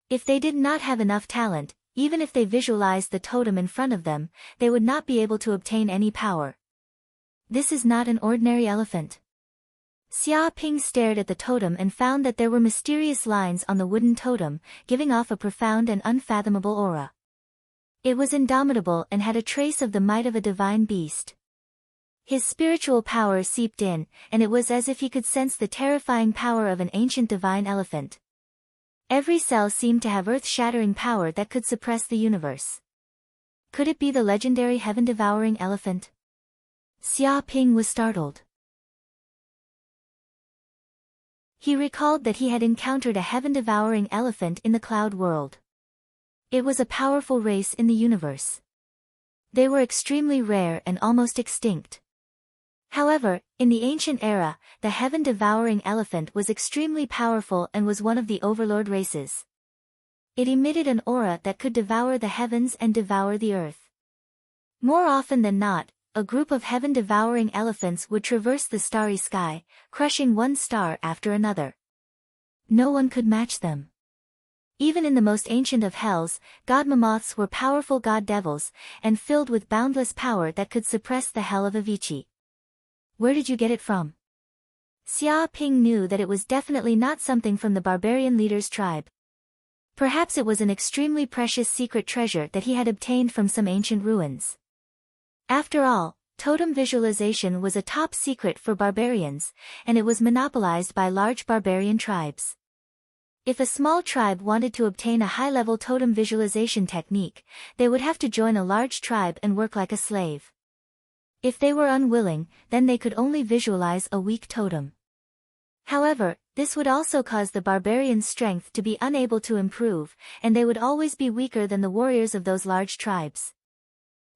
If they did not have enough talent, even if they visualized the totem in front of them, they would not be able to obtain any power. This is not an ordinary elephant. Xia Ping stared at the totem and found that there were mysterious lines on the wooden totem, giving off a profound and unfathomable aura. It was indomitable and had a trace of the might of a divine beast. His spiritual power seeped in, and it was as if he could sense the terrifying power of an ancient divine elephant. Every cell seemed to have earth-shattering power that could suppress the universe. Could it be the legendary heaven-devouring elephant? Xia Ping was startled. He recalled that he had encountered a heaven-devouring elephant in the cloud world. It was a powerful race in the universe. They were extremely rare and almost extinct. However, in the ancient era, the heaven-devouring elephant was extremely powerful and was one of the overlord races. It emitted an aura that could devour the heavens and devour the earth. More often than not, a group of heaven-devouring elephants would traverse the starry sky, crushing one star after another. No one could match them. Even in the most ancient of hells, god mammoths were powerful god devils, and filled with boundless power that could suppress the hell of Avicii. Where did you get it from? Xia Ping knew that it was definitely not something from the barbarian leader's tribe. Perhaps it was an extremely precious secret treasure that he had obtained from some ancient ruins. After all, totem visualization was a top secret for barbarians, and it was monopolized by large barbarian tribes. If a small tribe wanted to obtain a high-level totem visualization technique, they would have to join a large tribe and work like a slave. If they were unwilling, then they could only visualize a weak totem. However, this would also cause the barbarians' strength to be unable to improve, and they would always be weaker than the warriors of those large tribes.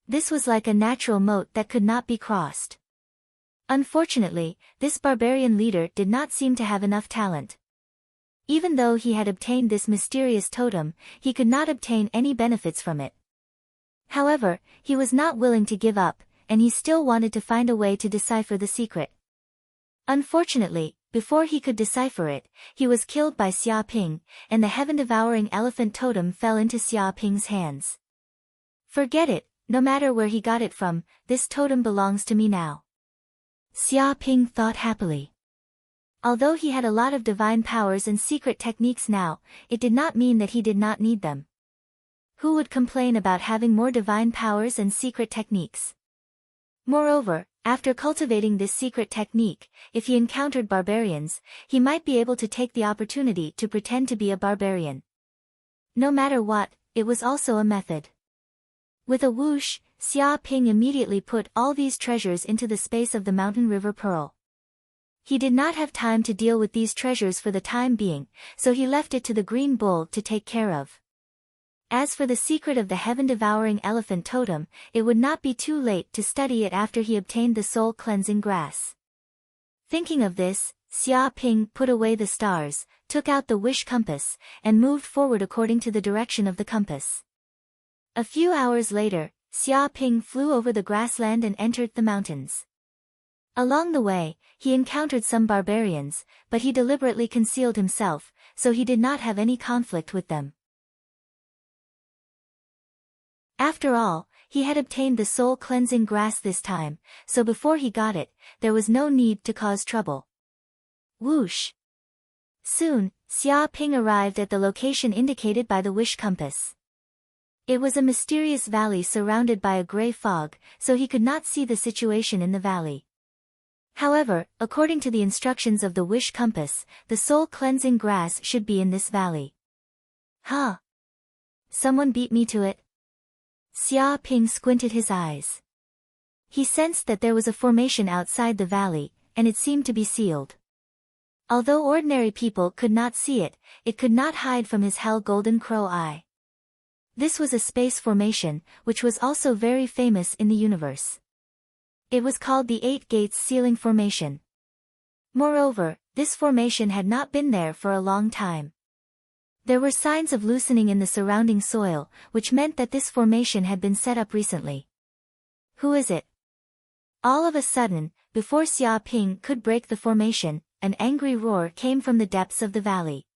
This was like a natural moat that could not be crossed. Unfortunately, this barbarian leader did not seem to have enough talent. Even though he had obtained this mysterious totem, he could not obtain any benefits from it. However, he was not willing to give up, and he still wanted to find a way to decipher the secret. Unfortunately, before he could decipher it, he was killed by Xia Ping, and the heaven-devouring elephant totem fell into Xia Ping's hands. Forget it, no matter where he got it from, this totem belongs to me now. Xia Ping thought happily. Although he had a lot of divine powers and secret techniques now, it did not mean that he did not need them. Who would complain about having more divine powers and secret techniques? Moreover, after cultivating this secret technique, if he encountered barbarians, he might be able to take the opportunity to pretend to be a barbarian. No matter what, it was also a method. With a whoosh, Xia Ping immediately put all these treasures into the space of the mountain river Pearl. He did not have time to deal with these treasures for the time being, so he left it to the green bull to take care of. As for the secret of the heaven-devouring elephant totem, it would not be too late to study it after he obtained the soul-cleansing grass. Thinking of this, Xia Ping put away the stars, took out the wish compass, and moved forward according to the direction of the compass. A few hours later, Xia Ping flew over the grassland and entered the mountains. Along the way, he encountered some barbarians, but he deliberately concealed himself, so he did not have any conflict with them. After all, he had obtained the soul-cleansing grass this time, so before he got it, there was no need to cause trouble. Whoosh! Soon, Xia Ping arrived at the location indicated by the wish compass. It was a mysterious valley surrounded by a gray fog, so he could not see the situation in the valley. However, according to the instructions of the wish compass, the soul-cleansing grass should be in this valley. Huh? Someone beat me to it? Xia Ping squinted his eyes. He sensed that there was a formation outside the valley, and it seemed to be sealed. Although ordinary people could not see it, it could not hide from his hell golden crow eye. This was a space formation, which was also very famous in the universe. It was called the Eight Gates Sealing Formation. Moreover, this formation had not been there for a long time. There were signs of loosening in the surrounding soil, which meant that this formation had been set up recently. Who is it? All of a sudden, before Xia Ping could break the formation, an angry roar came from the depths of the valley.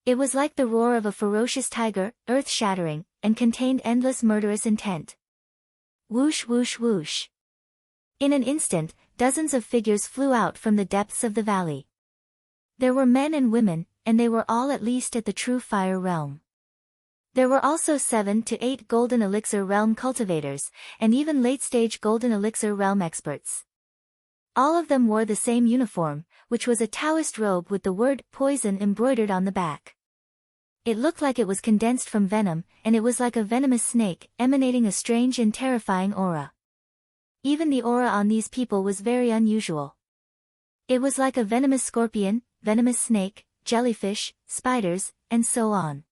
It was like the roar of a ferocious tiger, earth-shattering, and contained endless murderous intent. Whoosh whoosh whoosh. In an instant, dozens of figures flew out from the depths of the valley. There were men and women, and they were all at least at the true fire realm. There were also 7 to 8 Golden Elixir Realm cultivators, and even late-stage Golden Elixir Realm experts. All of them wore the same uniform, which was a Taoist robe with the word poison embroidered on the back. It looked like it was condensed from venom, and it was like a venomous snake, emanating a strange and terrifying aura. Even the aura on these people was very unusual. It was like a venomous scorpion, venomous snake, jellyfish, spiders, and so on.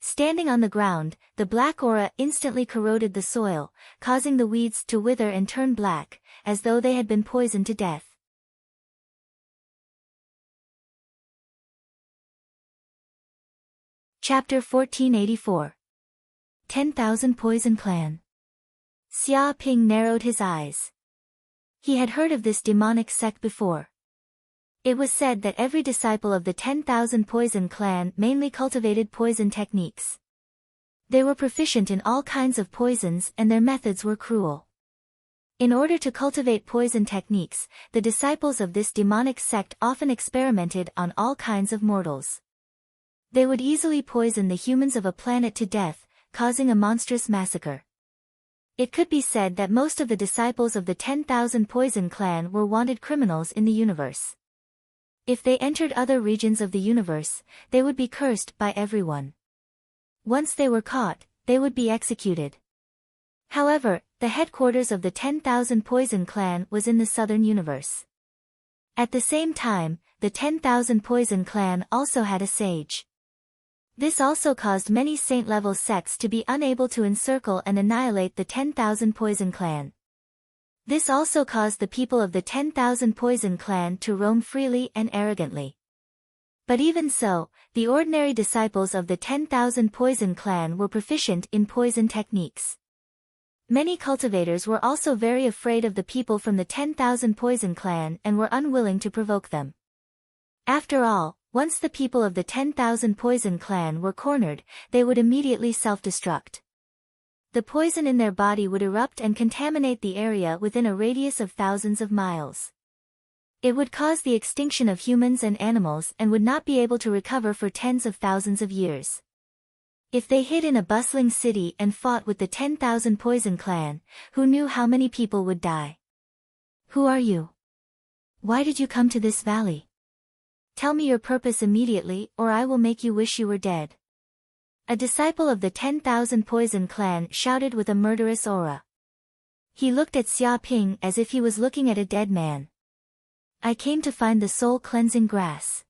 Standing on the ground, the black aura instantly corroded the soil, causing the weeds to wither and turn black, as though they had been poisoned to death. Chapter 1484. 10,000 Poison Clan. Xia Ping narrowed his eyes. He had heard of this demonic sect before. It was said that every disciple of the 10,000 Poison Clan mainly cultivated poison techniques. They were proficient in all kinds of poisons and their methods were cruel. In order to cultivate poison techniques, the disciples of this demonic sect often experimented on all kinds of mortals. They would easily poison the humans of a planet to death, causing a monstrous massacre. It could be said that most of the disciples of the 10,000 Poison Clan were wanted criminals in the universe. If they entered other regions of the universe, they would be cursed by everyone. Once they were caught, they would be executed. However, the headquarters of the 10,000 Poison Clan was in the southern universe. At the same time, the 10,000 Poison Clan also had a sage. This also caused many saint-level sects to be unable to encircle and annihilate the 10,000 Poison Clan. This also caused the people of the 10,000 Poison Clan to roam freely and arrogantly. But even so, the ordinary disciples of the 10,000 Poison Clan were proficient in poison techniques. Many cultivators were also very afraid of the people from the 10,000 Poison Clan and were unwilling to provoke them. After all, once the people of the 10,000 Poison Clan were cornered, they would immediately self-destruct. The poison in their body would erupt and contaminate the area within a radius of thousands of miles. It would cause the extinction of humans and animals and would not be able to recover for tens of thousands of years. If they hid in a bustling city and fought with the 10,000 Poison Clan, who knew how many people would die? Who are you? Why did you come to this valley? Tell me your purpose immediately or I will make you wish you were dead. A disciple of the 10,000 Poison Clan shouted with a murderous aura. He looked at Xia Ping as if he was looking at a dead man. I came to find the soul-cleansing grass.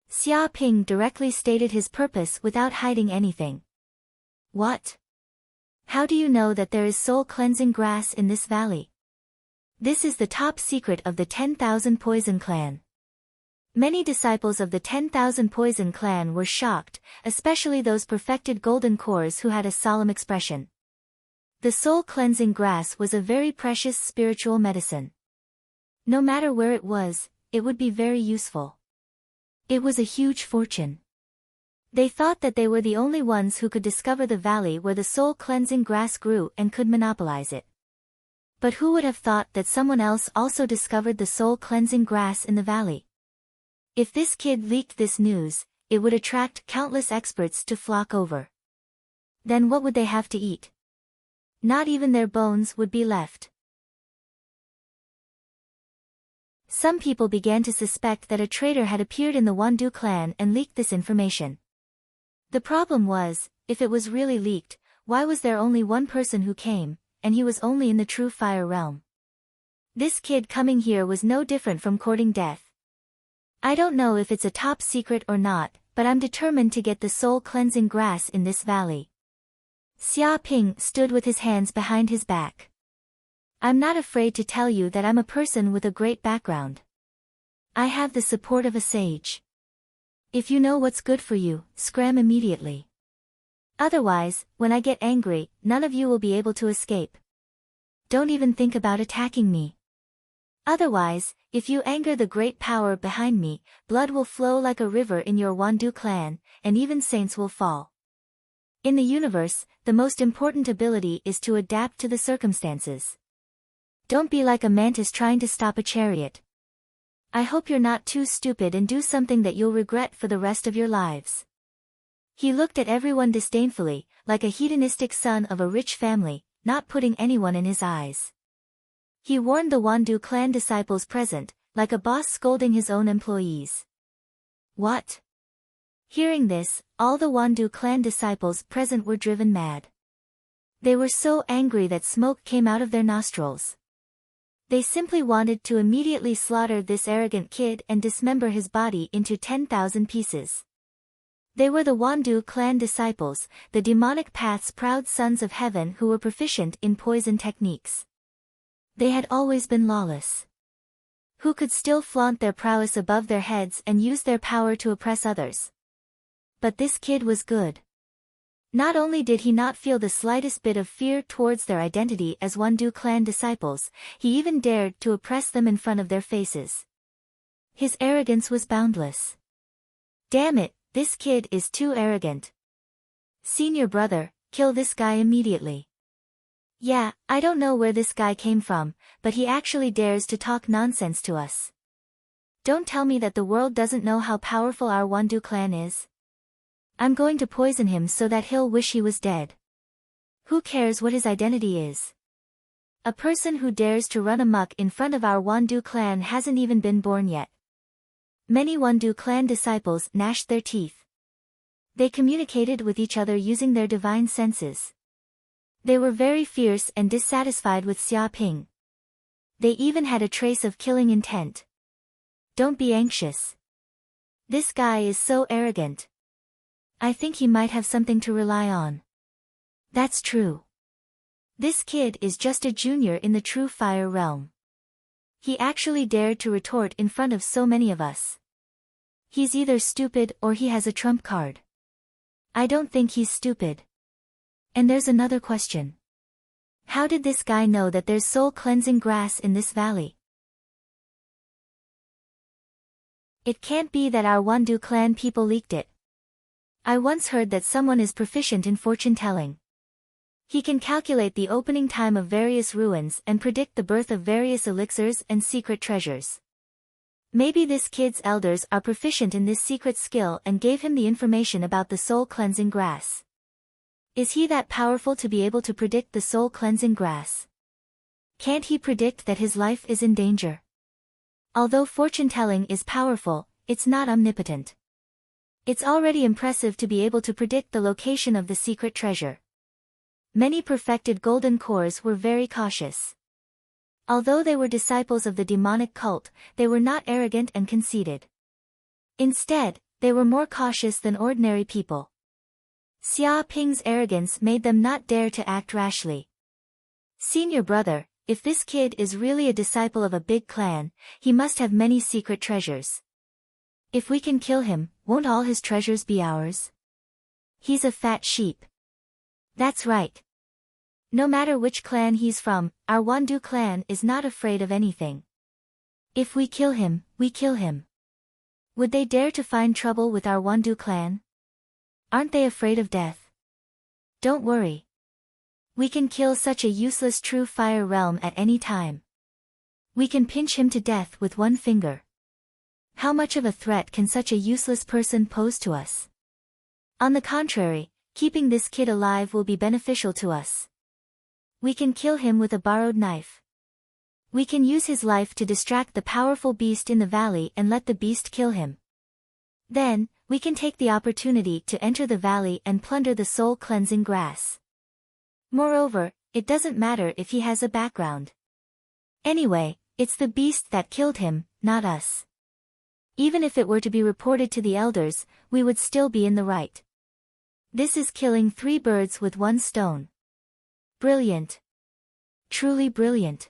Xia Ping directly stated his purpose without hiding anything. What? How do you know that there is soul-cleansing grass in this valley? This is the top secret of the 10,000 Poison Clan. Many disciples of the 10,000 Poison Clan were shocked, especially those perfected golden cores who had a solemn expression. The soul-cleansing grass was a very precious spiritual medicine. No matter where it was, it would be very useful. It was a huge fortune. They thought that they were the only ones who could discover the valley where the soul-cleansing grass grew and could monopolize it. But who would have thought that someone else also discovered the soul-cleansing grass in the valley? If this kid leaked this news, it would attract countless experts to flock over. Then what would they have to eat? Not even their bones would be left. Some people began to suspect that a traitor had appeared in the Wandu clan and leaked this information. The problem was, if it was really leaked, why was there only one person who came, and he was only in the true fire realm? This kid coming here was no different from courting death. I don't know if it's a top secret or not, but I'm determined to get the soul-cleansing grass in this valley. Xia Ping stood with his hands behind his back. I'm not afraid to tell you that I'm a person with a great background. I have the support of a sage. If you know what's good for you, scram immediately. Otherwise, when I get angry, none of you will be able to escape. Don't even think about attacking me. Otherwise, if you anger the great power behind me, blood will flow like a river in your Wandu clan, and even saints will fall. In the universe, the most important ability is to adapt to the circumstances. Don't be like a mantis trying to stop a chariot. I hope you're not too stupid and do something that you'll regret for the rest of your lives. He looked at everyone disdainfully, like a hedonistic son of a rich family, not putting anyone in his eyes. He warned the Wandu clan disciples present, like a boss scolding his own employees. What? Hearing this, all the Wandu clan disciples present were driven mad. They were so angry that smoke came out of their nostrils. They simply wanted to immediately slaughter this arrogant kid and dismember his body into 10,000 pieces. They were the Wandu clan disciples, the demonic path's proud sons of heaven who were proficient in poison techniques. They had always been lawless. Who could still flaunt their prowess above their heads and use their power to oppress others. But this kid was good. Not only did he not feel the slightest bit of fear towards their identity as Wandu clan disciples, he even dared to oppress them in front of their faces. His arrogance was boundless. Damn it, this kid is too arrogant. Senior brother, kill this guy immediately. Yeah, I don't know where this guy came from, but he actually dares to talk nonsense to us. Don't tell me that the world doesn't know how powerful our Wandu clan is. I'm going to poison him so that he'll wish he was dead. Who cares what his identity is? A person who dares to run amok in front of our Wandu clan hasn't even been born yet. Many Wandu clan disciples gnashed their teeth. They communicated with each other using their divine senses. They were very fierce and dissatisfied with Xia Ping. They even had a trace of killing intent. Don't be anxious. This guy is so arrogant. I think he might have something to rely on. That's true. This kid is just a junior in the true fire realm. He actually dared to retort in front of so many of us. He's either stupid or he has a trump card. I don't think he's stupid. And there's another question. How did this guy know that there's soul-cleansing grass in this valley? It can't be that our Wandu clan people leaked it. I once heard that someone is proficient in fortune-telling. He can calculate the opening time of various ruins and predict the birth of various elixirs and secret treasures. Maybe this kid's elders are proficient in this secret skill and gave him the information about the soul-cleansing grass. Is he that powerful to be able to predict the soul-cleansing grass? Can't he predict that his life is in danger? Although fortune-telling is powerful, it's not omnipotent. It's already impressive to be able to predict the location of the secret treasure. Many perfected golden cores were very cautious. Although they were disciples of the demonic cult, they were not arrogant and conceited. Instead, they were more cautious than ordinary people. Xia Ping's arrogance made them not dare to act rashly. Senior brother, if this kid is really a disciple of a big clan, he must have many secret treasures. If we can kill him, won't all his treasures be ours? He's a fat sheep. That's right. No matter which clan he's from, our Wandu clan is not afraid of anything. If we kill him, we kill him. Would they dare to find trouble with our Wandu clan? Aren't they afraid of death? Don't worry. We can kill such a useless true fire realm at any time. We can pinch him to death with one finger. How much of a threat can such a useless person pose to us? On the contrary, keeping this kid alive will be beneficial to us. We can kill him with a borrowed knife. We can use his life to distract the powerful beast in the valley and let the beast kill him. Then, we can take the opportunity to enter the valley and plunder the soul-cleansing grass. Moreover, it doesn't matter if he has a background. Anyway, it's the beast that killed him, not us. Even if it were to be reported to the elders, we would still be in the right. This is killing 3 birds with 1 stone. Brilliant. Truly brilliant.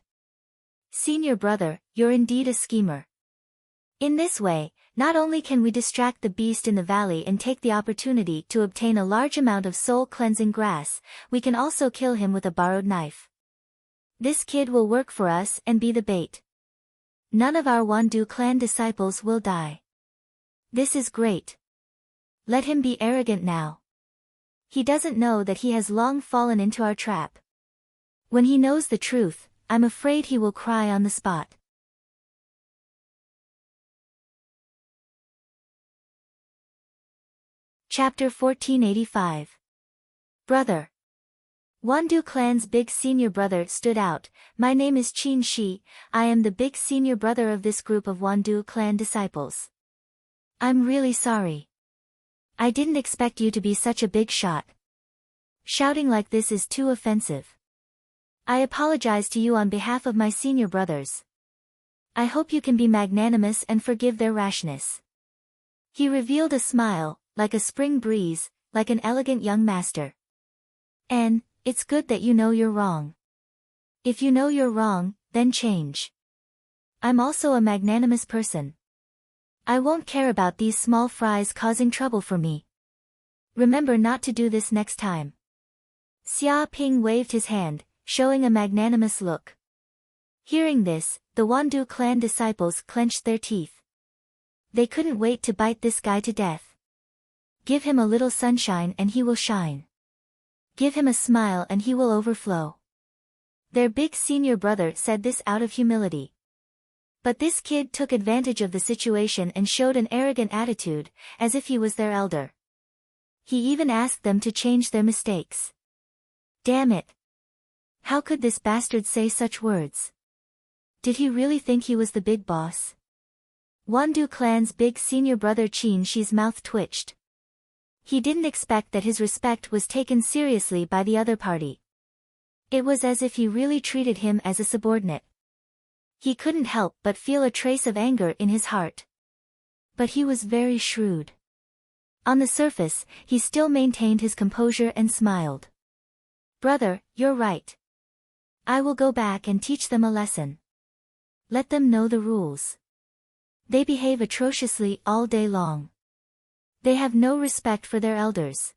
Senior brother, you're indeed a schemer. In this way, not only can we distract the beast in the valley and take the opportunity to obtain a large amount of soul-cleansing grass, we can also kill him with a borrowed knife. This kid will work for us and be the bait. None of our Wandu clan disciples will die. This is great. Let him be arrogant now. He doesn't know that he has long fallen into our trap. When he knows the truth, I'm afraid he will cry on the spot. Chapter 1485. Brother. Wandu clan's big senior brother stood out. My name is Qin Shi, I am the big senior brother of this group of Wandu clan disciples. I'm really sorry. I didn't expect you to be such a big shot. Shouting like this is too offensive. I apologize to you on behalf of my senior brothers. I hope you can be magnanimous and forgive their rashness. He revealed a smile, like a spring breeze, like an elegant young master. And, it's good that you know you're wrong. If you know you're wrong, then change. I'm also a magnanimous person. I won't care about these small fries causing trouble for me. Remember not to do this next time. Xia Ping waved his hand, showing a magnanimous look. Hearing this, the Wandu clan disciples clenched their teeth. They couldn't wait to bite this guy to death. Give him a little sunshine and he will shine. Give him a smile and he will overflow. Their big senior brother said this out of humility. But this kid took advantage of the situation and showed an arrogant attitude, as if he was their elder. He even asked them to change their mistakes. Damn it! How could this bastard say such words? Did he really think he was the big boss? Wandu clan's big senior brother Qin Shi's mouth twitched. He didn't expect that his respect was taken seriously by the other party. It was as if he really treated him as a subordinate. He couldn't help but feel a trace of anger in his heart. But he was very shrewd. On the surface, he still maintained his composure and smiled. Brother, you're right. I will go back and teach them a lesson. Let them know the rules. They behave atrociously all day long. They have no respect for their elders.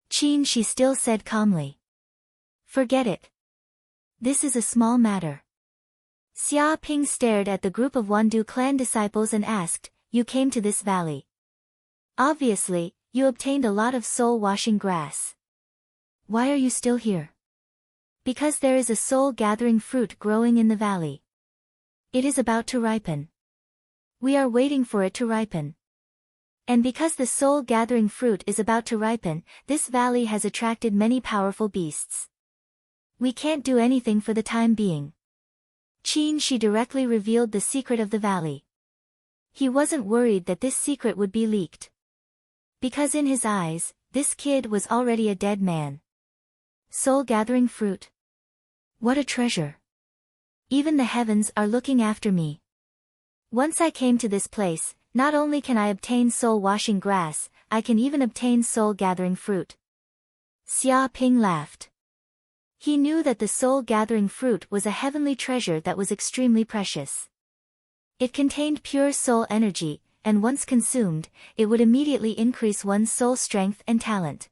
Qin Shi still said calmly. Forget it. This is a small matter. Xia Ping stared at the group of Wandu clan disciples and asked, You came to this valley. Obviously, you obtained a lot of soul-washing grass. Why are you still here? Because there is a soul-gathering fruit growing in the valley. It is about to ripen. We are waiting for it to ripen. And because the soul-gathering fruit is about to ripen, this valley has attracted many powerful beasts. We can't do anything for the time being. Qin Shi directly revealed the secret of the valley. He wasn't worried that this secret would be leaked. Because in his eyes, this kid was already a dead man. Soul-gathering fruit. What a treasure. Even the heavens are looking after me. Once I came to this place, not only can I obtain soul-washing grass, I can even obtain soul-gathering fruit. Xia Ping laughed. He knew that the soul-gathering fruit was a heavenly treasure that was extremely precious. It contained pure soul energy, and once consumed, it would immediately increase one's soul strength and talent.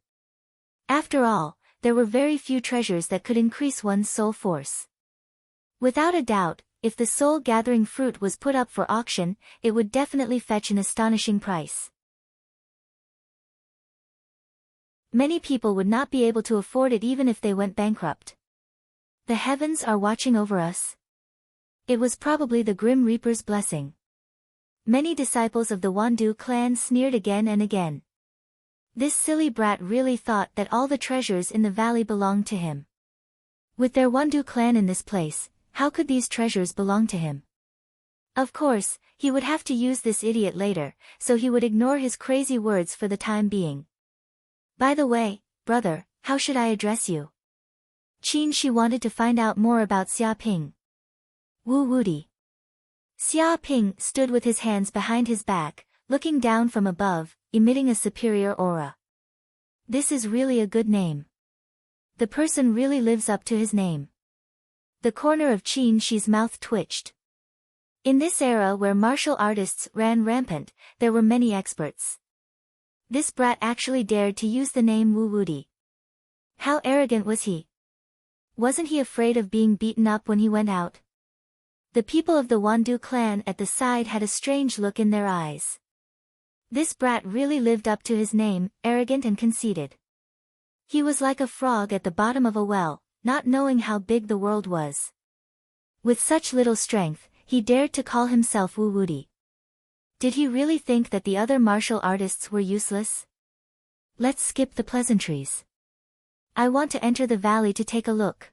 After all, there were very few treasures that could increase one's soul force. Without a doubt, if the soul-gathering fruit was put up for auction, it would definitely fetch an astonishing price. Many people would not be able to afford it even if they went bankrupt. The heavens are watching over us. It was probably the Grim Reaper's blessing. Many disciples of the Wandu clan sneered again and again. This silly brat really thought that all the treasures in the valley belonged to him. With their Wandu clan in this place, how could these treasures belong to him? Of course, he would have to use this idiot later, so he would ignore his crazy words for the time being. By the way, brother, how should I address you? Qin Shi wanted to find out more about Xia Ping. Wu Wudi. Xia Ping stood with his hands behind his back, looking down from above, emitting a superior aura. This is really a good name. The person really lives up to his name. The corner of Qin Shi's mouth twitched. In this era where martial artists ran rampant, there were many experts. This brat actually dared to use the name Wu Wudi. How arrogant was he? Wasn't he afraid of being beaten up when he went out? The people of the Wandu clan at the side had a strange look in their eyes. This brat really lived up to his name, arrogant and conceited. He was like a frog at the bottom of a well, not knowing how big the world was. With such little strength, he dared to call himself Wu Wudi. Did he really think that the other martial artists were useless? Let's skip the pleasantries. I want to enter the valley to take a look.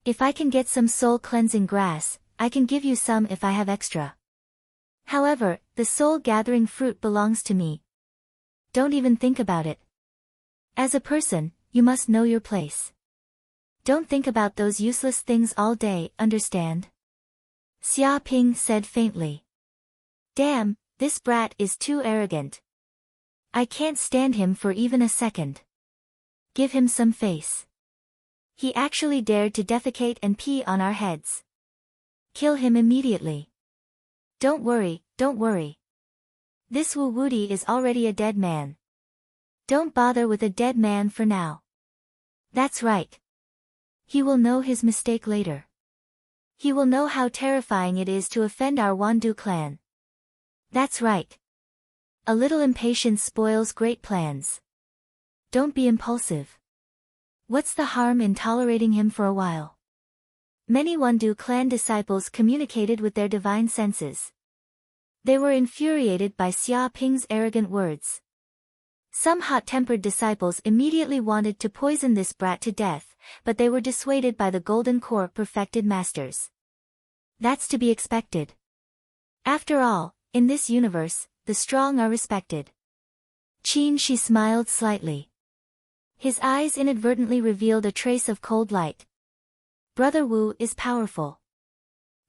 If I can get some soul-cleansing grass, I can give you some if I have extra. However, the soul-gathering fruit belongs to me. Don't even think about it. As a person, you must know your place. Don't think about those useless things all day, understand? Xia Ping said faintly. Damn, this brat is too arrogant. I can't stand him for even a second. Give him some face. He actually dared to defecate and pee on our heads. Kill him immediately. Don't worry, don't worry. This Wu Wudi is already a dead man. Don't bother with a dead man for now. That's right. He will know his mistake later. He will know how terrifying it is to offend our Wandu clan. That's right. A little impatience spoils great plans. Don't be impulsive. What's the harm in tolerating him for a while? Many Wandu clan disciples communicated with their divine senses. They were infuriated by Xia Ping's arrogant words. Some hot-tempered disciples immediately wanted to poison this brat to death, but they were dissuaded by the Golden Core perfected masters. That's to be expected. After all, in this universe, the strong are respected. Qin Shi smiled slightly. His eyes inadvertently revealed a trace of cold light. Brother Wu is powerful.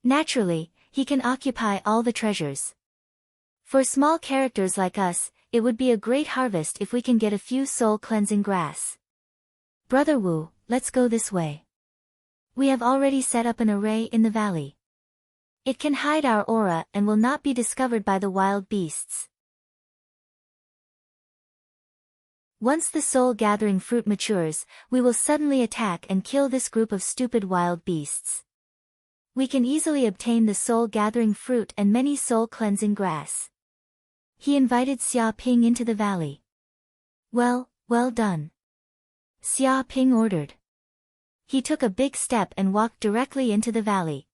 Naturally, he can occupy all the treasures. For small characters like us, it would be a great harvest if we can get a few soul-cleansing grass. Brother Wu, let's go this way. We have already set up an array in the valley. It can hide our aura and will not be discovered by the wild beasts. Once the soul-gathering fruit matures, we will suddenly attack and kill this group of stupid wild beasts. We can easily obtain the soul-gathering fruit and many soul-cleansing grass. He invited Xia Ping into the valley. Well done. Xia Ping ordered. He took a big step and walked directly into the valley.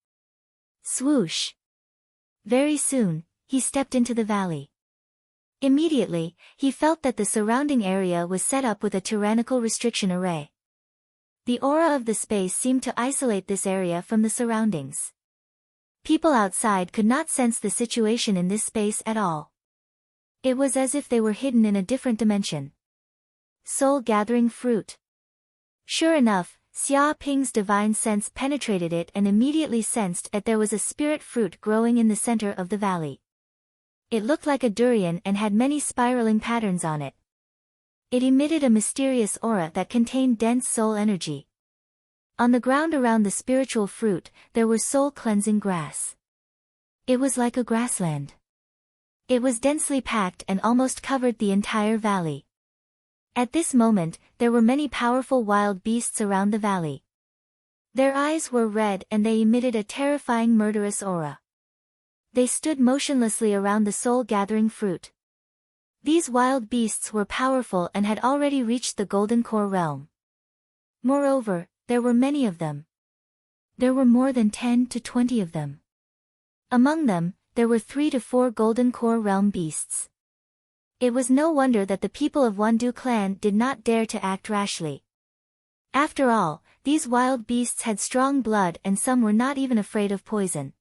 Swoosh! Very soon, he stepped into the valley. Immediately, he felt that the surrounding area was set up with a tyrannical restriction array. The aura of the space seemed to isolate this area from the surroundings. People outside could not sense the situation in this space at all. It was as if they were hidden in a different dimension. Soul-gathering fruit. Sure enough, Xia Ping's divine sense penetrated it and immediately sensed that there was a spirit fruit growing in the center of the valley. It looked like a durian and had many spiraling patterns on it. It emitted a mysterious aura that contained dense soul energy. On the ground around the spiritual fruit, there were soul-cleansing grass. It was like a grassland. It was densely packed and almost covered the entire valley. At this moment, there were many powerful wild beasts around the valley. Their eyes were red and they emitted a terrifying murderous aura. They stood motionlessly around the soul-gathering fruit. These wild beasts were powerful and had already reached the Golden Core realm. Moreover, there were many of them. There were more than 10 to 20 of them. Among them, there were 3 to 4 Golden Core realm beasts. It was no wonder that the people of Wandu clan did not dare to act rashly. After all, these wild beasts had strong blood and some were not even afraid of poison.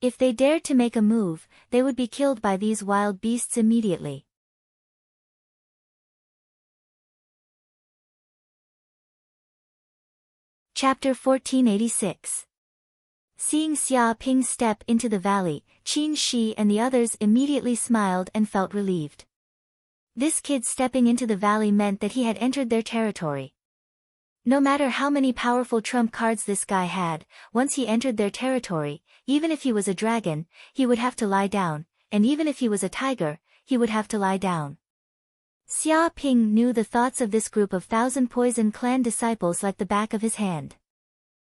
If they dared to make a move, they would be killed by these wild beasts immediately. Chapter 1486. Seeing Xia Ping step into the valley, Qin Shi and the others immediately smiled and felt relieved. This kid stepping into the valley meant that he had entered their territory. No matter how many powerful trump cards this guy had, once he entered their territory, even if he was a dragon, he would have to lie down, and even if he was a tiger, he would have to lie down. Xia Ping knew the thoughts of this group of Thousand Poison clan disciples like the back of his hand.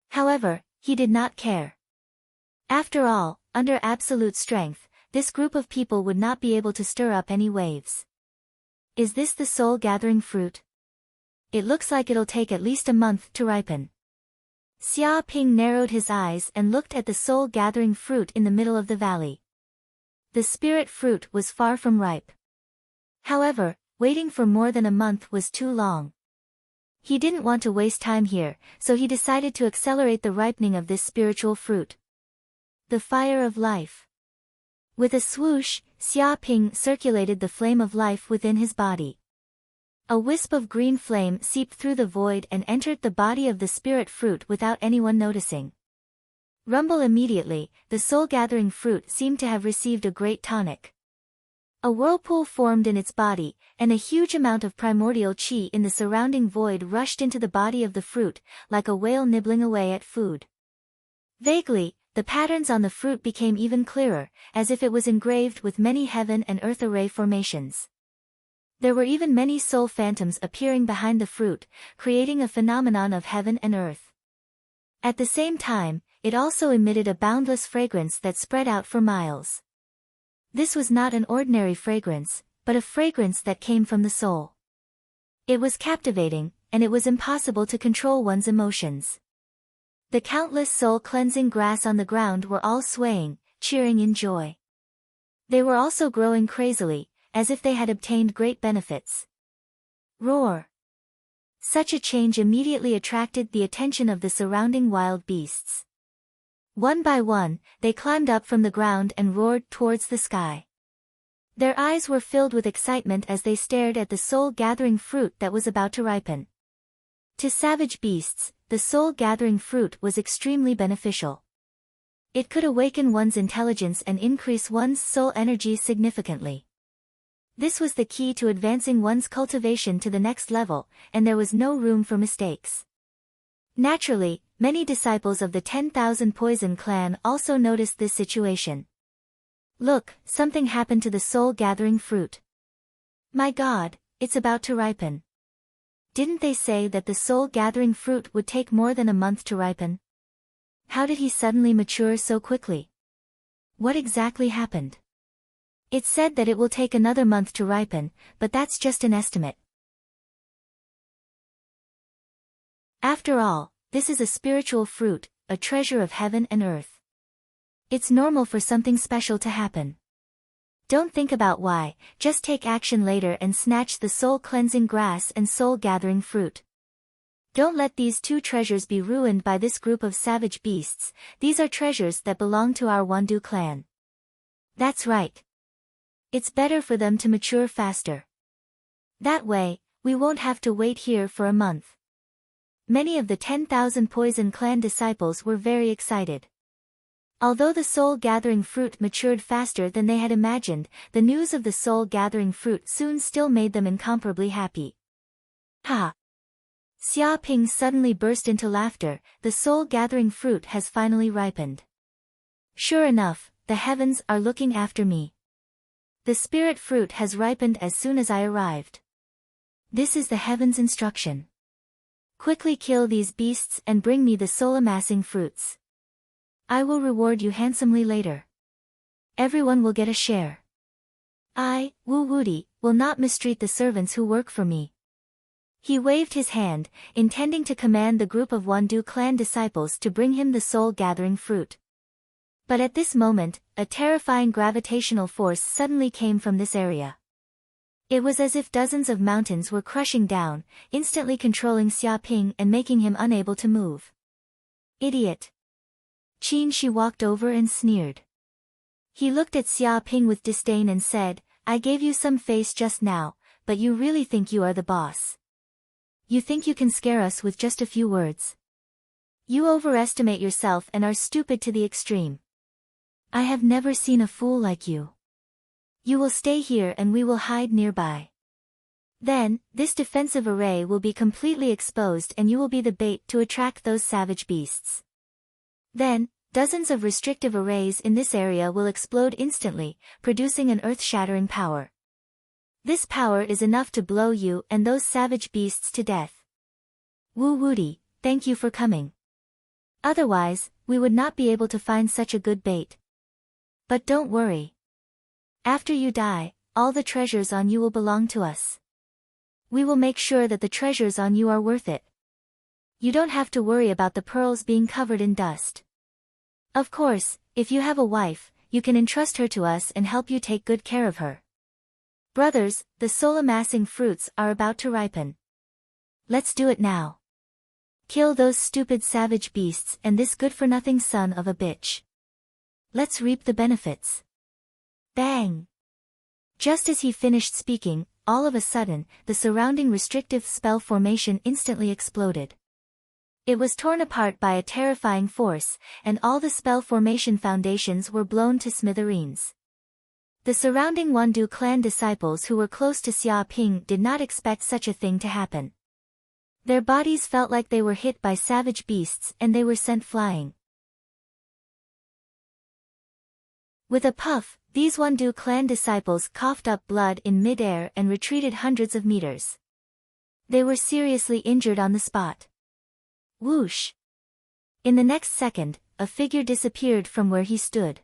However, he did not care. After all, under absolute strength, this group of people would not be able to stir up any waves. Is this the soul-gathering fruit? It looks like it'll take at least a month to ripen. Xia Ping narrowed his eyes and looked at the soul-gathering fruit in the middle of the valley. The spirit fruit was far from ripe. However, waiting for more than a month was too long. He didn't want to waste time here, so he decided to accelerate the ripening of this spiritual fruit. The fire of life. With a swoosh, Xia Ping circulated the flame of life within his body. A wisp of green flame seeped through the void and entered the body of the spirit fruit without anyone noticing. Rumble immediately, the soul-gathering fruit seemed to have received a great tonic. A whirlpool formed in its body, and a huge amount of primordial qi in the surrounding void rushed into the body of the fruit, like a whale nibbling away at food. Vaguely, the patterns on the fruit became even clearer, as if it was engraved with many heaven and earth array formations. There were even many soul phantoms appearing behind the fruit, creating a phenomenon of heaven and earth. At the same time, it also emitted a boundless fragrance that spread out for miles. This was not an ordinary fragrance, but a fragrance that came from the soul. It was captivating, and it was impossible to control one's emotions. The countless soul-cleansing grass on the ground were all swaying, cheering in joy. They were also growing crazily, as if they had obtained great benefits. Roar! Such a change immediately attracted the attention of the surrounding wild beasts. One by one, they climbed up from the ground and roared towards the sky. Their eyes were filled with excitement as they stared at the soul-gathering fruit that was about to ripen. To savage beasts, the soul-gathering fruit was extremely beneficial. It could awaken one's intelligence and increase one's soul energy significantly. This was the key to advancing one's cultivation to the next level, and there was no room for mistakes. Naturally, many disciples of the 10,000 Poison clan also noticed this situation. Look, something happened to the soul-gathering fruit. My God, it's about to ripen. Didn't they say that the soul-gathering fruit would take more than a month to ripen? How did he suddenly mature so quickly? What exactly happened? It said that it will take another month to ripen, but that's just an estimate. After all, this is a spiritual fruit, a treasure of heaven and earth. It's normal for something special to happen. Don't think about why, just take action later and snatch the soul-cleansing grass and soul-gathering fruit. Don't let these two treasures be ruined by this group of savage beasts. These are treasures that belong to our Wandu clan. That's right. It's better for them to mature faster. That way, we won't have to wait here for a month. Many of the 10,000 Poison clan disciples were very excited. Although the soul-gathering fruit matured faster than they had imagined, the news of the soul-gathering fruit soon still made them incomparably happy. Ha! Xia Ping suddenly burst into laughter. The soul-gathering fruit has finally ripened. Sure enough, the heavens are looking after me. The spirit fruit has ripened as soon as I arrived. This is the heaven's instruction. Quickly kill these beasts and bring me the soul-amassing fruits. I will reward you handsomely later. Everyone will get a share. I, Wu Wudi, will not mistreat the servants who work for me. He waved his hand, intending to command the group of Wandu clan disciples to bring him the soul-gathering fruit. But at this moment, a terrifying gravitational force suddenly came from this area. It was as if dozens of mountains were crushing down, instantly controlling Xia Ping and making him unable to move. Idiot! Qin Shi walked over and sneered. He looked at Xia Ping with disdain and said, I gave you some face just now, but you really think you are the boss. You think you can scare us with just a few words. You overestimate yourself and are stupid to the extreme. I have never seen a fool like you. You will stay here and we will hide nearby. Then, this defensive array will be completely exposed and you will be the bait to attract those savage beasts. Then, dozens of restrictive arrays in this area will explode instantly, producing an earth-shattering power. This power is enough to blow you and those savage beasts to death. Wu Wudi, thank you for coming. Otherwise, we would not be able to find such a good bait. But don't worry. After you die, all the treasures on you will belong to us. We will make sure that the treasures on you are worth it. You don't have to worry about the pearls being covered in dust. Of course, if you have a wife, you can entrust her to us and help you take good care of her. Brothers, the soul-amassing fruits are about to ripen. Let's do it now. Kill those stupid savage beasts and this good-for-nothing son of a bitch. Let's reap the benefits. Bang! Just as he finished speaking, all of a sudden, the surrounding restrictive spell formation instantly exploded. It was torn apart by a terrifying force, and all the spell formation foundations were blown to smithereens. The surrounding Wandu clan disciples who were close to Xia Ping did not expect such a thing to happen. Their bodies felt like they were hit by savage beasts and they were sent flying. With a puff, these Wandu clan disciples coughed up blood in mid-air and retreated hundreds of meters. They were seriously injured on the spot. Whoosh! In the next second, a figure disappeared from where he stood.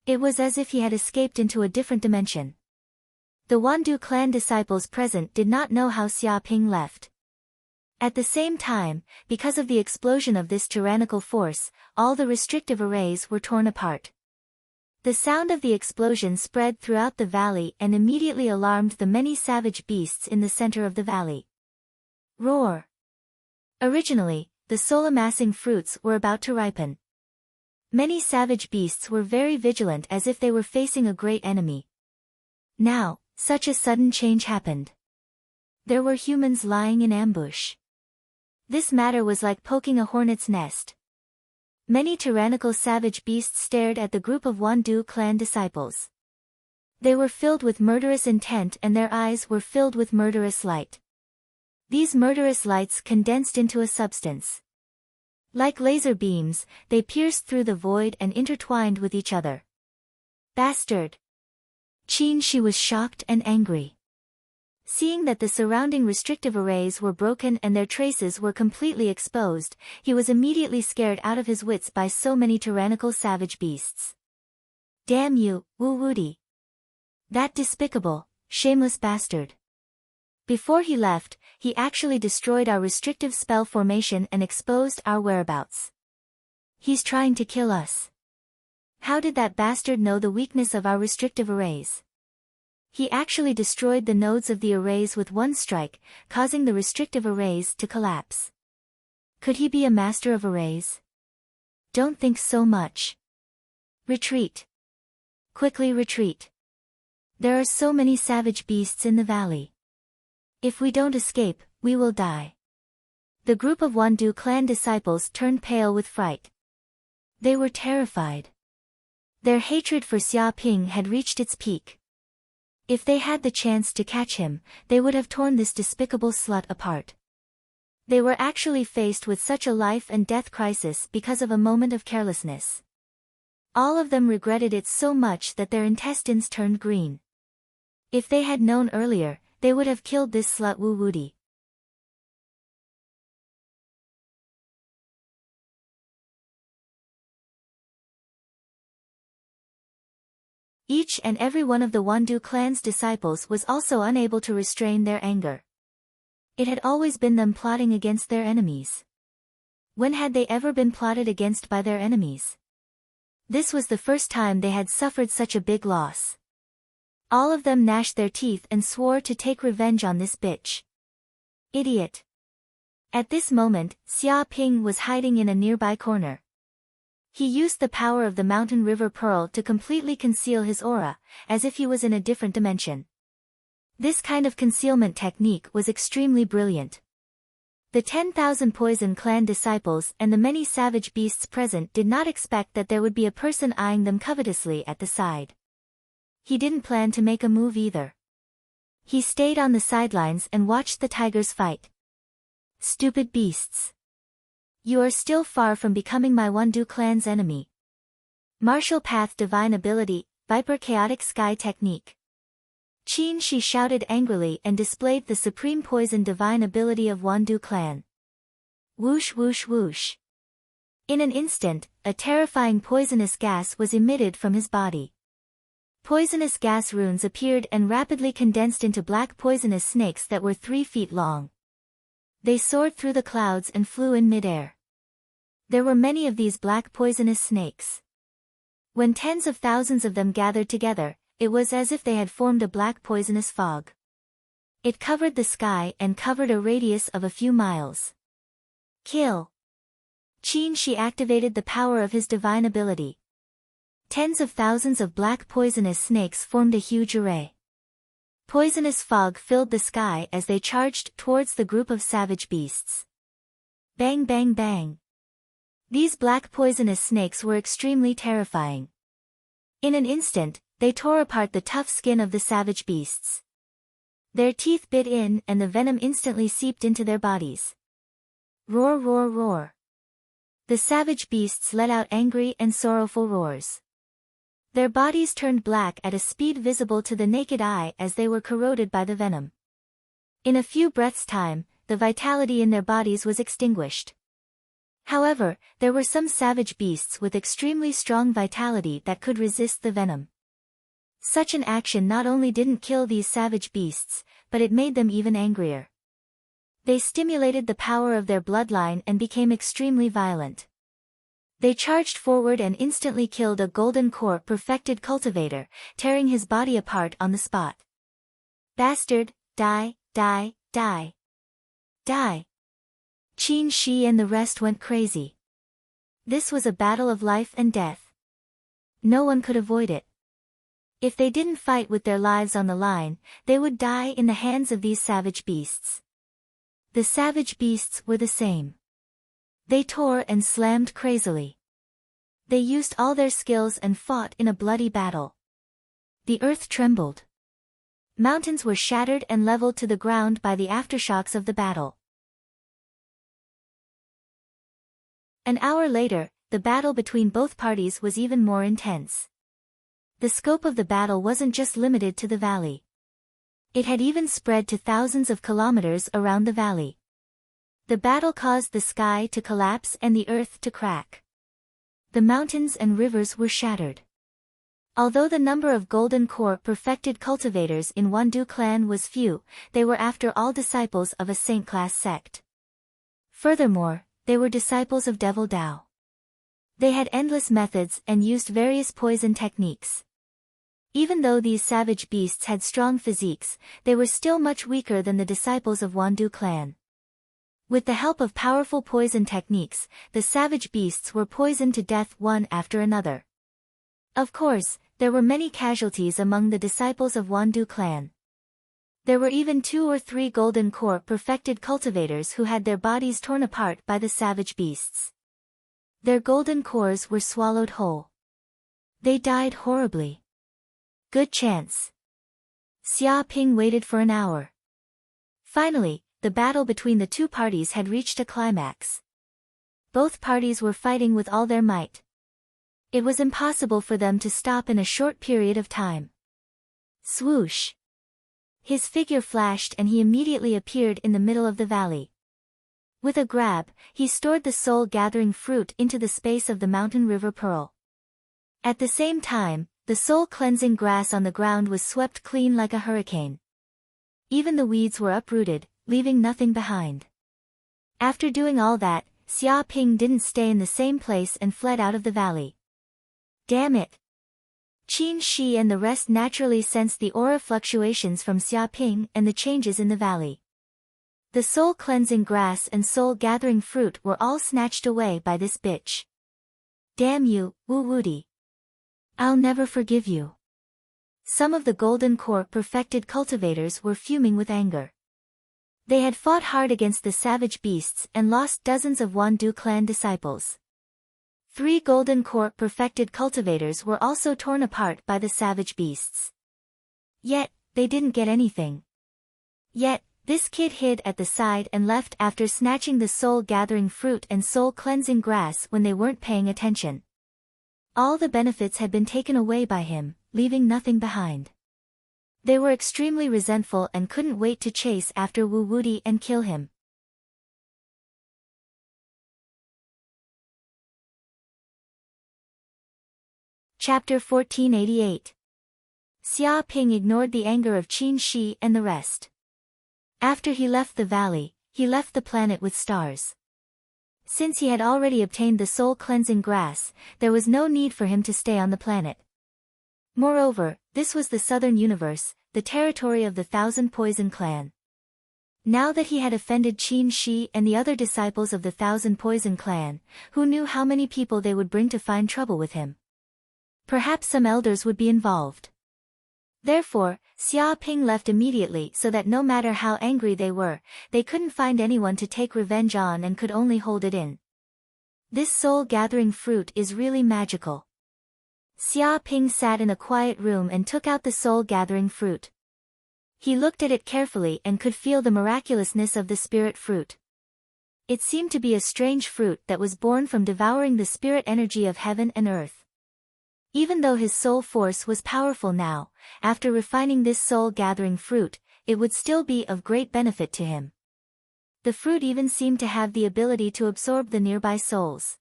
It was as if he had escaped into a different dimension. The Wandu clan disciples present did not know how Xia Ping left. At the same time, because of the explosion of this tyrannical force, all the restrictive arrays were torn apart. The sound of the explosion spread throughout the valley and immediately alarmed the many savage beasts in the center of the valley. Roar! Originally, the soul-amassing fruits were about to ripen. Many savage beasts were very vigilant as if they were facing a great enemy. Now, such a sudden change happened. There were humans lying in ambush. This matter was like poking a hornet's nest. Many tyrannical savage beasts stared at the group of Wandu clan disciples. They were filled with murderous intent and their eyes were filled with murderous light. These murderous lights condensed into a substance. Like laser beams, they pierced through the void and intertwined with each other. Bastard! Qin Shi was shocked and angry. Seeing that the surrounding restrictive arrays were broken and their traces were completely exposed, he was immediately scared out of his wits by so many tyrannical savage beasts. Damn you, Wu Wudi! That despicable, shameless bastard! Before he left, he actually destroyed our restrictive spell formation and exposed our whereabouts. He's trying to kill us. How did that bastard know the weakness of our restrictive arrays? He actually destroyed the nodes of the arrays with one strike, causing the restrictive arrays to collapse. Could he be a master of arrays? Don't think so much. Retreat. Quickly retreat. There are so many savage beasts in the valley. If we don't escape, we will die. The group of Wandu clan disciples turned pale with fright. They were terrified. Their hatred for Xia Ping had reached its peak. If they had the chance to catch him, they would have torn this despicable slut apart. They were actually faced with such a life and death crisis because of a moment of carelessness. All of them regretted it so much that their intestines turned green. If they had known earlier, they would have killed this slut Wu Wudi. Each and every one of the Wandu clan's disciples was also unable to restrain their anger. It had always been them plotting against their enemies. When had they ever been plotted against by their enemies? This was the first time they had suffered such a big loss. All of them gnashed their teeth and swore to take revenge on this bitch. Idiot. At this moment, Xia Ping was hiding in a nearby corner. He used the power of the mountain river pearl to completely conceal his aura, as if he was in a different dimension. This kind of concealment technique was extremely brilliant. The 10,000 Poison Clan disciples and the many savage beasts present did not expect that there would be a person eyeing them covetously at the side. He didn't plan to make a move either. He stayed on the sidelines and watched the tigers fight. Stupid beasts. You are still far from becoming my Wandu clan's enemy. Martial Path Divine Ability, Viper Chaotic Sky Technique. Qin Shi shouted angrily and displayed the supreme poison divine ability of Wandu clan. Whoosh whoosh whoosh. In an instant, a terrifying poisonous gas was emitted from his body. Poisonous gas runes appeared and rapidly condensed into black poisonous snakes that were 3 feet long. They soared through the clouds and flew in midair. There were many of these black poisonous snakes. When tens of thousands of them gathered together, it was as if they had formed a black poisonous fog. It covered the sky and covered a radius of a few miles. Kill. Qin Shi activated the power of his divine ability. Tens of thousands of black poisonous snakes formed a huge array. Poisonous fog filled the sky as they charged towards the group of savage beasts. Bang bang bang. These black poisonous snakes were extremely terrifying. In an instant, they tore apart the tough skin of the savage beasts. Their teeth bit in and the venom instantly seeped into their bodies. Roar roar roar. The savage beasts let out angry and sorrowful roars. Their bodies turned black at a speed visible to the naked eye as they were corroded by the venom. In a few breaths' time, the vitality in their bodies was extinguished. However, there were some savage beasts with extremely strong vitality that could resist the venom. Such an action not only didn't kill these savage beasts, but it made them even angrier. They stimulated the power of their bloodline and became extremely violent. They charged forward and instantly killed a golden core perfected cultivator, tearing his body apart on the spot. Bastard, die, die, die. Die. Qin Shi and the rest went crazy. This was a battle of life and death. No one could avoid it. If they didn't fight with their lives on the line, they would die in the hands of these savage beasts. The savage beasts were the same. They tore and slammed crazily. They used all their skills and fought in a bloody battle. The earth trembled. Mountains were shattered and leveled to the ground by the aftershocks of the battle. An hour later, the battle between both parties was even more intense. The scope of the battle wasn't just limited to the valley. It had even spread to thousands of kilometers around the valley. The battle caused the sky to collapse and the earth to crack. The mountains and rivers were shattered. Although the number of golden core perfected cultivators in Wandu clan was few, they were after all disciples of a saint-class sect. Furthermore, they were disciples of Devil Dao. They had endless methods and used various poison techniques. Even though these savage beasts had strong physiques, they were still much weaker than the disciples of Wandu clan. With the help of powerful poison techniques, the savage beasts were poisoned to death one after another. Of course, there were many casualties among the disciples of Wandu clan. There were even 2 or 3 golden core perfected cultivators who had their bodies torn apart by the savage beasts. Their golden cores were swallowed whole. They died horribly. Good chance. Xia Ping waited for an hour. Finally, the battle between the two parties had reached a climax. Both parties were fighting with all their might. It was impossible for them to stop in a short period of time. Swoosh! His figure flashed and he immediately appeared in the middle of the valley. With a grab, he stored the soul-gathering fruit into the space of the mountain river Pearl. At the same time, the soul-cleansing grass on the ground was swept clean like a hurricane. Even the weeds were uprooted, leaving nothing behind. After doing all that, Xia Ping didn't stay in the same place and fled out of the valley. Damn it! Qin Shi and the rest naturally sensed the aura fluctuations from Xia Ping and the changes in the valley. The soul-cleansing grass and soul-gathering fruit were all snatched away by this bitch. Damn you, Wu Wudi. I'll never forgive you. Some of the golden core perfected cultivators were fuming with anger. They had fought hard against the savage beasts and lost dozens of Wandu clan disciples. 3 golden core perfected cultivators were also torn apart by the savage beasts. Yet, they didn't get anything. Yet, this kid hid at the side and left after snatching the soul-gathering fruit and soul-cleansing grass when they weren't paying attention. All the benefits had been taken away by him, leaving nothing behind. They were extremely resentful and couldn't wait to chase after Wu Wudi and kill him. Chapter 1488. Xia Ping ignored the anger of Qin Shi and the rest. After he left the valley, he left the planet with stars. Since he had already obtained the soul-cleansing grass, there was no need for him to stay on the planet. Moreover, this was the southern universe, the territory of the Thousand Poison Clan. Now that he had offended Qin Shi and the other disciples of the Thousand Poison Clan, who knew how many people they would bring to find trouble with him? Perhaps some elders would be involved. Therefore, Xia Ping left immediately so that no matter how angry they were, they couldn't find anyone to take revenge on and could only hold it in. This soul-gathering fruit is really magical. Xia Ping sat in a quiet room and took out the soul-gathering fruit. He looked at it carefully and could feel the miraculousness of the spirit fruit. It seemed to be a strange fruit that was born from devouring the spirit energy of heaven and earth. Even though his soul force was powerful now, after refining this soul-gathering fruit, it would still be of great benefit to him. The fruit even seemed to have the ability to absorb the nearby souls.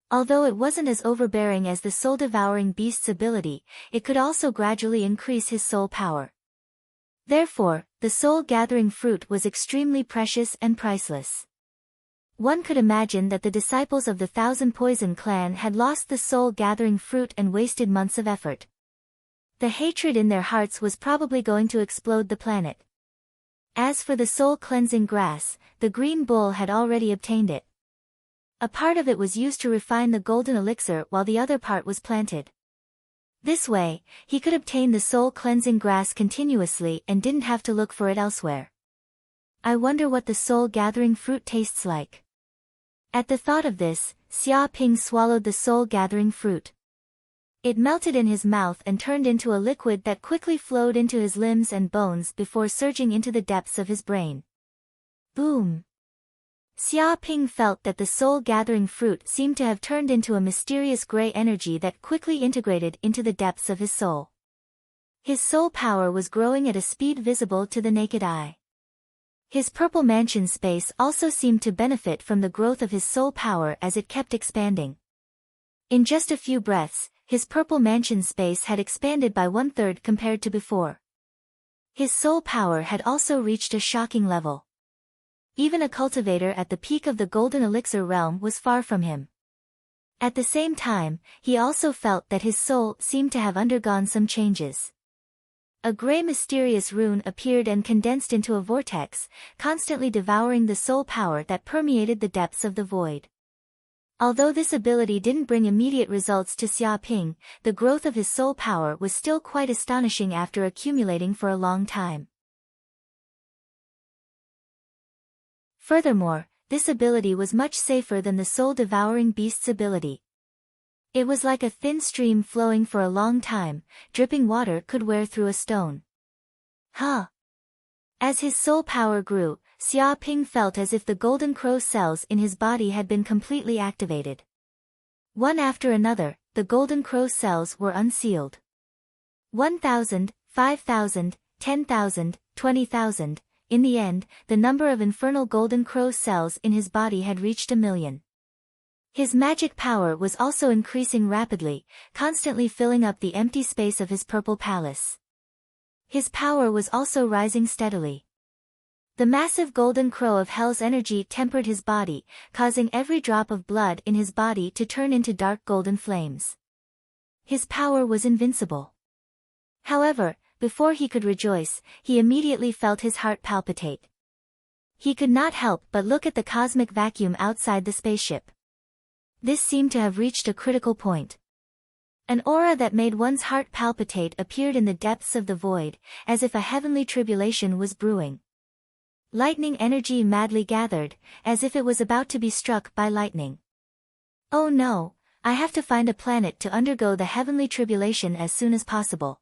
Although it wasn't as overbearing as the soul-devouring beast's ability, it could also gradually increase his soul power. Therefore, the soul-gathering fruit was extremely precious and priceless. One could imagine that the disciples of the Thousand Poison Clan had lost the soul-gathering fruit and wasted months of effort. The hatred in their hearts was probably going to explode the planet. As for the soul-cleansing grass, the green bull had already obtained it. A part of it was used to refine the golden elixir while the other part was planted. This way, he could obtain the soul-cleansing grass continuously and didn't have to look for it elsewhere. I wonder what the soul-gathering fruit tastes like. At the thought of this, Xia Ping swallowed the soul-gathering fruit. It melted in his mouth and turned into a liquid that quickly flowed into his limbs and bones before surging into the depths of his brain. Boom! Xia Ping felt that the soul-gathering fruit seemed to have turned into a mysterious gray energy that quickly integrated into the depths of his soul. His soul power was growing at a speed visible to the naked eye. His purple mansion space also seemed to benefit from the growth of his soul power as it kept expanding. In just a few breaths, his purple mansion space had expanded by 1/3 compared to before. His soul power had also reached a shocking level. Even a cultivator at the peak of the golden elixir realm was far from him. At the same time, he also felt that his soul seemed to have undergone some changes. A gray mysterious rune appeared and condensed into a vortex, constantly devouring the soul power that permeated the depths of the void. Although this ability didn't bring immediate results to Xia Ping, the growth of his soul power was still quite astonishing after accumulating for a long time. Furthermore, this ability was much safer than the soul-devouring beast's ability. It was like a thin stream flowing for a long time, dripping water could wear through a stone. Huh! As his soul power grew, Xia Ping felt as if the golden crow cells in his body had been completely activated. One after another, the golden crow cells were unsealed. 1,000, 5,000, 10,000, 20,000. In the end, the number of infernal golden crow cells in his body had reached 1,000,000. His magic power was also increasing rapidly, constantly filling up the empty space of his purple palace. His power was also rising steadily. The massive golden crow of hell's energy tempered his body, causing every drop of blood in his body to turn into dark golden flames. His power was invincible. However, before he could rejoice, he immediately felt his heart palpitate. He could not help but look at the cosmic vacuum outside the spaceship. This seemed to have reached a critical point. An aura that made one's heart palpitate appeared in the depths of the void, as if a heavenly tribulation was brewing. Lightning energy madly gathered, as if it was about to be struck by lightning. Oh no, I have to find a planet to undergo the heavenly tribulation as soon as possible.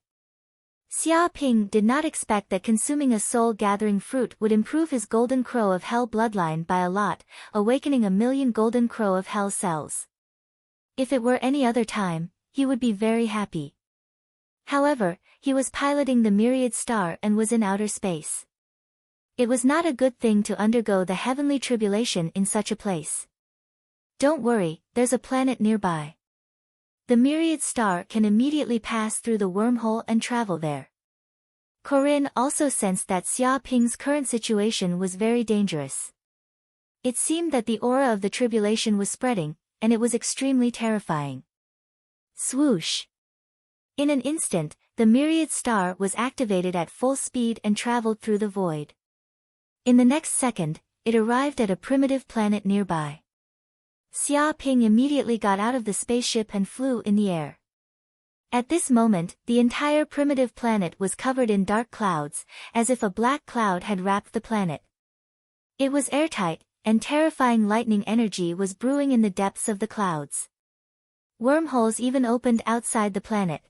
Xia Ping did not expect that consuming a soul-gathering fruit would improve his golden crow of hell bloodline by a lot, awakening 1,000,000 golden crow of hell cells. If it were any other time, he would be very happy. However, he was piloting the myriad star and was in outer space. It was not a good thing to undergo the heavenly tribulation in such a place. Don't worry, there's a planet nearby. The myriad star can immediately pass through the wormhole and travel there. Corinne also sensed that Xia Ping's current situation was very dangerous. It seemed that the aura of the tribulation was spreading, and it was extremely terrifying. Swoosh! In an instant, the myriad star was activated at full speed and traveled through the void. In the next second, it arrived at a primitive planet nearby. Xia Ping immediately got out of the spaceship and flew in the air. At this moment, the entire primitive planet was covered in dark clouds, as if a black cloud had wrapped the planet. It was airtight, and terrifying lightning energy was brewing in the depths of the clouds. Wormholes even opened outside the planet.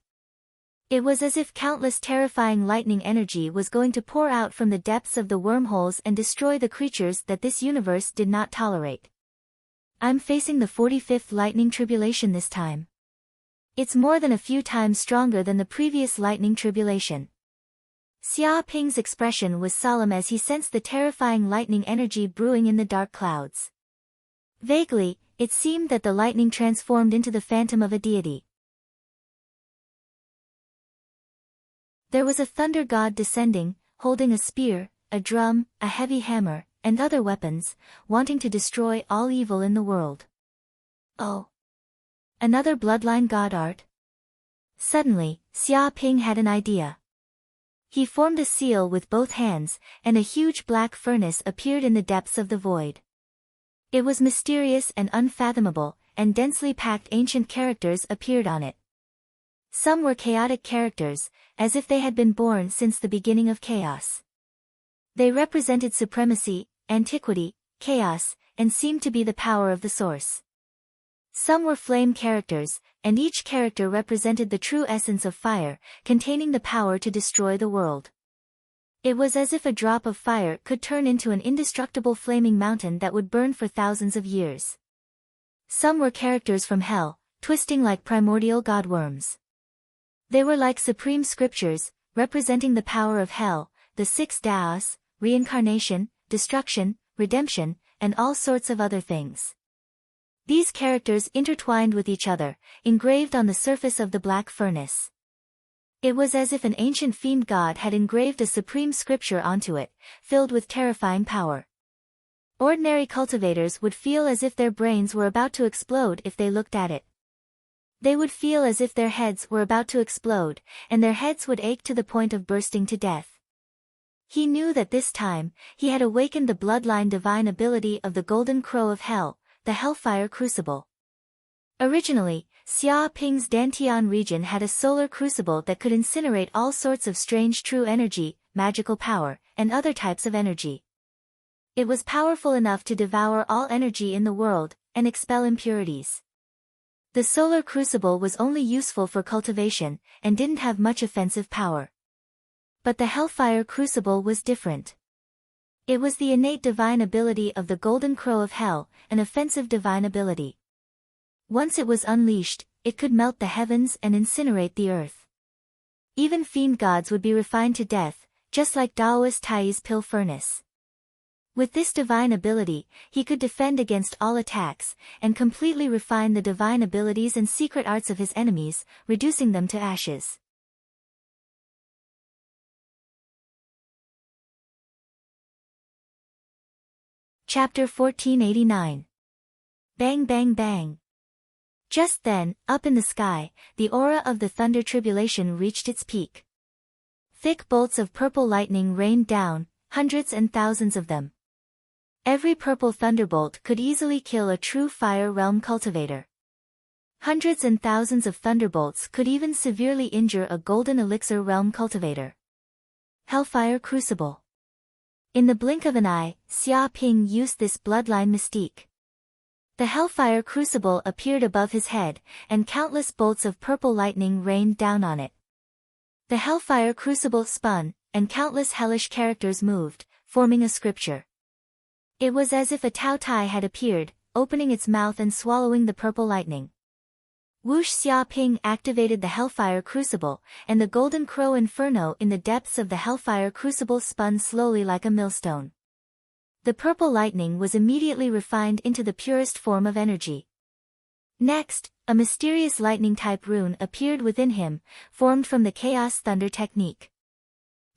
It was as if countless terrifying lightning energy was going to pour out from the depths of the wormholes and destroy the creatures that this universe did not tolerate. I'm facing the 45th lightning tribulation this time. It's more than a few times stronger than the previous lightning tribulation. Xia Ping's expression was solemn as he sensed the terrifying lightning energy brewing in the dark clouds. Vaguely, it seemed that the lightning transformed into the phantom of a deity. There was a thunder god descending, holding a spear, a drum, a heavy hammer, and other weapons, wanting to destroy all evil in the world. Oh! Another bloodline god art? Suddenly, Xia Ping had an idea. He formed a seal with both hands, and a huge black furnace appeared in the depths of the void. It was mysterious and unfathomable, and densely packed ancient characters appeared on it. Some were chaotic characters, as if they had been born since the beginning of chaos. They represented supremacy, antiquity, chaos, and seemed to be the power of the source. Some were flame characters, and each character represented the true essence of fire, containing the power to destroy the world. It was as if a drop of fire could turn into an indestructible flaming mountain that would burn for thousands of years. Some were characters from hell, twisting like primordial godworms. They were like supreme scriptures, representing the power of hell, the 6 Daos, reincarnation, destruction, redemption, and all sorts of other things. These characters intertwined with each other, engraved on the surface of the black furnace. It was as if an ancient fiend god had engraved a supreme scripture onto it, filled with terrifying power. Ordinary cultivators would feel as if their brains were about to explode if they looked at it. They would feel as if their heads were about to explode, and their heads would ache to the point of bursting to death. He knew that this time, he had awakened the bloodline divine ability of the Golden Crow of Hell, the Hellfire Crucible. Originally, Xia Ping's Dantian region had a solar crucible that could incinerate all sorts of strange true energy, magical power, and other types of energy. It was powerful enough to devour all energy in the world, and expel impurities. The solar crucible was only useful for cultivation, and didn't have much offensive power. But the Hellfire Crucible was different. It was the innate divine ability of the Golden Crow of Hell, an offensive divine ability. Once it was unleashed, it could melt the heavens and incinerate the earth. Even fiend gods would be refined to death, just like Daoist Tai's pill furnace. With this divine ability, he could defend against all attacks, and completely refine the divine abilities and secret arts of his enemies, reducing them to ashes. Chapter 1489. Bang Bang Bang. Just then, up in the sky, the aura of the thunder tribulation reached its peak. Thick bolts of purple lightning rained down, hundreds and thousands of them. Every purple thunderbolt could easily kill a true fire realm cultivator. Hundreds and thousands of thunderbolts could even severely injure a golden elixir realm cultivator. Hellfire Crucible. In the blink of an eye, Xia Ping used this bloodline mystique. The Hellfire Crucible appeared above his head, and countless bolts of purple lightning rained down on it. The Hellfire Crucible spun, and countless hellish characters moved, forming a scripture. It was as if a Tao Tai had appeared, opening its mouth and swallowing the purple lightning. Whoosh! Xia Ping activated the Hellfire Crucible, and the Golden Crow Inferno in the depths of the Hellfire Crucible spun slowly like a millstone. The purple lightning was immediately refined into the purest form of energy. Next, a mysterious lightning-type rune appeared within him, formed from the Chaos Thunder technique.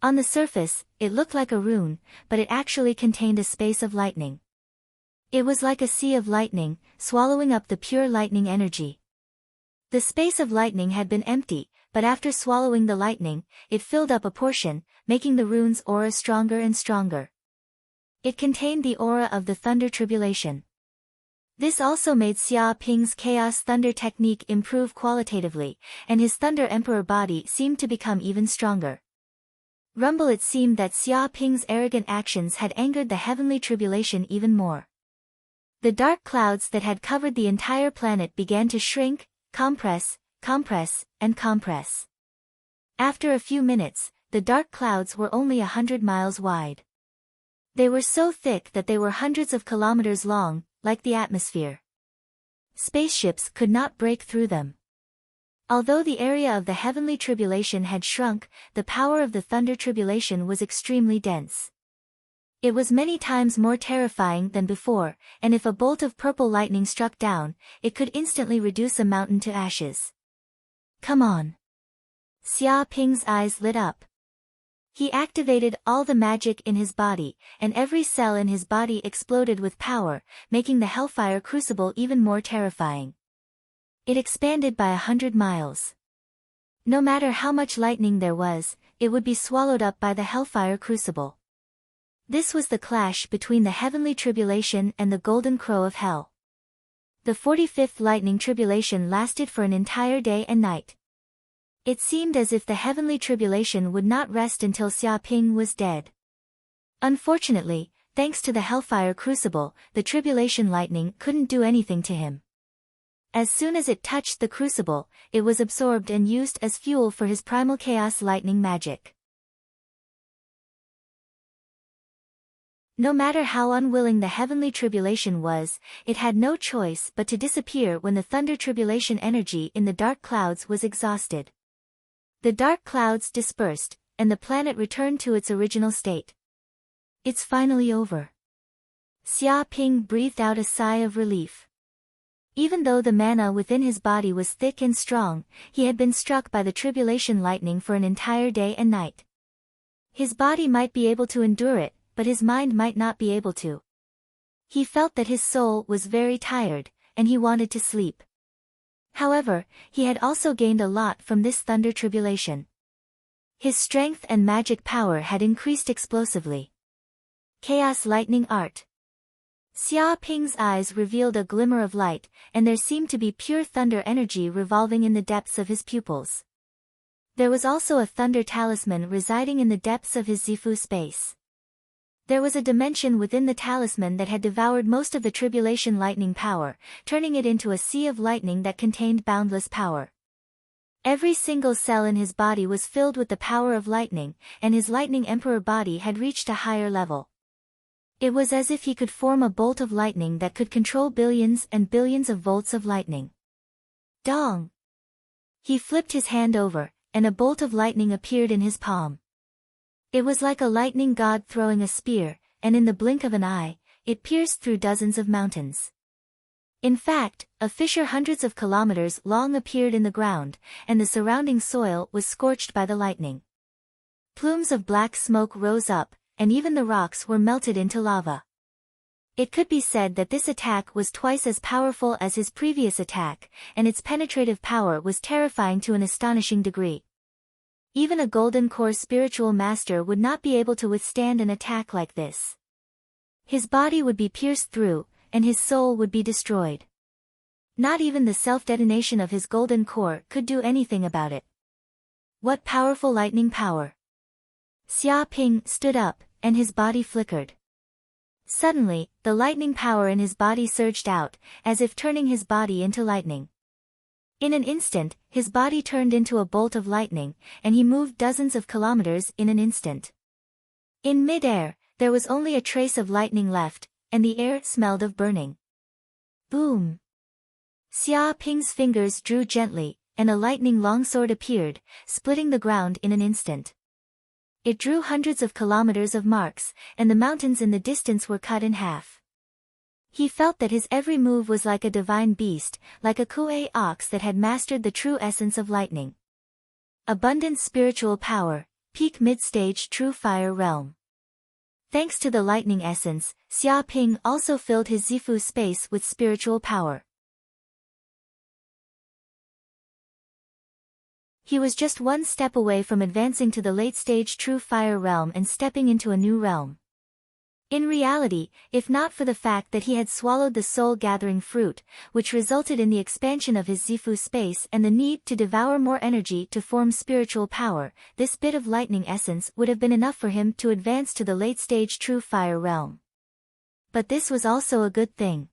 On the surface, it looked like a rune, but it actually contained a space of lightning. It was like a sea of lightning, swallowing up the pure lightning energy. The space of lightning had been empty, but after swallowing the lightning, it filled up a portion, making the rune's aura stronger and stronger. It contained the aura of the thunder tribulation. This also made Xia Ping's chaos thunder technique improve qualitatively, and his Thunder Emperor body seemed to become even stronger. Rumble. It seemed that Xia Ping's arrogant actions had angered the heavenly tribulation even more. The dark clouds that had covered the entire planet began to shrink, compress, and compress. After a few minutes, the dark clouds were only 100 miles wide. They were so thick that they were hundreds of kilometers long, like the atmosphere. Spaceships could not break through them. Although the area of the heavenly tribulation had shrunk, the power of the thunder tribulation was extremely dense. It was many times more terrifying than before, and if a bolt of purple lightning struck down, it could instantly reduce a mountain to ashes. Come on. Xia Ping's eyes lit up. He activated all the magic in his body, and every cell in his body exploded with power, making the Hellfire Crucible even more terrifying. It expanded by 100 miles. No matter how much lightning there was, it would be swallowed up by the Hellfire Crucible. This was the clash between the heavenly tribulation and the golden crow of hell. The 45th lightning tribulation lasted for an entire day and night. It seemed as if the heavenly tribulation would not rest until Xia Ping was dead. Unfortunately, thanks to the Hellfire Crucible, the tribulation lightning couldn't do anything to him. As soon as it touched the crucible, it was absorbed and used as fuel for his primal chaos lightning magic. No matter how unwilling the heavenly tribulation was, it had no choice but to disappear when the thunder tribulation energy in the dark clouds was exhausted. The dark clouds dispersed, and the planet returned to its original state. It's finally over. Xia Ping breathed out a sigh of relief. Even though the mana within his body was thick and strong, he had been struck by the tribulation lightning for an entire day and night. His body might be able to endure it, but his mind might not be able to. He felt that his soul was very tired, and he wanted to sleep. However, he had also gained a lot from this thunder tribulation. His strength and magic power had increased explosively. Chaos Lightning Art. Xia Ping's eyes revealed a glimmer of light, and there seemed to be pure thunder energy revolving in the depths of his pupils. There was also a thunder talisman residing in the depths of his Zifu space. There was a dimension within the talisman that had devoured most of the tribulation lightning power, turning it into a sea of lightning that contained boundless power. Every single cell in his body was filled with the power of lightning, and his lightning emperor body had reached a higher level. It was as if he could form a bolt of lightning that could control billions and billions of volts of lightning. Dong! He flipped his hand over, and a bolt of lightning appeared in his palm. It was like a lightning god throwing a spear, and in the blink of an eye, it pierced through dozens of mountains. In fact, a fissure hundreds of kilometers long appeared in the ground, and the surrounding soil was scorched by the lightning. Plumes of black smoke rose up, and even the rocks were melted into lava. It could be said that this attack was twice as powerful as his previous attack, and its penetrative power was terrifying to an astonishing degree. Even a golden core spiritual master would not be able to withstand an attack like this. His body would be pierced through, and his soul would be destroyed. Not even the self-detonation of his golden core could do anything about it. What powerful lightning power! Xia Ping stood up, and his body flickered. Suddenly, the lightning power in his body surged out, as if turning his body into lightning. In an instant, his body turned into a bolt of lightning, and he moved dozens of kilometers in an instant. In mid-air, there was only a trace of lightning left, and the air smelled of burning. Boom! Xia Ping's fingers drew gently, and a lightning longsword appeared, splitting the ground in an instant. It drew hundreds of kilometers of marks, and the mountains in the distance were cut in half. He felt that his every move was like a divine beast, like a Kuei ox that had mastered the true essence of lightning. Abundant spiritual power, peak mid-stage true fire realm. Thanks to the lightning essence, Xia Ping also filled his Zifu space with spiritual power. He was just one step away from advancing to the late-stage true fire realm and stepping into a new realm. In reality, if not for the fact that he had swallowed the soul-gathering fruit, which resulted in the expansion of his Zifu space and the need to devour more energy to form spiritual power, this bit of lightning essence would have been enough for him to advance to the late-stage true fire realm. But this was also a good thing.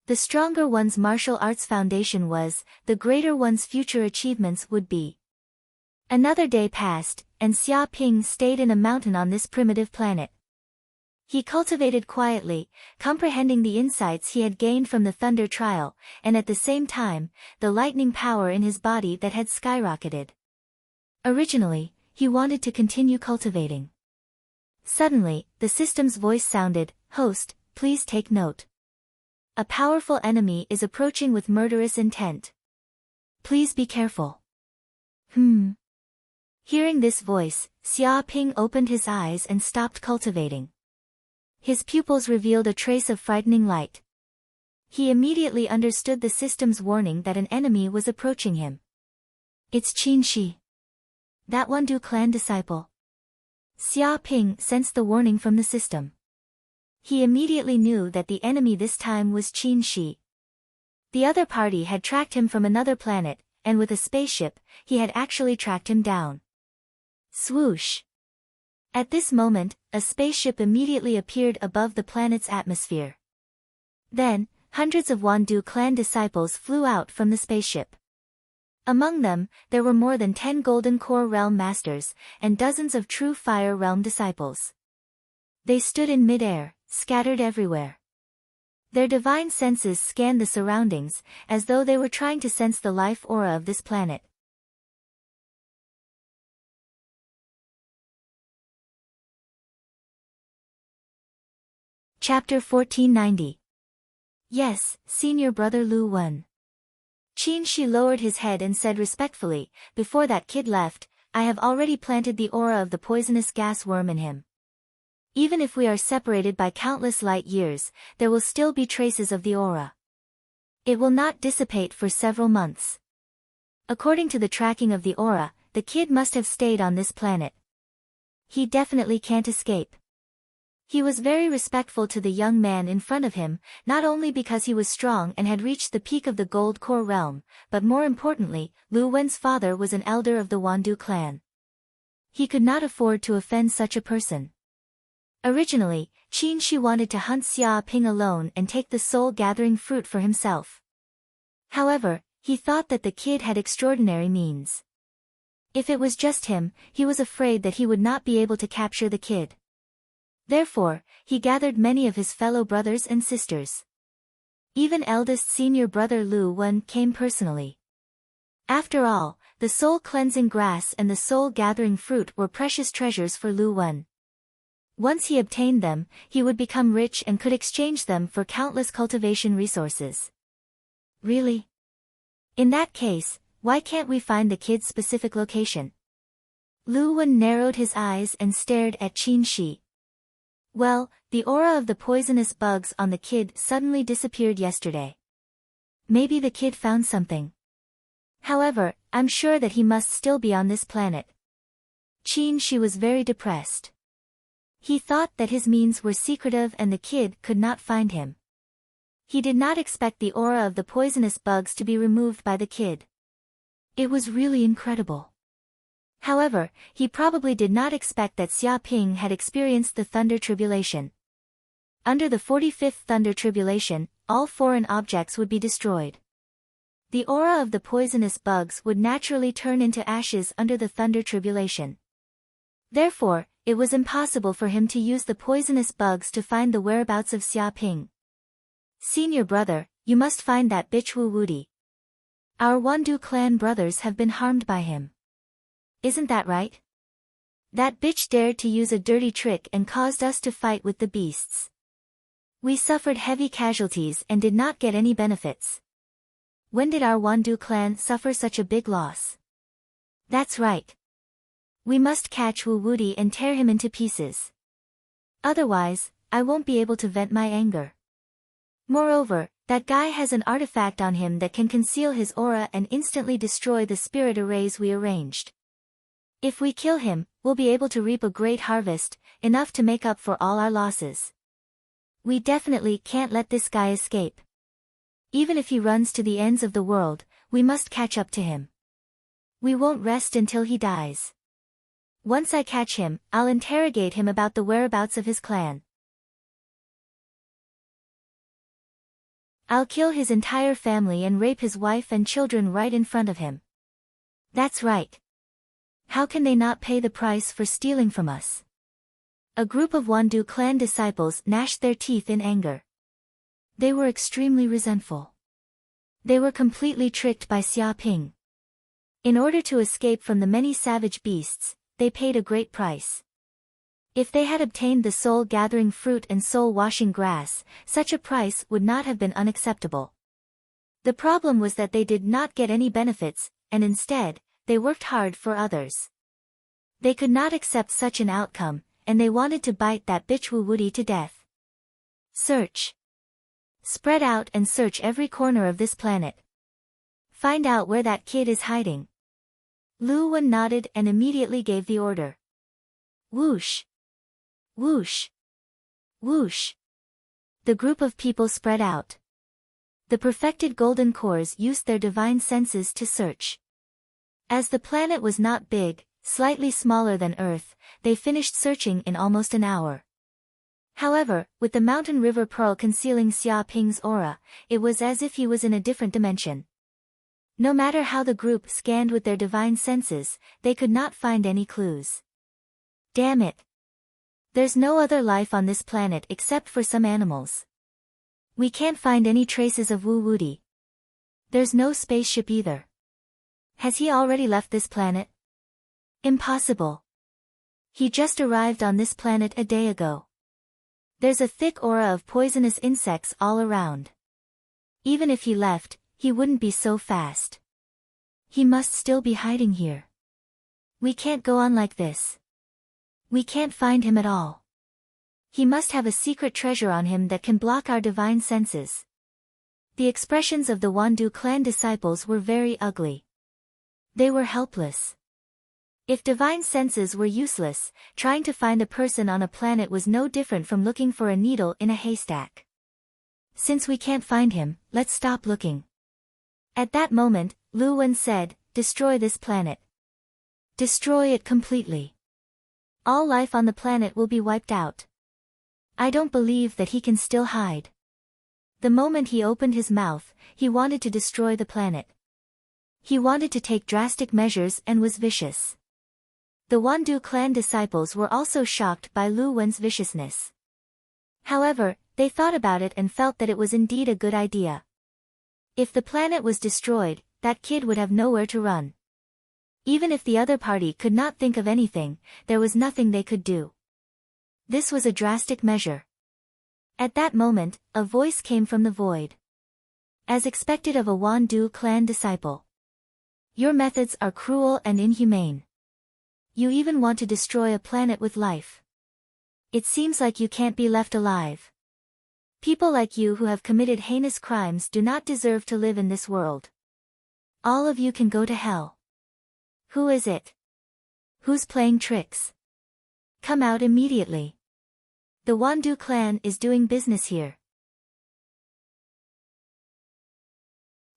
The stronger one's martial arts foundation was, the greater one's future achievements would be. Another day passed, and Xia Ping stayed in a mountain on this primitive planet. He cultivated quietly, comprehending the insights he had gained from the thunder trial, and at the same time, the lightning power in his body that had skyrocketed. Originally, he wanted to continue cultivating. Suddenly, the system's voice sounded, "Host, please take note. A powerful enemy is approaching with murderous intent. Please be careful." Hearing this voice, Xia Ping opened his eyes and stopped cultivating. His pupils revealed a trace of frightening light. He immediately understood the system's warning that an enemy was approaching him. It's Qin Shi. That Wandu clan disciple. Xia Ping sensed the warning from the system. He immediately knew that the enemy this time was Qin Shi. The other party had tracked him from another planet, and with a spaceship, he had actually tracked him down. Swoosh! At this moment, a spaceship immediately appeared above the planet's atmosphere. Then, hundreds of Wandu clan disciples flew out from the spaceship. Among them, there were more than 10 Golden Core Realm Masters, and dozens of true Fire Realm disciples. They stood in mid-air, scattered everywhere. Their divine senses scanned the surroundings, as though they were trying to sense the life aura of this planet. Chapter 1490. Yes, Senior Brother Lu Wen. Qin Shi lowered his head and said respectfully, "Before that kid left, I have already planted the aura of the poisonous gas worm in him. Even if we are separated by countless light years, there will still be traces of the aura. It will not dissipate for several months. According to the tracking of the aura, the kid must have stayed on this planet. He definitely can't escape." He was very respectful to the young man in front of him, not only because he was strong and had reached the peak of the Gold Core realm, but more importantly, Lu Wen's father was an elder of the Wandu clan. He could not afford to offend such a person. Originally, Qin Shi wanted to hunt Xia Ping alone and take the soul-gathering fruit for himself. However, he thought that the kid had extraordinary means. If it was just him, he was afraid that he would not be able to capture the kid. Therefore, he gathered many of his fellow brothers and sisters. Even eldest senior brother Lu Wen came personally. After all, the soul-cleansing grass and the soul-gathering fruit were precious treasures for Lu Wen. Once he obtained them, he would become rich and could exchange them for countless cultivation resources. Really? In that case, why can't we find the kid's specific location? Lu Wen narrowed his eyes and stared at Qin Shi. Well, the aura of the poisonous bugs on the kid suddenly disappeared yesterday. Maybe the kid found something. However, I'm sure that he must still be on this planet. Qin Shi was very depressed. He thought that his means were secretive and the kid could not find him. He did not expect the aura of the poisonous bugs to be removed by the kid. It was really incredible. However, he probably did not expect that Xia Ping had experienced the Thunder Tribulation. Under the 45th Thunder Tribulation, all foreign objects would be destroyed. The aura of the poisonous bugs would naturally turn into ashes under the Thunder Tribulation. Therefore, it was impossible for him to use the poisonous bugs to find the whereabouts of Xia Ping. "Senior brother, you must find that bitch Wu Wudi. Our Wandu clan brothers have been harmed by him. Isn't that right? That bitch dared to use a dirty trick and caused us to fight with the beasts. We suffered heavy casualties and did not get any benefits. When did our Wandu clan suffer such a big loss? That's right. We must catch Wu Wudi and tear him into pieces. Otherwise, I won't be able to vent my anger. Moreover, That guy has an artifact on him that can conceal his aura and instantly destroy the spirit arrays we arranged. If we kill him, we'll be able to reap a great harvest, enough to make up for all our losses. We definitely can't let this guy escape. Even if he runs to the ends of the world, we must catch up to him. We won't rest until he dies. Once I catch him, I'll interrogate him about the whereabouts of his clan. I'll kill his entire family and rape his wife and children right in front of him. That's right. How can they not pay the price for stealing from us? A group of Wandu clan disciples gnashed their teeth in anger. They were extremely resentful. They were completely tricked by Xia Ping. In order to escape from the many savage beasts, they paid a great price. If they had obtained the soul-gathering fruit and soul-washing grass, such a price would not have been unacceptable. The problem was that they did not get any benefits, and instead, they worked hard for others. They could not accept such an outcome, and they wanted to bite that bitch Wu Woody to death. Search. Spread out and search every corner of this planet. Find out where that kid is hiding. Lu Wen nodded and immediately gave the order. Whoosh. Whoosh. Whoosh. The group of people spread out. The perfected golden cores used their divine senses to search. As the planet was not big, slightly smaller than Earth, they finished searching in almost an hour. However, with the mountain river pearl concealing Xia Ping's aura, it was as if he was in a different dimension. No matter how the group scanned with their divine senses, they could not find any clues. Damn it. There's no other life on this planet except for some animals. We can't find any traces of Wu Woody. There's no spaceship either. Has he already left this planet? Impossible. He just arrived on this planet a day ago. There's a thick aura of poisonous insects all around. Even if he left, he wouldn't be so fast. He must still be hiding here. We can't go on like this. We can't find him at all. He must have a secret treasure on him that can block our divine senses. The expressions of the Wandu clan disciples were very ugly. They were helpless. If divine senses were useless, trying to find a person on a planet was no different from looking for a needle in a haystack. Since we can't find him, let's stop looking. At that moment, Lu Wen said, "Destroy this planet. Destroy it completely. All life on the planet will be wiped out." I don't believe that he can still hide. The moment he opened his mouth, he wanted to destroy the planet. He wanted to take drastic measures and was vicious. The Wandu clan disciples were also shocked by Lu Wen's viciousness. However, they thought about it and felt that it was indeed a good idea. If the planet was destroyed, that kid would have nowhere to run. Even if the other party could not think of anything, there was nothing they could do. This was a drastic measure. At that moment, a voice came from the void. As expected of a Wandu clan disciple. Your methods are cruel and inhumane. You even want to destroy a planet with life. It seems like you can't be left alive. People like you who have committed heinous crimes do not deserve to live in this world. All of you can go to hell. Who is it? Who's playing tricks? Come out immediately. The Wandu clan is doing business here.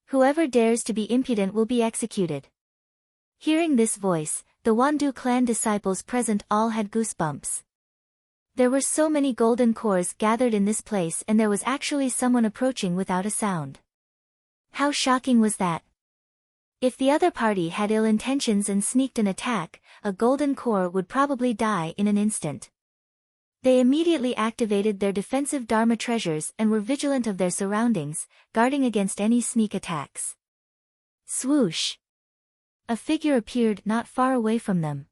Whoever dares to be impudent will be executed. Hearing this voice, the Wandu clan disciples present all had goosebumps. There were so many golden cores gathered in this place and there was actually someone approaching without a sound. How shocking was that? If the other party had ill intentions and sneaked an attack, a golden core would probably die in an instant. They immediately activated their defensive Dharma treasures and were vigilant of their surroundings, guarding against any sneak attacks. Swoosh! A figure appeared not far away from them.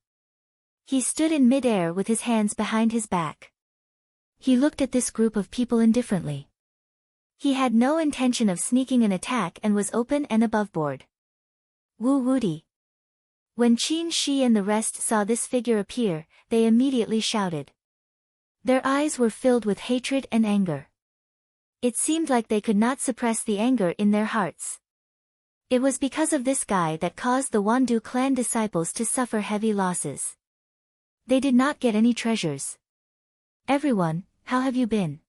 He stood in mid-air with his hands behind his back. He looked at this group of people indifferently. He had no intention of sneaking an attack and was open and aboveboard. Wu Woody. When Qin Shi and the rest saw this figure appear, they immediately shouted. Their eyes were filled with hatred and anger. It seemed like they could not suppress the anger in their hearts. It was because of this guy that caused the Wandu clan disciples to suffer heavy losses. They did not get any treasures. Everyone, how have you been?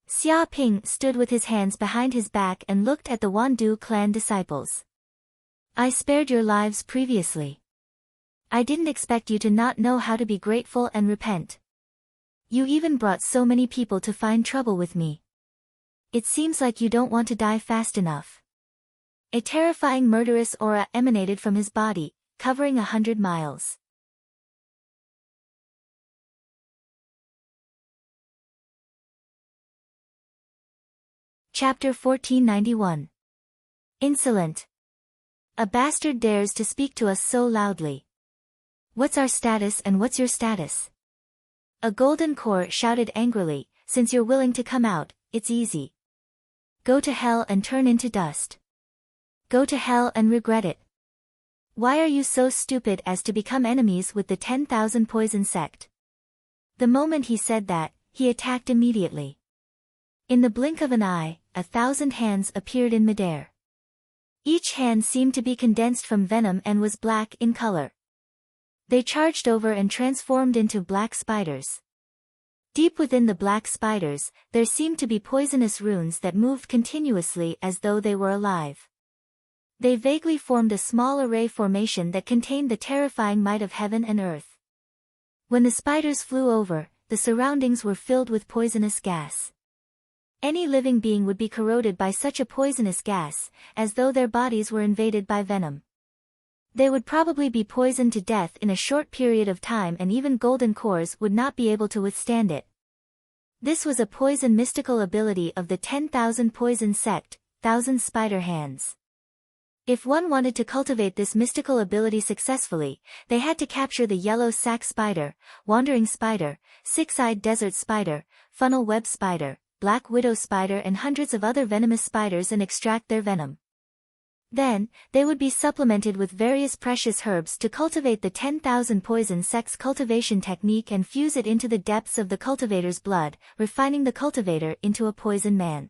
Xia Ping stood with his hands behind his back and looked at the Wandu clan disciples. I spared your lives previously. I didn't expect you to not know how to be grateful and repent. You even brought so many people to find trouble with me. It seems like you don't want to die fast enough. A terrifying murderous aura emanated from his body, covering 100 miles. Chapter 1491. Insolent. A bastard dares to speak to us so loudly. What's our status and what's your status? A golden core shouted angrily, since you're willing to come out, it's easy. Go to hell and turn into dust. Go to hell and regret it. Why are you so stupid as to become enemies with the 10,000 poison sect? The moment he said that, he attacked immediately. In the blink of an eye, 1,000 hands appeared in midair. Each hand seemed to be condensed from venom and was black in color. They charged over and transformed into black spiders. Deep within the black spiders, there seemed to be poisonous runes that moved continuously as though they were alive. They vaguely formed a small array formation that contained the terrifying might of heaven and earth. When the spiders flew over, the surroundings were filled with poisonous gas. Any living being would be corroded by such a poisonous gas, as though their bodies were invaded by venom. They would probably be poisoned to death in a short period of time, and even golden cores would not be able to withstand it. This was a poison mystical ability of the 10,000 poison sect, 1,000 spider hands. If one wanted to cultivate this mystical ability successfully, they had to capture the yellow sac spider, wandering spider, six-eyed desert spider, funnel web spider, black widow spider and hundreds of other venomous spiders and extract their venom. Then, they would be supplemented with various precious herbs to cultivate the 10,000 poison sect's cultivation technique and fuse it into the depths of the cultivator's blood, refining the cultivator into a poison man.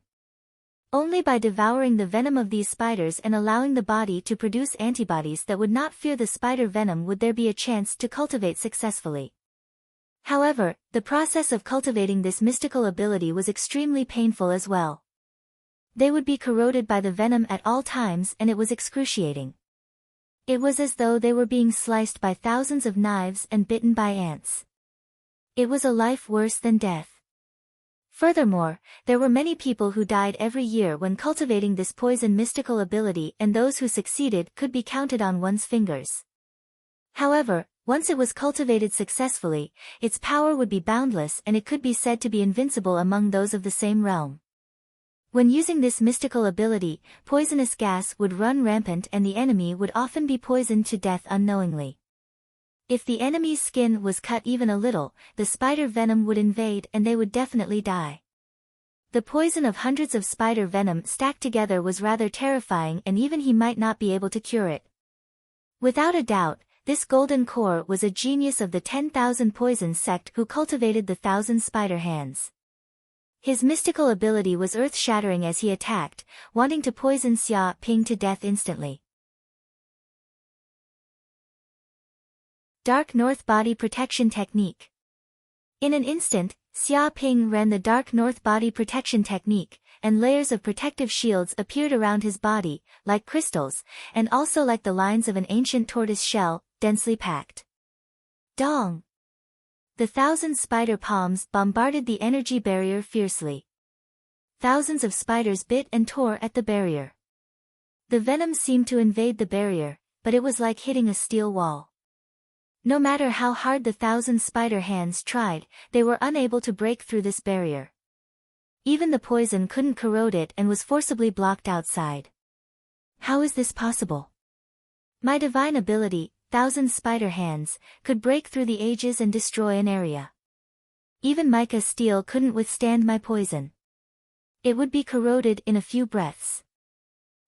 Only by devouring the venom of these spiders and allowing the body to produce antibodies that would not fear the spider venom would there be a chance to cultivate successfully. However, the process of cultivating this mystical ability was extremely painful as well. They would be corroded by the venom at all times, and it was excruciating. It was as though they were being sliced by thousands of knives and bitten by ants. It was a life worse than death. Furthermore, there were many people who died every year when cultivating this poison mystical ability, and those who succeeded could be counted on one's fingers. However, once it was cultivated successfully, its power would be boundless and it could be said to be invincible among those of the same realm. When using this mystical ability, poisonous gas would run rampant and the enemy would often be poisoned to death unknowingly. If the enemy's skin was cut even a little, the spider venom would invade and they would definitely die. The poison of hundreds of spider venom stacked together was rather terrifying, and even he might not be able to cure it. Without a doubt, this golden core was a genius of the 10,000 poison sect who cultivated the 1,000 spider hands. His mystical ability was earth-shattering as he attacked, wanting to poison Xia Ping to death instantly. Dark North Body Protection Technique. In an instant, Xia Ping ran the Dark North Body Protection Technique, and layers of protective shields appeared around his body, like crystals, and also like the lines of an ancient tortoise shell, densely packed. Dong! The 1,000 spider palms bombarded the energy barrier fiercely. Thousands of spiders bit and tore at the barrier. The venom seemed to invade the barrier, but it was like hitting a steel wall. No matter how hard the 1,000 spider hands tried, they were unable to break through this barrier. Even the poison couldn't corrode it and was forcibly blocked outside. How is this possible? My divine ability, 1,000 spider hands, could break through the ages and destroy an area. Even mica steel couldn't withstand my poison. It would be corroded in a few breaths.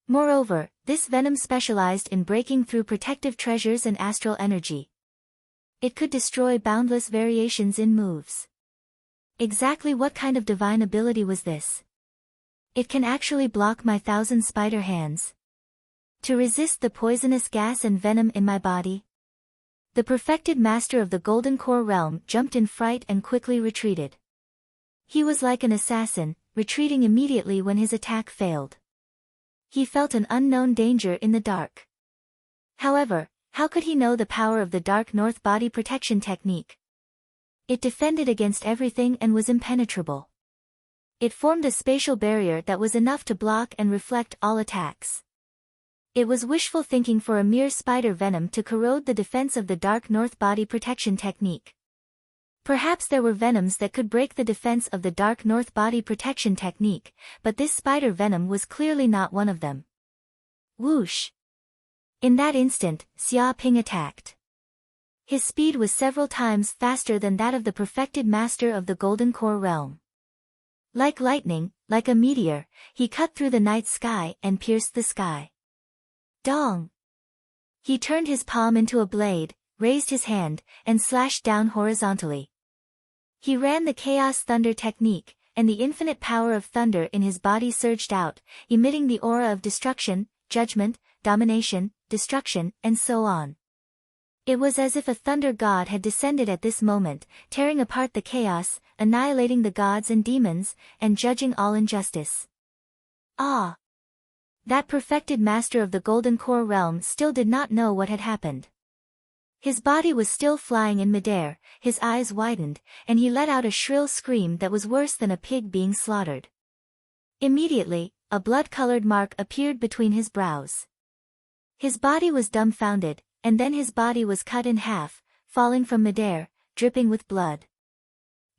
Moreover, this venom specialized in breaking through protective treasures and astral energy. It could destroy boundless variations in moves. Exactly what kind of divine ability was this? It can actually block my 1,000 spider hands to resist the poisonous gas and venom in my body. The perfected master of the Golden Core realm jumped in fright and quickly retreated. He was like an assassin, retreating immediately when his attack failed. He felt an unknown danger in the dark. However, how could he know the power of the Dark North body protection technique? It defended against everything and was impenetrable. It formed a spatial barrier that was enough to block and reflect all attacks. It was wishful thinking for a mere spider venom to corrode the defense of the Dark North body protection technique. Perhaps there were venoms that could break the defense of the Dark North body protection technique, but this spider venom was clearly not one of them. Whoosh! In that instant, Xia Ping attacked. His speed was several times faster than that of the perfected master of the Golden Core realm. Like lightning, like a meteor, he cut through the night sky and pierced the sky. Dong! He turned his palm into a blade, raised his hand, and slashed down horizontally. He ran the Chaos Thunder technique, and the infinite power of thunder in his body surged out, emitting the aura of destruction, judgment, domination, destruction, and so on. It was as if a thunder god had descended at this moment, tearing apart the chaos, annihilating the gods and demons, and judging all injustice. Ah! That perfected master of the Golden Core realm still did not know what had happened. His body was still flying in midair, his eyes widened, and he let out a shrill scream that was worse than a pig being slaughtered. Immediately, a blood-colored mark appeared between his brows. His body was dumbfounded, and then his body was cut in half, falling from midair, dripping with blood.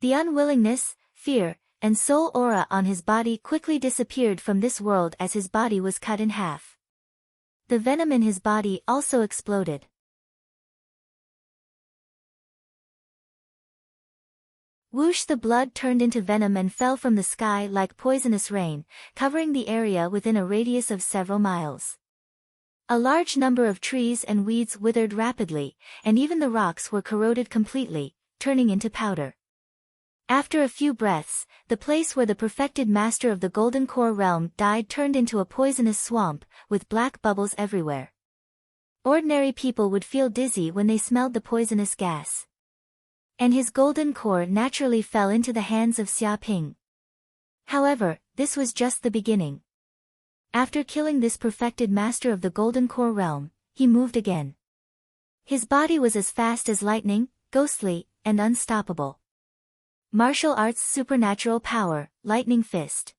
The unwillingness, fear, and soul aura on his body quickly disappeared from this world as his body was cut in half. The venom in his body also exploded. Whoosh! The blood turned into venom and fell from the sky like poisonous rain, covering the area within a radius of several miles. A large number of trees and weeds withered rapidly, and even the rocks were corroded completely, turning into powder. After a few breaths, the place where the perfected master of the Golden Core realm died turned into a poisonous swamp, with black bubbles everywhere. Ordinary people would feel dizzy when they smelled the poisonous gas. And his Golden Core naturally fell into the hands of Xia Ping. However, this was just the beginning. After killing this perfected master of the Golden Core realm, he moved again. His body was as fast as lightning, ghostly, and unstoppable. Martial arts supernatural power, lightning fist.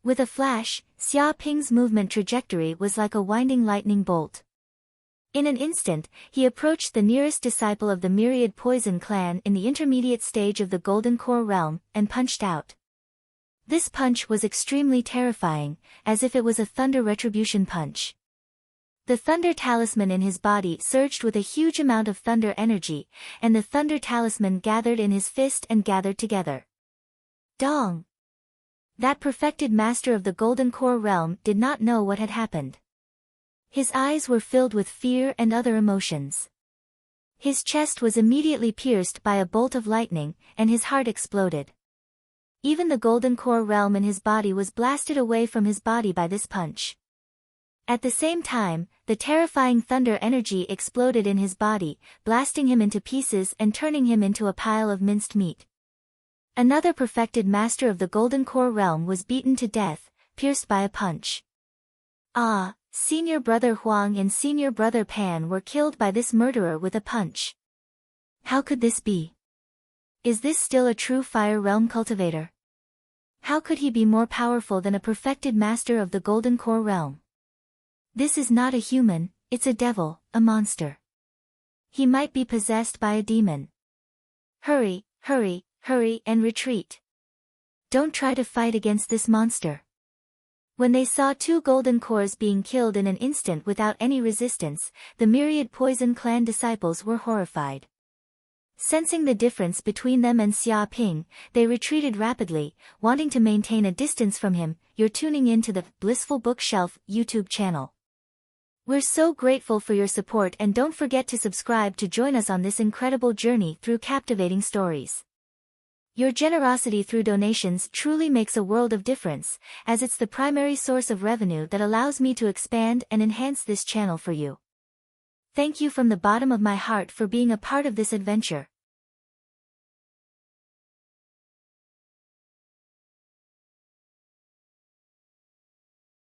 With a flash, Xia Ping's movement trajectory was like a winding lightning bolt. In an instant, he approached the nearest disciple of the Myriad Poison clan in the intermediate stage of the Golden Core realm, and punched out. This punch was extremely terrifying, as if it was a thunder retribution punch. The thunder talisman in his body surged with a huge amount of thunder energy, and the thunder talisman gathered in his fist and gathered together. Dong! That perfected master of the Golden Core realm did not know what had happened. His eyes were filled with fear and other emotions. His chest was immediately pierced by a bolt of lightning, and his heart exploded. Even the Golden Core realm in his body was blasted away from his body by this punch. At the same time, the terrifying thunder energy exploded in his body, blasting him into pieces and turning him into a pile of minced meat. Another perfected master of the Golden Core realm was beaten to death, pierced by a punch. Ah! Senior Brother Huang and Senior Brother Pan were killed by this murderer with a punch. How could this be? Is this still a true Fire Realm cultivator? How could he be more powerful than a perfected master of the Golden Core realm? This is not a human, it's a devil, a monster. He might be possessed by a demon. Hurry, hurry, hurry and retreat. Don't try to fight against this monster. When they saw two Golden Cores being killed in an instant without any resistance, the Myriad Poison clan disciples were horrified. Sensing the difference between them and Xia Ping, they retreated rapidly, wanting to maintain a distance from him. You're tuning in to the Blissful Bookshelf YouTube channel. We're so grateful for your support, and don't forget to subscribe to join us on this incredible journey through captivating stories. Your generosity through donations truly makes a world of difference, as it's the primary source of revenue that allows me to expand and enhance this channel for you. Thank you from the bottom of my heart for being a part of this adventure.